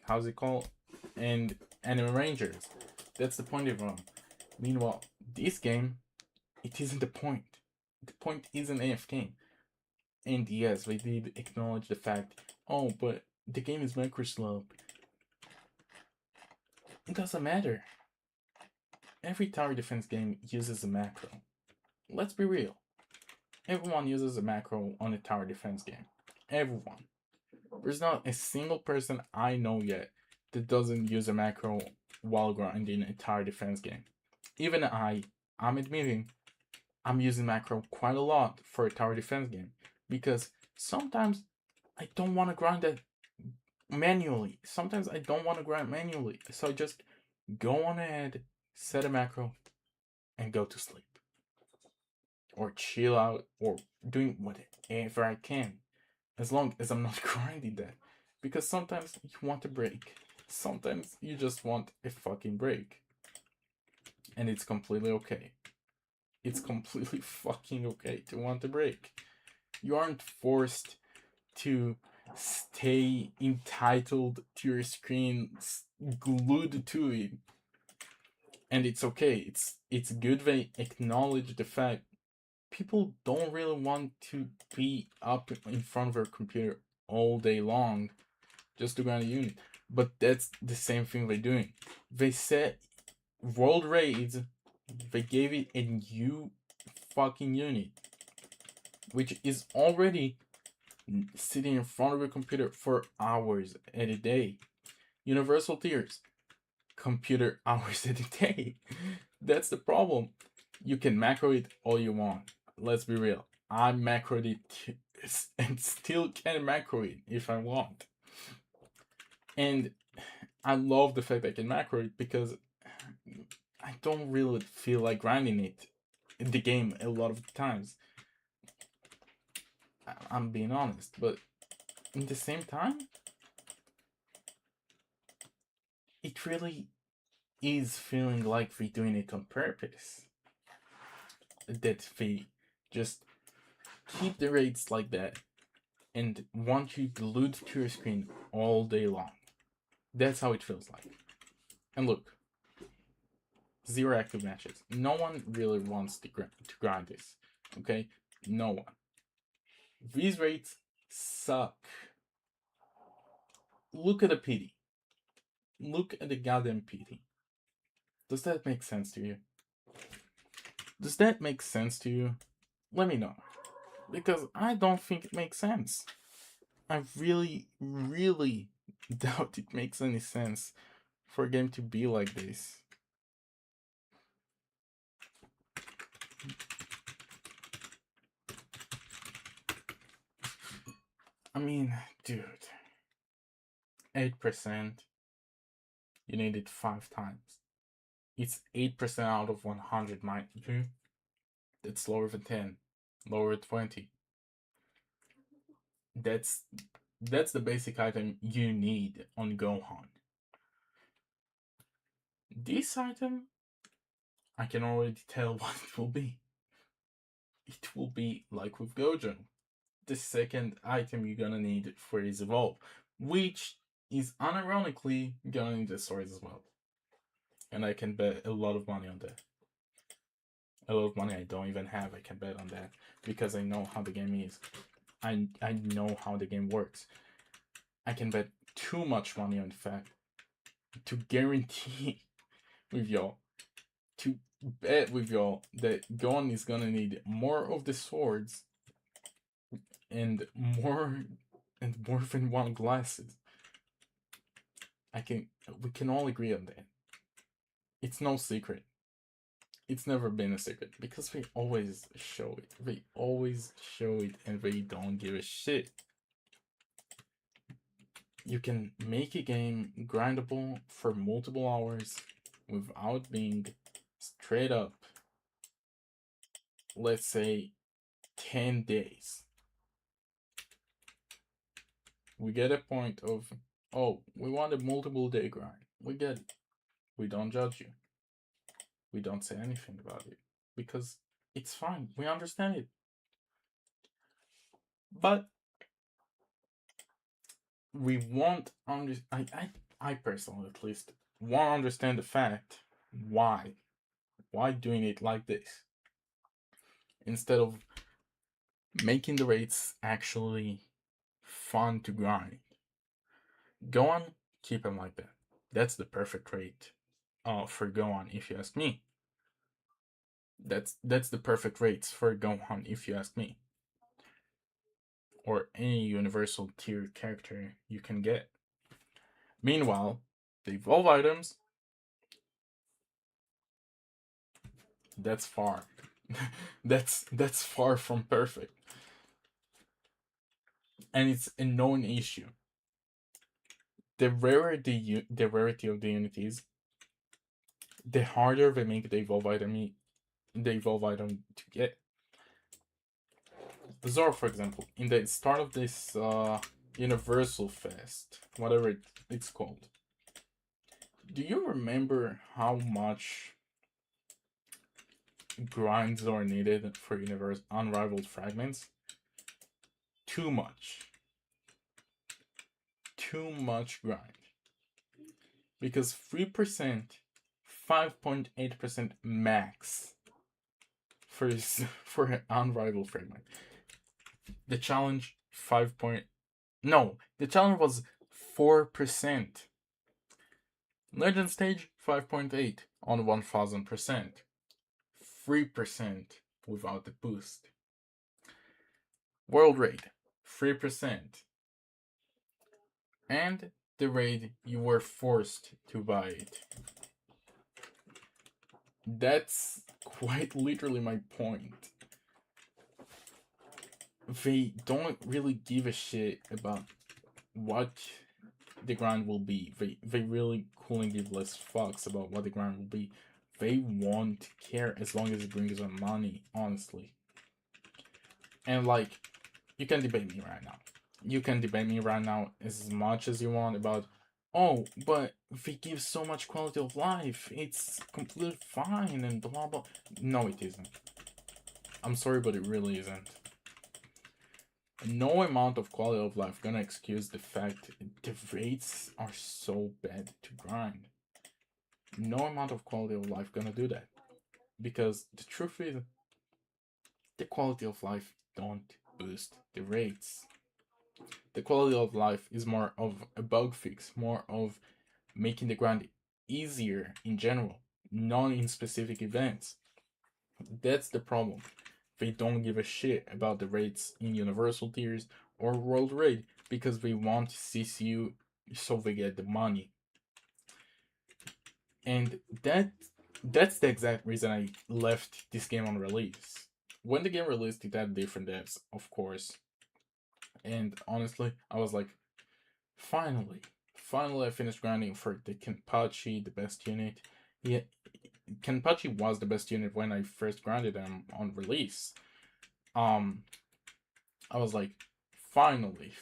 how's it called? And Anime Rangers. That's the point of them. Meanwhile, this game, it isn't the point. The point isn't AFK. And yes, they did acknowledge the fact, oh, but the game is macro slow. It doesn't matter. Every tower defense game uses a macro. Let's be real. Everyone uses a macro on a tower defense game. Everyone. There's not a single person I know yet that doesn't use a macro while grinding a tower defense game. Even I'm admitting, I'm using macro quite a lot for a tower defense game. Because sometimes I don't want to grind that manually. Sometimes I don't want to grind manually. So I just go on ahead, set a macro, and go to sleep. Or chill out, or doing whatever I can. As long as I'm not grinding that. Because sometimes you want a break. Sometimes you just want a fucking break. And it's completely okay. It's completely fucking okay to want a break. You aren't forced to stay entitled to your screen, glued to it. And it's okay. It's good they acknowledge the fact people don't really want to be up in front of their computer all day long just to grind a unit. But that's the same thing they're doing. They said World Raids, they gave it a new fucking unit, which is already sitting in front of your computer for hours at a day. Universal Tiers, computer hours at a day. That's the problem. You can macro it all you want. Let's be real. I macroed it and still can macro it if I want. And I love the fact I can macro it because I don't really feel like grinding it in the game a lot of times. I'm being honest, but at the same time, it really is feeling like we're doing it on purpose. That they just keep the rates like that and want you glued to your screen all day long. That's how it feels like. And look, 0 active matches. No one really wants to grind this, okay? No one. These rates suck. Look at the PD. Look at the goddamn PD. Does that make sense to you? Does that make sense to you? Let me know. Because I don't think it makes sense. I really, really doubt it makes any sense for a game to be like this. I mean, dude. 8%. You need it 5 times. It's 8% out of 100, mind you. That's lower than 10. Lower than 20. That's the basic item you need on Gohan. This item, I can already tell what it will be. It will be like with Gojo. The second item you're gonna need for his evolve, which is unironically gonna need the swords as well. And I can bet a lot of money on that. A lot of money I don't even have, I can bet on that. Because I know how the game is. I know how the game works. I can bet too much money on the fact to guarantee with y'all, to bet with y'all that Gon is gonna need more of the swords and more than one glasses. We can all agree on that. It's no secret. It's never been a secret because they always show it. They always show it and they don't give a shit. you can make a game grindable for multiple hours without being straight up, let's say, 10 days. We get a point of, oh, we want a multiple day grind. We get it. We don't judge you. We don't say anything about it because it's fine. We understand it. But we won't I personally, at least, won't understand the fact why doing it like this instead of making the rates actually fun to grind. Go on, keep them like that. That's the perfect rate for Go On, if you ask me. That's the perfect rates for Go On, if you ask me. Or any universal tier character you can get. Meanwhile, the evolve items, that's far. that's far from perfect. And it's a known issue. The rarer the rarity of the unities, the harder they make the evolve item to get. Zoro, for example, in the start of this Universal Fest, whatever it's called, do you remember how much grinds are needed for Unrivaled Fragments? Too much. Too much grind. Because 3%, 5.8% max for an Unrivaled Fragment. The challenge the challenge was 4%. Legend stage 5.8 on 1000%. 3% without the boost. World raid 3%. And the raid, you were forced to buy it. That's quite literally my point. They don't really give a shit about what the grind will be. They really couldn't give less fucks about what the grind will be. They won't care as long as it brings them money, honestly. And like, you can debate me right now. You can debate me right now as much as you want about, oh, but they give so much quality of life. It's completely fine and blah blah. No, it isn't. I'm sorry, but it really isn't. No amount of quality of life gonna excuse the fact the rates are so bad to grind. No amount of quality of life gonna do that. Because the truth is, the quality of life don't boost the rates. The quality of life is more of a bug fix, more of making the grind easier in general, not in specific events. That's the problem. They don't give a shit about the rates in Universal tiers or World Raid because they want CCU so they get the money. And that's the exact reason I left this game on release. When the game released, it had different devs, of course. And honestly, I was like, finally I finished grinding for the Kenpachi, the best unit. Yeah, Kenpachi was the best unit when I first grinded them on release. I was like, finally,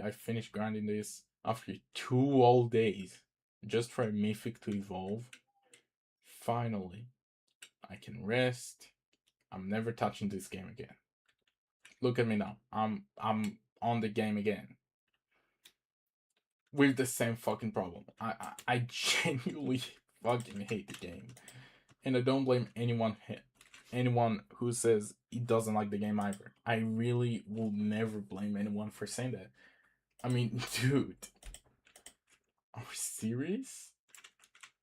I finished grinding this after 2 whole days just for a mythic to evolve. Finally, I can rest. I'm never touching this game again. Look at me now. I'm on the game again. With the same fucking problem. I genuinely fucking hate the game. And I don't blame anyone who says he doesn't like the game either. I really will never blame anyone for saying that. I mean, dude. Are we serious?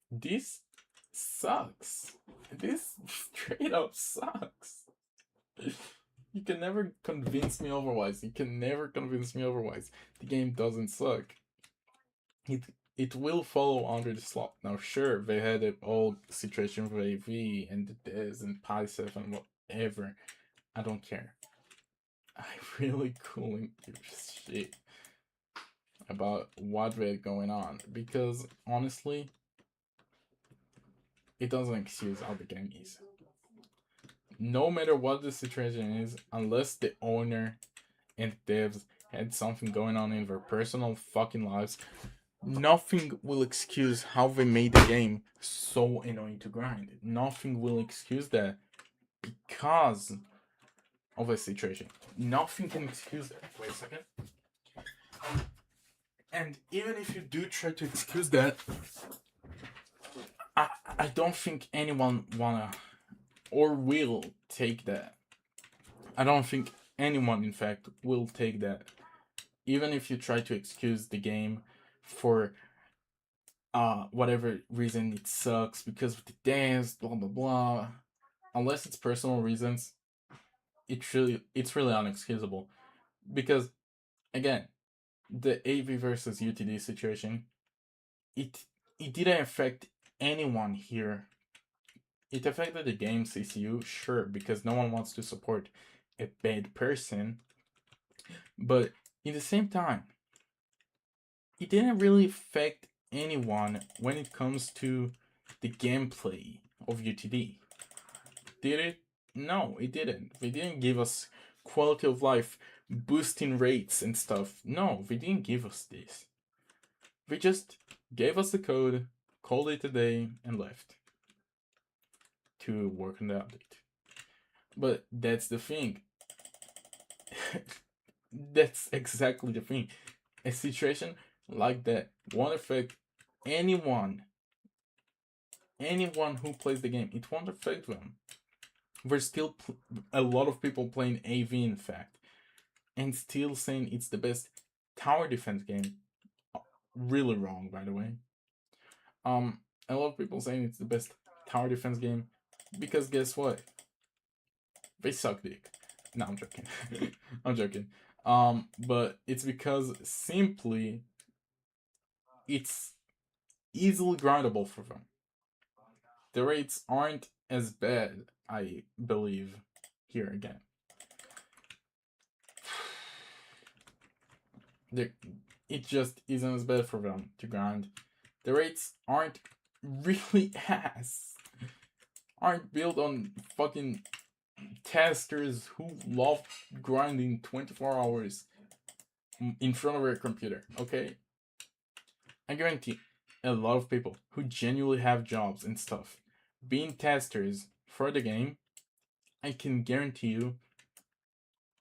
This sucks. This straight up sucks. You can never convince me otherwise. The game doesn't suck. It will follow under the slot. Now, sure, they had a whole situation with AV and this and PySef and whatever. I don't care. I really couldn't give a shit about what we're going on, because honestly, it doesn't excuse how the game is. No matter what the situation is, unless the owner and devs had something going on in their personal fucking lives, nothing will excuse how they made the game so annoying to grind. Nothing will excuse that because of a situation. Nothing can excuse that. Wait a second. And even if you do try to excuse that, I don't think anyone wanna or will take that. I don't think anyone, in fact, will take that. Even if you try to excuse the game for whatever reason it sucks because of the dance, blah blah blah. Unless it's personal reasons, it's really unexcusable. Because again, the AV versus UTD situation, it didn't affect anyone here. It affected the game CCU, sure, because no one wants to support a bad person. But in the same time, it didn't really affect anyone when it comes to the gameplay of UTD. Did it? No, it didn't. They didn't give us quality of life, boosting rates and stuff. No, they didn't give us this. They just gave us the code, called it a day, and left to work on the update. But that's the thing. That's exactly the thing. A situation like that won't affect anyone who plays the game. It won't affect them. There's still a lot of people playing AV, in fact, and still saying it's the best tower defense game. Really wrong, by the way. A lot of people saying it's the best tower defense game because guess what? They suck dick. No, I'm joking. I'm joking. But it's because simply it's easily grindable for them. The rates aren't as bad, I believe, here again. It just isn't as bad for them to grind. The rates aren't really aren't built on fucking testers who love grinding 24 hours in front of their computer, okay? I guarantee a lot of people who genuinely have jobs and stuff being testers for the game, I can guarantee you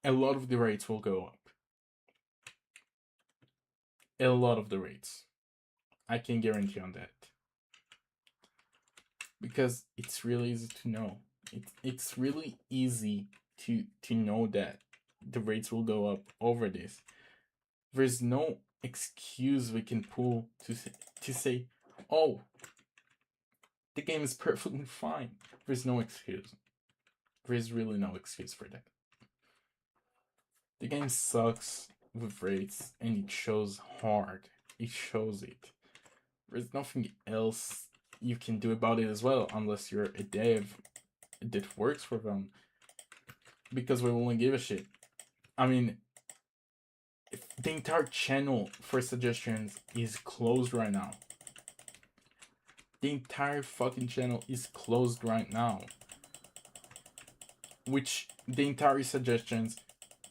a lot of the rates will go up. A lot of the rates. I can guarantee on that. Because it's really easy to know. It's really easy to know that the rates will go up over this. There's no excuse we can pull to say, oh, the game is perfectly fine. There's no excuse. There's really no excuse for that. The game sucks with rates, and it shows hard. It shows it. There's nothing else you can do about it as well, unless you're a dev that works for them. Because we won't give a shit. I mean, the entire channel for suggestions is closed right now. The entire fucking channel is closed right now. Which the entire suggestions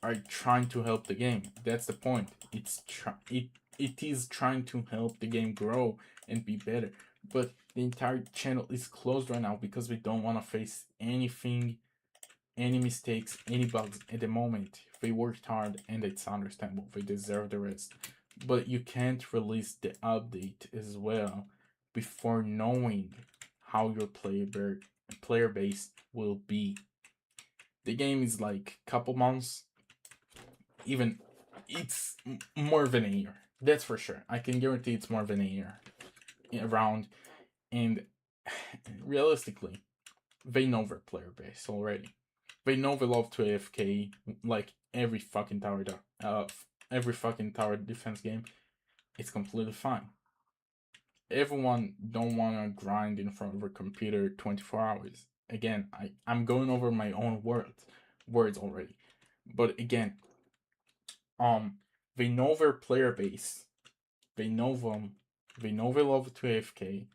are trying to help the game. That's the point. It is trying to help the game grow and be better. But the entire channel is closed right now because we don't want to face anything, any mistakes, any bugs at the moment. They worked hard and it's understandable. They deserve the rest. But you can't release the update as well before knowing how your player base will be. The game is like a couple months. Even it's more than a year. That's for sure. I can guarantee it's more than a year around. And realistically, they know their player base already. They know they love to AFK like every fucking tower defense game. It's completely fine. Everyone don't want to grind in front of a computer 24 hours. Again, I'm going over my own words already. But again, they know their player base they know them, they know they love to AFK,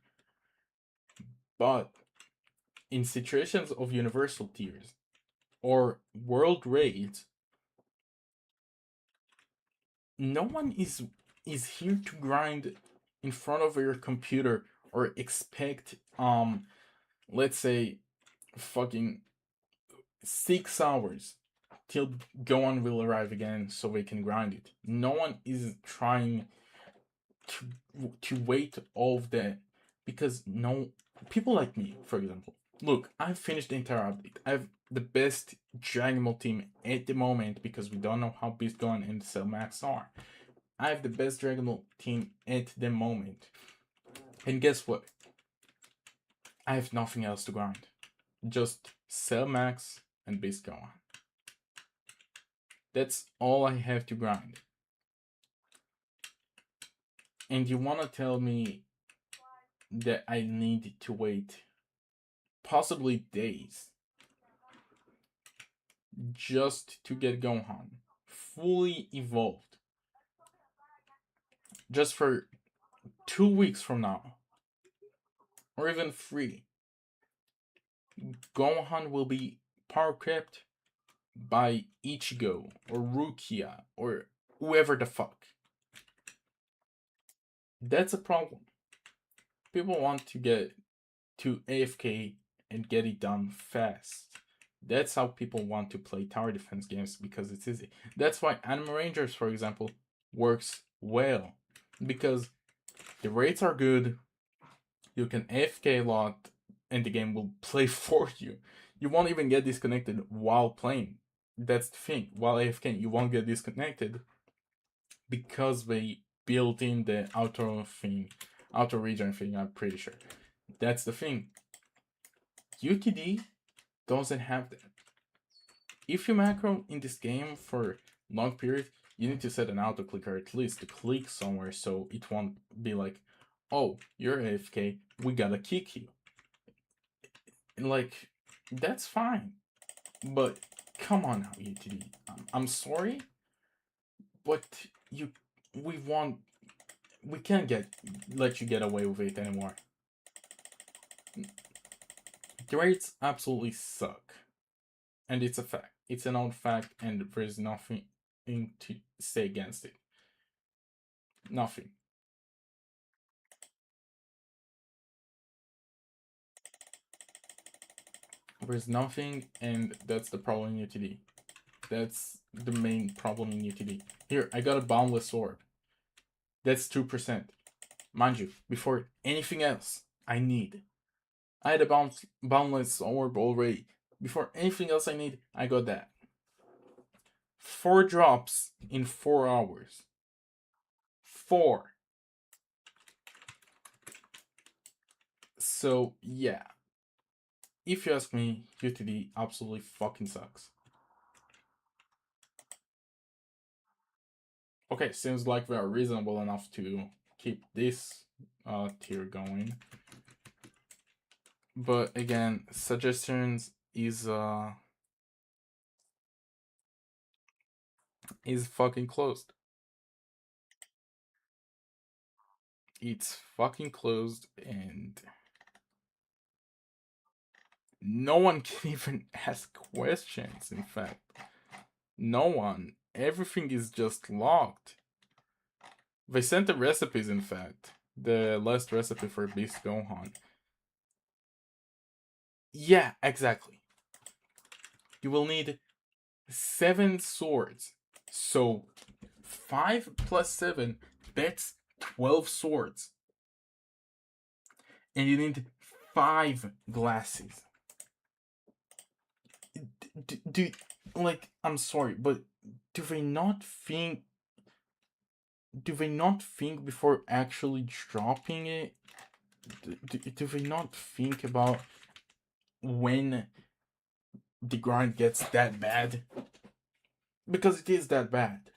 but in situations of universal tiers or world raids, no one is here to grind in front of your computer or expect let's say fucking 6 hours till Gohan will arrive again so they can grind it. No one is trying to wait all of that, because no people like me, for example. Look, I've finished the entire update. I have the best Dragon Ball team at the moment because we don't know how Beast Gohan and Cell Max are. I have the best Dragon Ball team at the moment. And guess what? I have nothing else to grind. Just Cell Max and Beast Gohan. That's all I have to grind. And you wanna tell me that I need to wait possibly days just to get Gohan fully evolved, just for 2 weeks from now, or even 3, Gohan will be power crept by Ichigo or Rukia or whoever the fuck. That's a problem. People want to get to AFK and get it done fast. That's how people want to play tower defense games, because it's easy. That's why Anime Rangers, for example, works well, because the rates are good, you can AFK a lot, and the game will play for you. You won't even get disconnected while playing. That's the thing. While AFK, you won't get disconnected because they built in the auto region thing, I'm pretty sure. That's the thing. UTD doesn't have that. If you macro in this game for long period, you need to set an auto clicker at least to click somewhere so it won't be like, oh, you're AFK, we gotta kick you. And like, that's fine. But come on now, UTD. I'm sorry, but we can't let you get away with it anymore. The rates absolutely suck. And it's a fact. It's an old fact, and there's nothing to say against it. Nothing. There's nothing, and that's the problem in UTD. That's the main problem in UTD. Here, I got a boundless orb. That's 2%. Mind you, before anything else I had a boundless orb already. Before anything else I need, I got that. 4 drops in 4 hours. 4. So, yeah. If you ask me, UTD absolutely fucking sucks. Okay, seems like we are reasonable enough to keep this tier going. But again, suggestions is fucking closed. It's fucking closed, and no one can even ask questions, in fact. No one. Everything is just locked. They sent the recipes, in fact. The last recipe for Beast Gohan. Yeah, exactly. You will need 7 swords. So 5 plus 7, that's 12 swords. And you need 5 glasses. Like, I'm sorry, but do they not think before actually dropping it? Do they not think about when the grind gets that bad? Because it is that bad.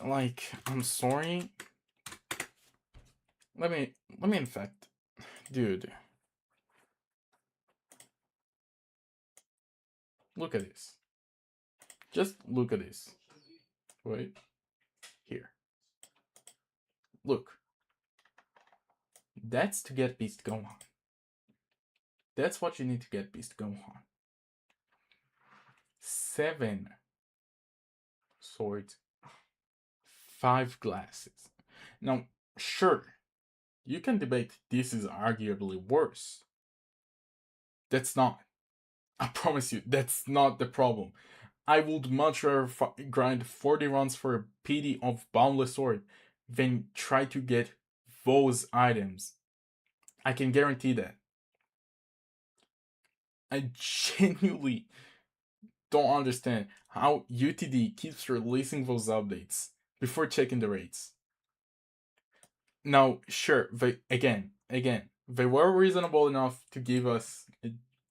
Like, I'm sorry. Let me infect. Dude. Look at this. Just look at this. Wait. Here. Look. That's to get Beast Gohan. That's what you need to get Beast Gohan. 7 swords. 5 glasses. Now, sure, you can debate this is arguably worse. That's not. I promise you, that's not the problem. I would much rather grind 40 runs for a PD of Boundless Sword than try to get those items. I can guarantee that. I genuinely don't understand how UTD keeps releasing those updates before checking the rates. Now, sure, again, they were reasonable enough to give us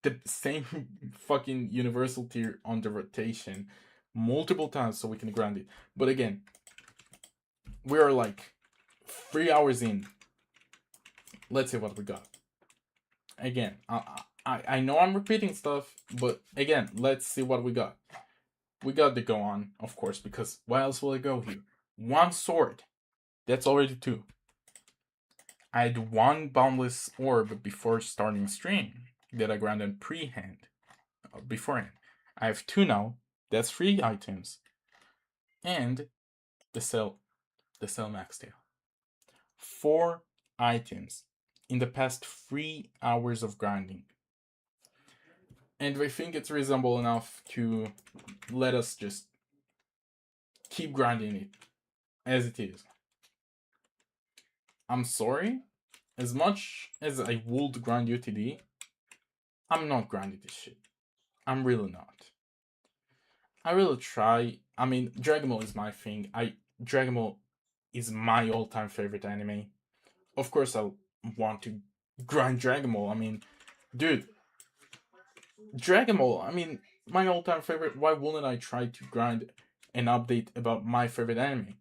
the same fucking universal tier on the rotation multiple times so we can grind it. But again, we are like 3 hours in. Let's see what we got. Again, I know I'm repeating stuff, but again, let's see what we got. We got the Gohan, of course, because where else will I go here? 1 sword. That's already 2. I had 1 Boundless Orb before starting stream that I grinded beforehand. I have 2 now. That's 3 items. And the Cell Max Tail. 4 items in the past 3 hours of grinding. And I think it's reasonable enough to let us just keep grinding it as it is. I'm sorry, as much as I would grind UTD, I'm not grinding this shit. I'm really not. I really try. I mean, Dragon Ball is my thing. Dragon Ball is my all-time favorite anime. Of course, I want to grind Dragon Ball. I mean, dude, Dragon Ball. I mean, my all-time favorite. Why wouldn't I try to grind an update about my favorite anime?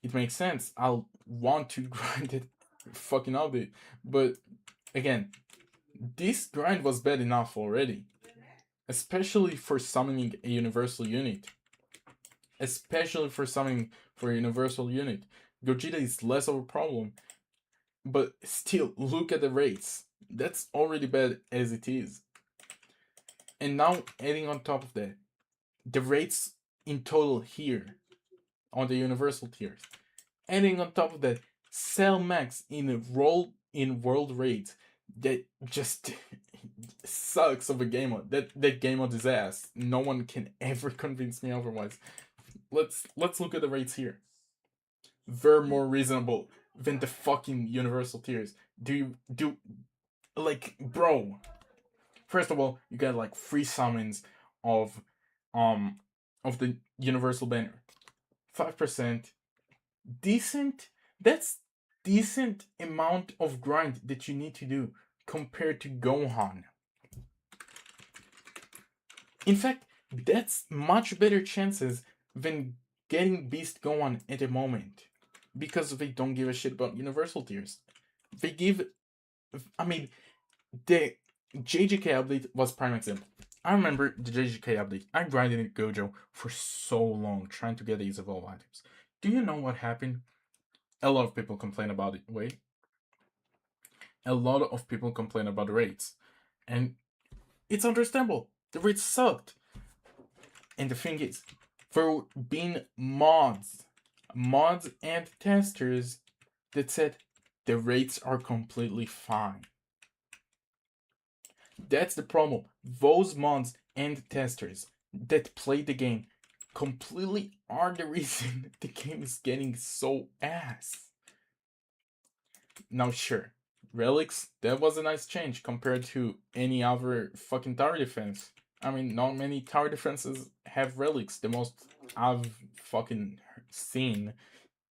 It makes sense. I'll want to grind it fucking update. But again, this grind was bad enough already. Especially for summoning a universal unit. Gogeta is less of a problem. But still, look at the rates. That's already bad as it is. And now, adding on top of that, the rates in total here on the universal tiers. Adding on top of that, Cell Max in world rates that just sucks of a game mode. That game mode is ass. No one can ever convince me otherwise. Let's look at the rates here. They're more reasonable than the fucking universal tiers. Like, bro. First of all, you get like 3 summons of the universal banner. 5%. Decent. That's decent amount of grind that you need to do compared to Gohan. In fact, that's much better chances than getting Beast Gohan at the moment. Because they don't give a shit about universal tiers. They give... I mean, the JJK update was prime example. I remember the JJK update. I grinded in Gojo for so long trying to get these evolve items. Do you know what happened? A lot of people complain about it. Wait. A lot of people complain about the rates. And it's understandable. The rates sucked. And the thing is, for being mods and testers that said the rates are completely fine. That's the problem. Those mods and testers that play the game completely are the reason the game is getting so ass. Now sure, relics, that was a nice change compared to any other fucking tower defense. I mean, not many tower defenses have relics. The most I've fucking seen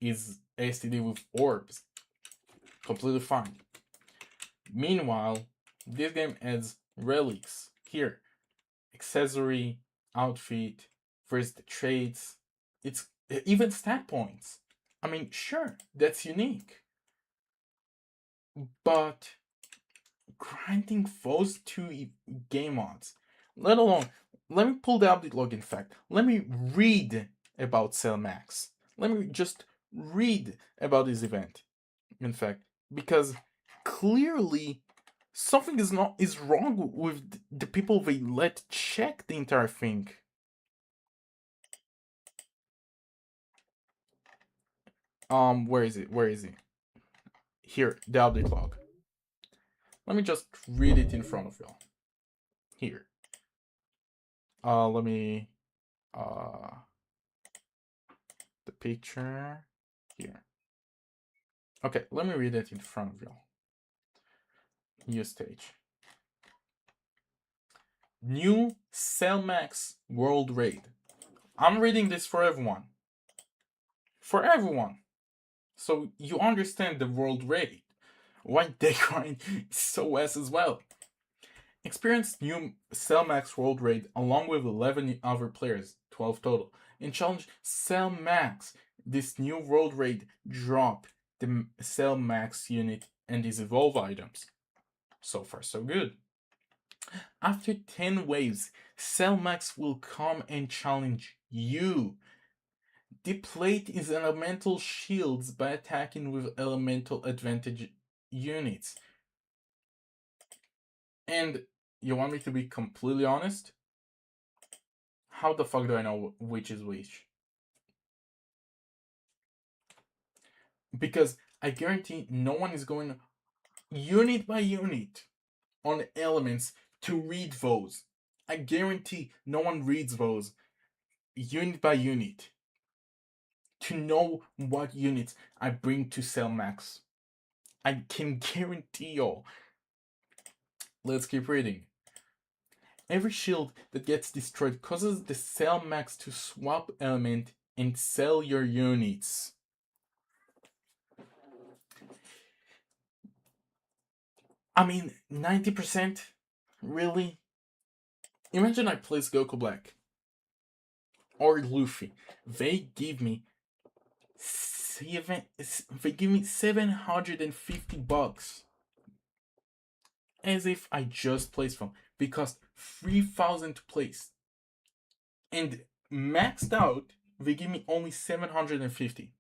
is STD with orbs. Completely fine. Meanwhile, this game adds relics. Here, accessory, outfit, first the traits. It's even stat points. I mean, sure, that's unique. But granting those two game mods, let alone, let me pull the update log, in fact. Let me read about Cellmax. Let me just read about this event, in fact, because clearly something is wrong with the people they let check the entire thing. Where is it? Where is it? Here, the update log. Let me just read it in front of y'all. Here. Let me the picture here. Okay, let me read it in front of y'all. New stage. New Cellmax World Raid. I'm reading this for everyone. For everyone. So you understand the World Raid. Why they grind is so ass as well. Experience new Cellmax World Raid along with 11 other players, 12 total, and challenge Cellmax. This new World Raid drop the Cellmax unit and these evolve items. So far so good. After 10 waves, Cellmax will come and challenge you. Deplete his elemental shields by attacking with elemental advantage units. And you want me to be completely honest? How the fuck do I know which is which? Because I guarantee no one is going unit by unit on elements to read those. I guarantee no one reads those unit by unit to know what units I bring to Cellmax. I can guarantee y'all. Let's keep reading. Every shield that gets destroyed causes the Cellmax to swap element and sell your units. I mean, 90%? Really? Imagine I place Goku Black or Luffy. They give me $750 as if I just placed them, because 3,000 to place, and maxed out they give me only 750.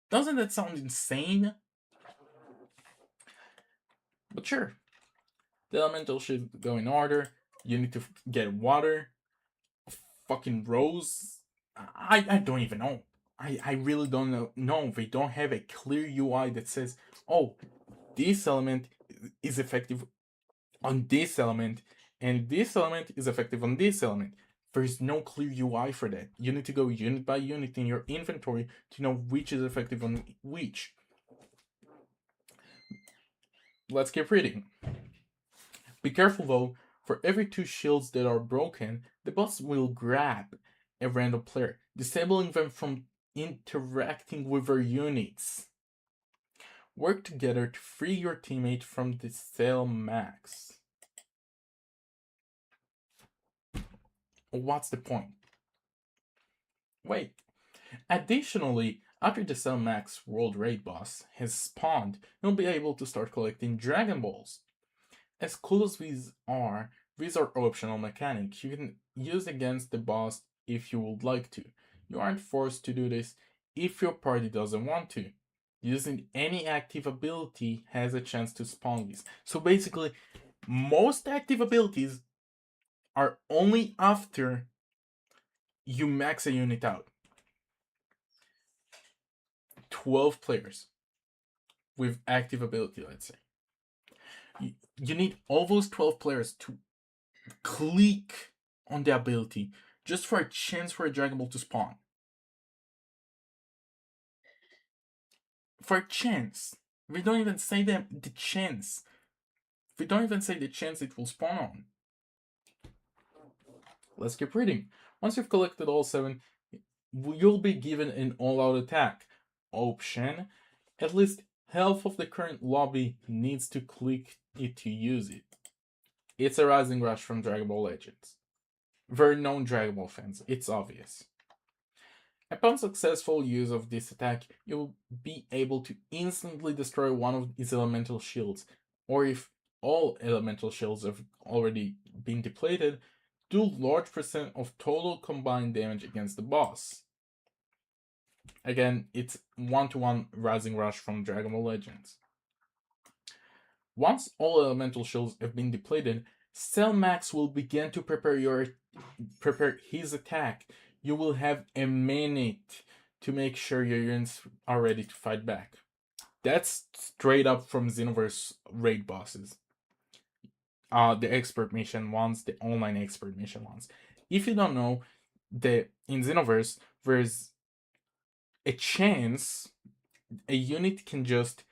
Doesn't that sound insane? But sure, the elemental should go in order. You need to get water, fucking rose. I don't even know. I really don't know. No, they don't have a clear UI that says, oh, this element is effective on this element, and this element is effective on this element. There is no clear UI for that. You need to go unit by unit in your inventory to know which is effective on which. Let's keep reading. Be careful though, for every 2 shields that are broken, the boss will grab a random player, disabling them from interacting with their units. Work together to free your teammate from the Cellmax. What's the point? Wait. Additionally, after the Cellmax World Raid boss has spawned, you'll be able to start collecting Dragon Balls. As cool as these are optional mechanics you can use against the boss if you would like to. You aren't forced to do this if your party doesn't want to. Using any active ability has a chance to spawn these. So basically, most active abilities are only after you max a unit out. 12 players with active ability, let's say. You need all those 12 players to click on the ability just for a chance for a Dragon Ball to spawn. For a chance. We don't even say the chance. We don't even say the chance it will spawn on. Let's keep reading. Once you've collected all 7, you'll be given an all-out attack option. At least half of the current lobby needs to click it to use it. It's a rising rush from Dragon Ball Legends. Very known Dragon Ball fans, it's obvious. Upon successful use of this attack, you will be able to instantly destroy one of its elemental shields, or if all elemental shields have already been depleted, do large percent of total combined damage against the boss. Again, it's 1-to-1 Rising Rush from Dragon Ball Legends. Once all elemental shields have been depleted, Cell Max will begin to prepare his attack. You will have a minute to make sure your units are ready to fight back. That's straight up from Xenoverse raid bosses. The expert mission ones, the online expert mission ones. If you don't know, in Xenoverse, there's a chance a unit can just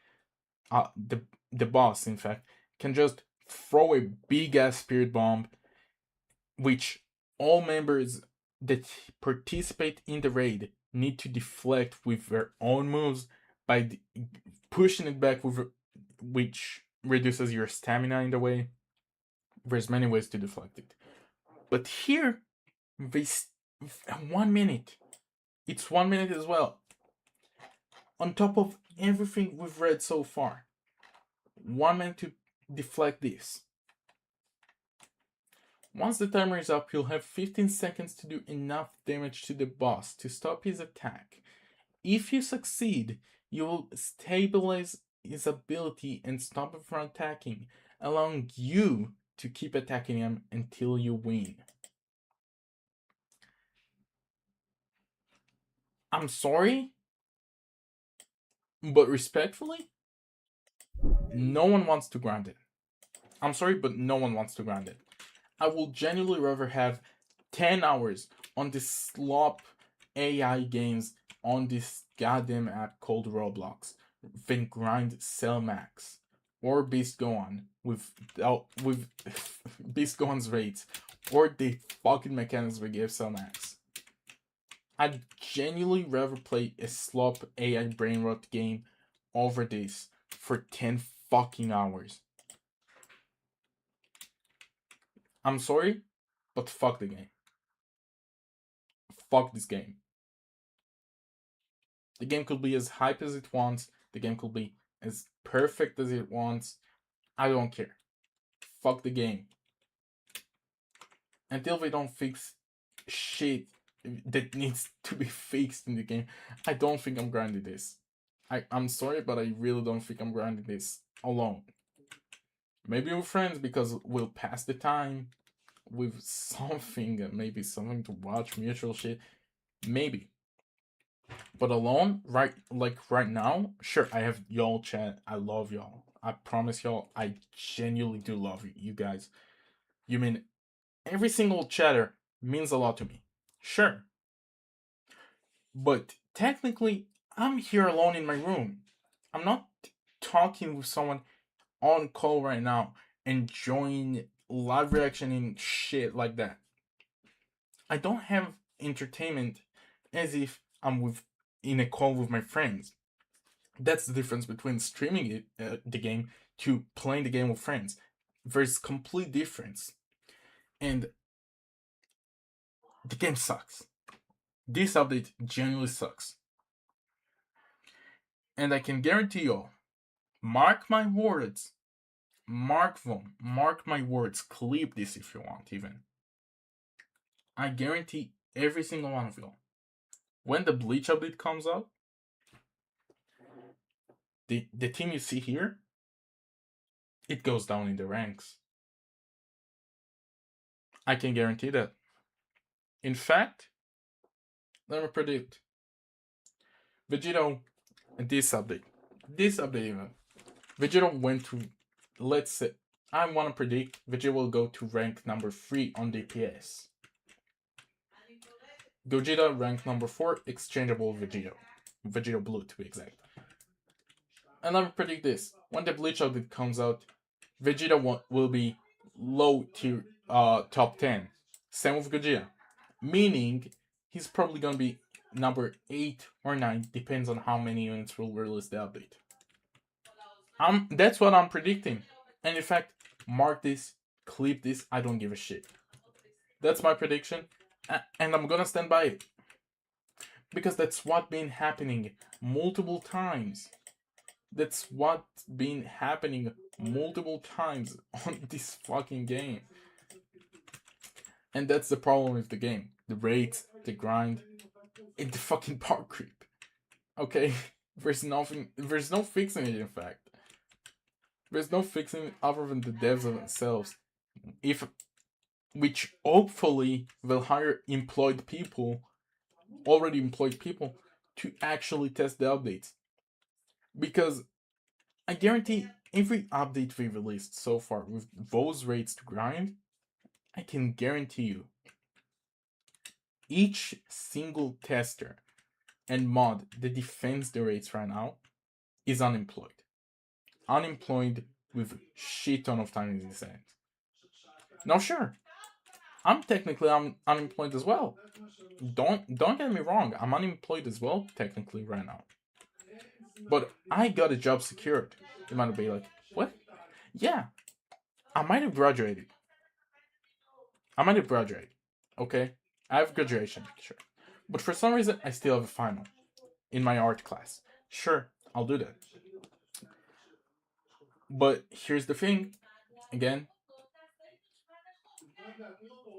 the boss, in fact, can just throw a big ass spirit bomb, which all members that participate in the raid need to deflect with their own moves by pushing it back, with which reduces your stamina in the way. There's many ways to deflect it, but here, 1 minute. It's 1 minute as well. On top of everything we've read so far, 1 minute to deflect this. Once the timer is up, you'll have 15 seconds to do enough damage to the boss to stop his attack. If you succeed, you will stabilize his ability and stop him from attacking, allowing you to keep attacking him until you win. I'm sorry, but respectfully, no one wants to grind it. I'm sorry, but no one wants to grind it. I will genuinely rather have 10 hours on this slop AI games on this goddamn app called Roblox than grind Cell Max or Beast Gohan with Beast Gohan's rates or the fucking mechanics we give Cell Max. I'd genuinely rather play a slop AI brain rot game over this for 10 fucking hours. I'm sorry, but fuck the game. Fuck this game. The game could be as hype as it wants. The game could be as perfect as it wants. I don't care. Fuck the game. Until they don't fix shit that needs to be fixed in the game, I don't think I'm grinding this. I'm sorry, but I really don't think I'm grinding this alone. Maybe with friends, because we'll pass the time with something, maybe something to watch, mutual shit. Maybe. But alone, right now, sure, I have y'all chat. I love y'all. I promise y'all, I genuinely do love you guys. You mean every single chatter means a lot to me. Sure. But technically, I'm here alone in my room. I'm not talking with someone on call right now, enjoying live reaction and shit like that. I don't have entertainment as if I'm in a call with my friends. That's the difference between streaming the game to playing the game with friends. There's complete difference. And the game sucks. This update genuinely sucks. And I can guarantee you, mark my words, mark them, mark my words, clip this if you want even. I guarantee every single one of you, when the Bleach update comes out, the team you see here, it goes down in the ranks. I can guarantee that. In fact, let me predict. Vegito, this update even, Vegito went to, let's say, I want to predict Vegito will go to rank number 3 on DPS. Gogeta rank number 4, exchangeable Vegito. Vegito Blue to be exact. And let me predict this. When the Bleach update comes out, Vegeta will be low tier top 10. Same with Gogeta. Meaning, he's probably gonna be number 8 or 9, depends on how many units will release the update. That's what I'm predicting. And in fact, mark this, clip this, I don't give a shit. That's my prediction, and I'm gonna stand by it. Because that's what been happening multiple times. That's what's been happening multiple times on this fucking game. And that's the problem with the game. The raids, the grind, and the fucking power creep. Okay? There's no fixing it, in fact. There's no fixing it other than the devs themselves. Which hopefully will hire already employed people, to actually test the updates. Because I guarantee every update we released so far with those rates to grind, I can guarantee you, each single tester and mod that defends the rates right now is unemployed. Unemployed with shit ton of time in his hands. Now sure, I'm technically unemployed as well. Don't get me wrong, I'm unemployed as well technically right now. But I got a job secured. You might be like, what? Yeah, I might have graduated. Okay? I have graduation picture. But for some reason, I still have a final in my art class. Sure, I'll do that. But here's the thing, again.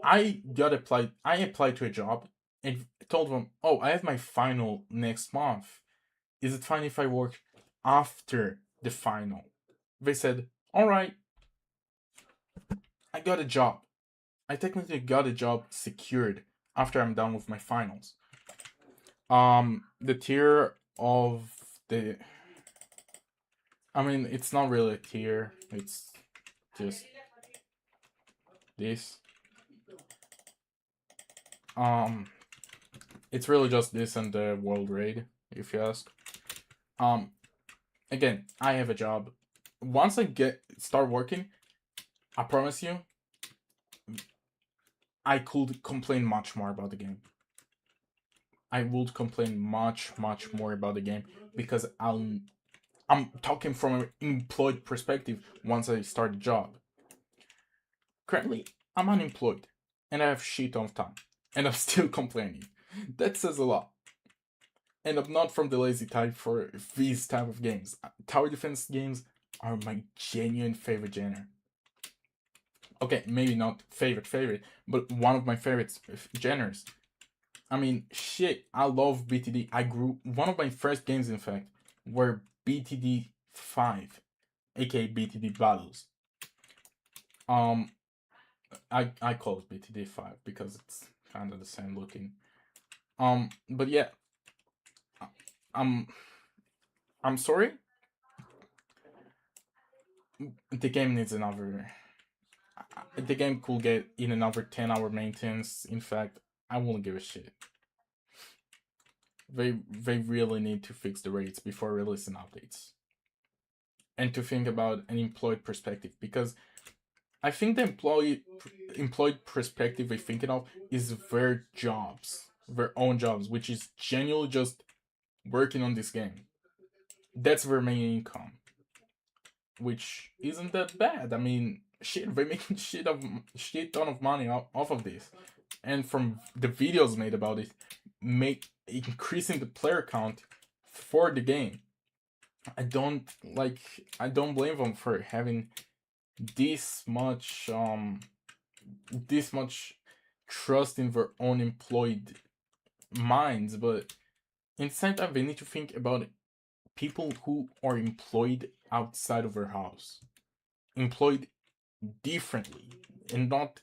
I applied to a job and told them, oh, I have my final next month. Is it fine if I work after the final? They said, alright. I got a job. I technically got a job secured after I'm done with my finals. The tier of the... I mean, it's not really a tier. It's just this. It's really just this and the world raid, if you ask. Again, I have a job. Once I start working, I promise you, I could complain much more about the game. I would complain much more about the game, because I'm talking from an employed perspective once I start a job. Currently, I'm unemployed, and I have shit ton of time, and I'm still complaining. That says a lot. And I'm not from the lazy type for these type of games. Tower defense games are my genuine favorite genre. Okay, maybe not favorite, but one of my favorite genres. I mean, shit, I love BTD. One of my first games, in fact, were BTD 5, aka BTD Battles. I call it BTD 5 because it's kind of the same looking. But yeah, I'm sorry. The game needs another. The game could get in another 10-hour maintenance. In fact, I won't give a shit. They really need to fix the rates before releasing updates. And to think about an employed perspective, because I think the employed perspective we're thinking of is their own jobs, which is genuinely just working on this game. That's their main income, which isn't that bad. I mean, shit, they're making shit ton of money off of this, and from the videos made about it, increasing the player count for the game. I don't blame them for having this much trust in their own employed minds, but in the same time they need to think about people who are employed outside of their house, employed differently, and not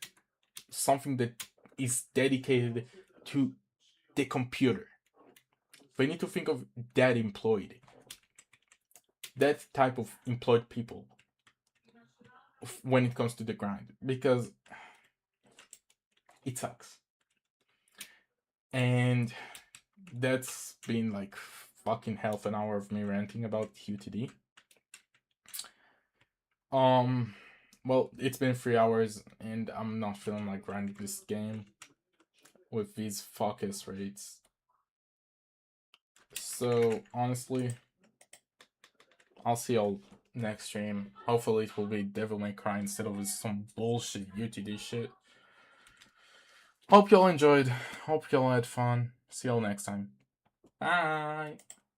something that is dedicated to the computer. They need to think of that type of employed people when it comes to the grind, because it sucks. And that's been like fucking half an hour of me ranting about UTD. Well, it's been 3 hours and I'm not feeling like grinding this game with these focus rates. So honestly, I'll see y'all next stream. Hopefully it will be Devil May Cry instead of some bullshit UTD shit. Hope y'all enjoyed. Hope y'all had fun. See y'all next time. Bye.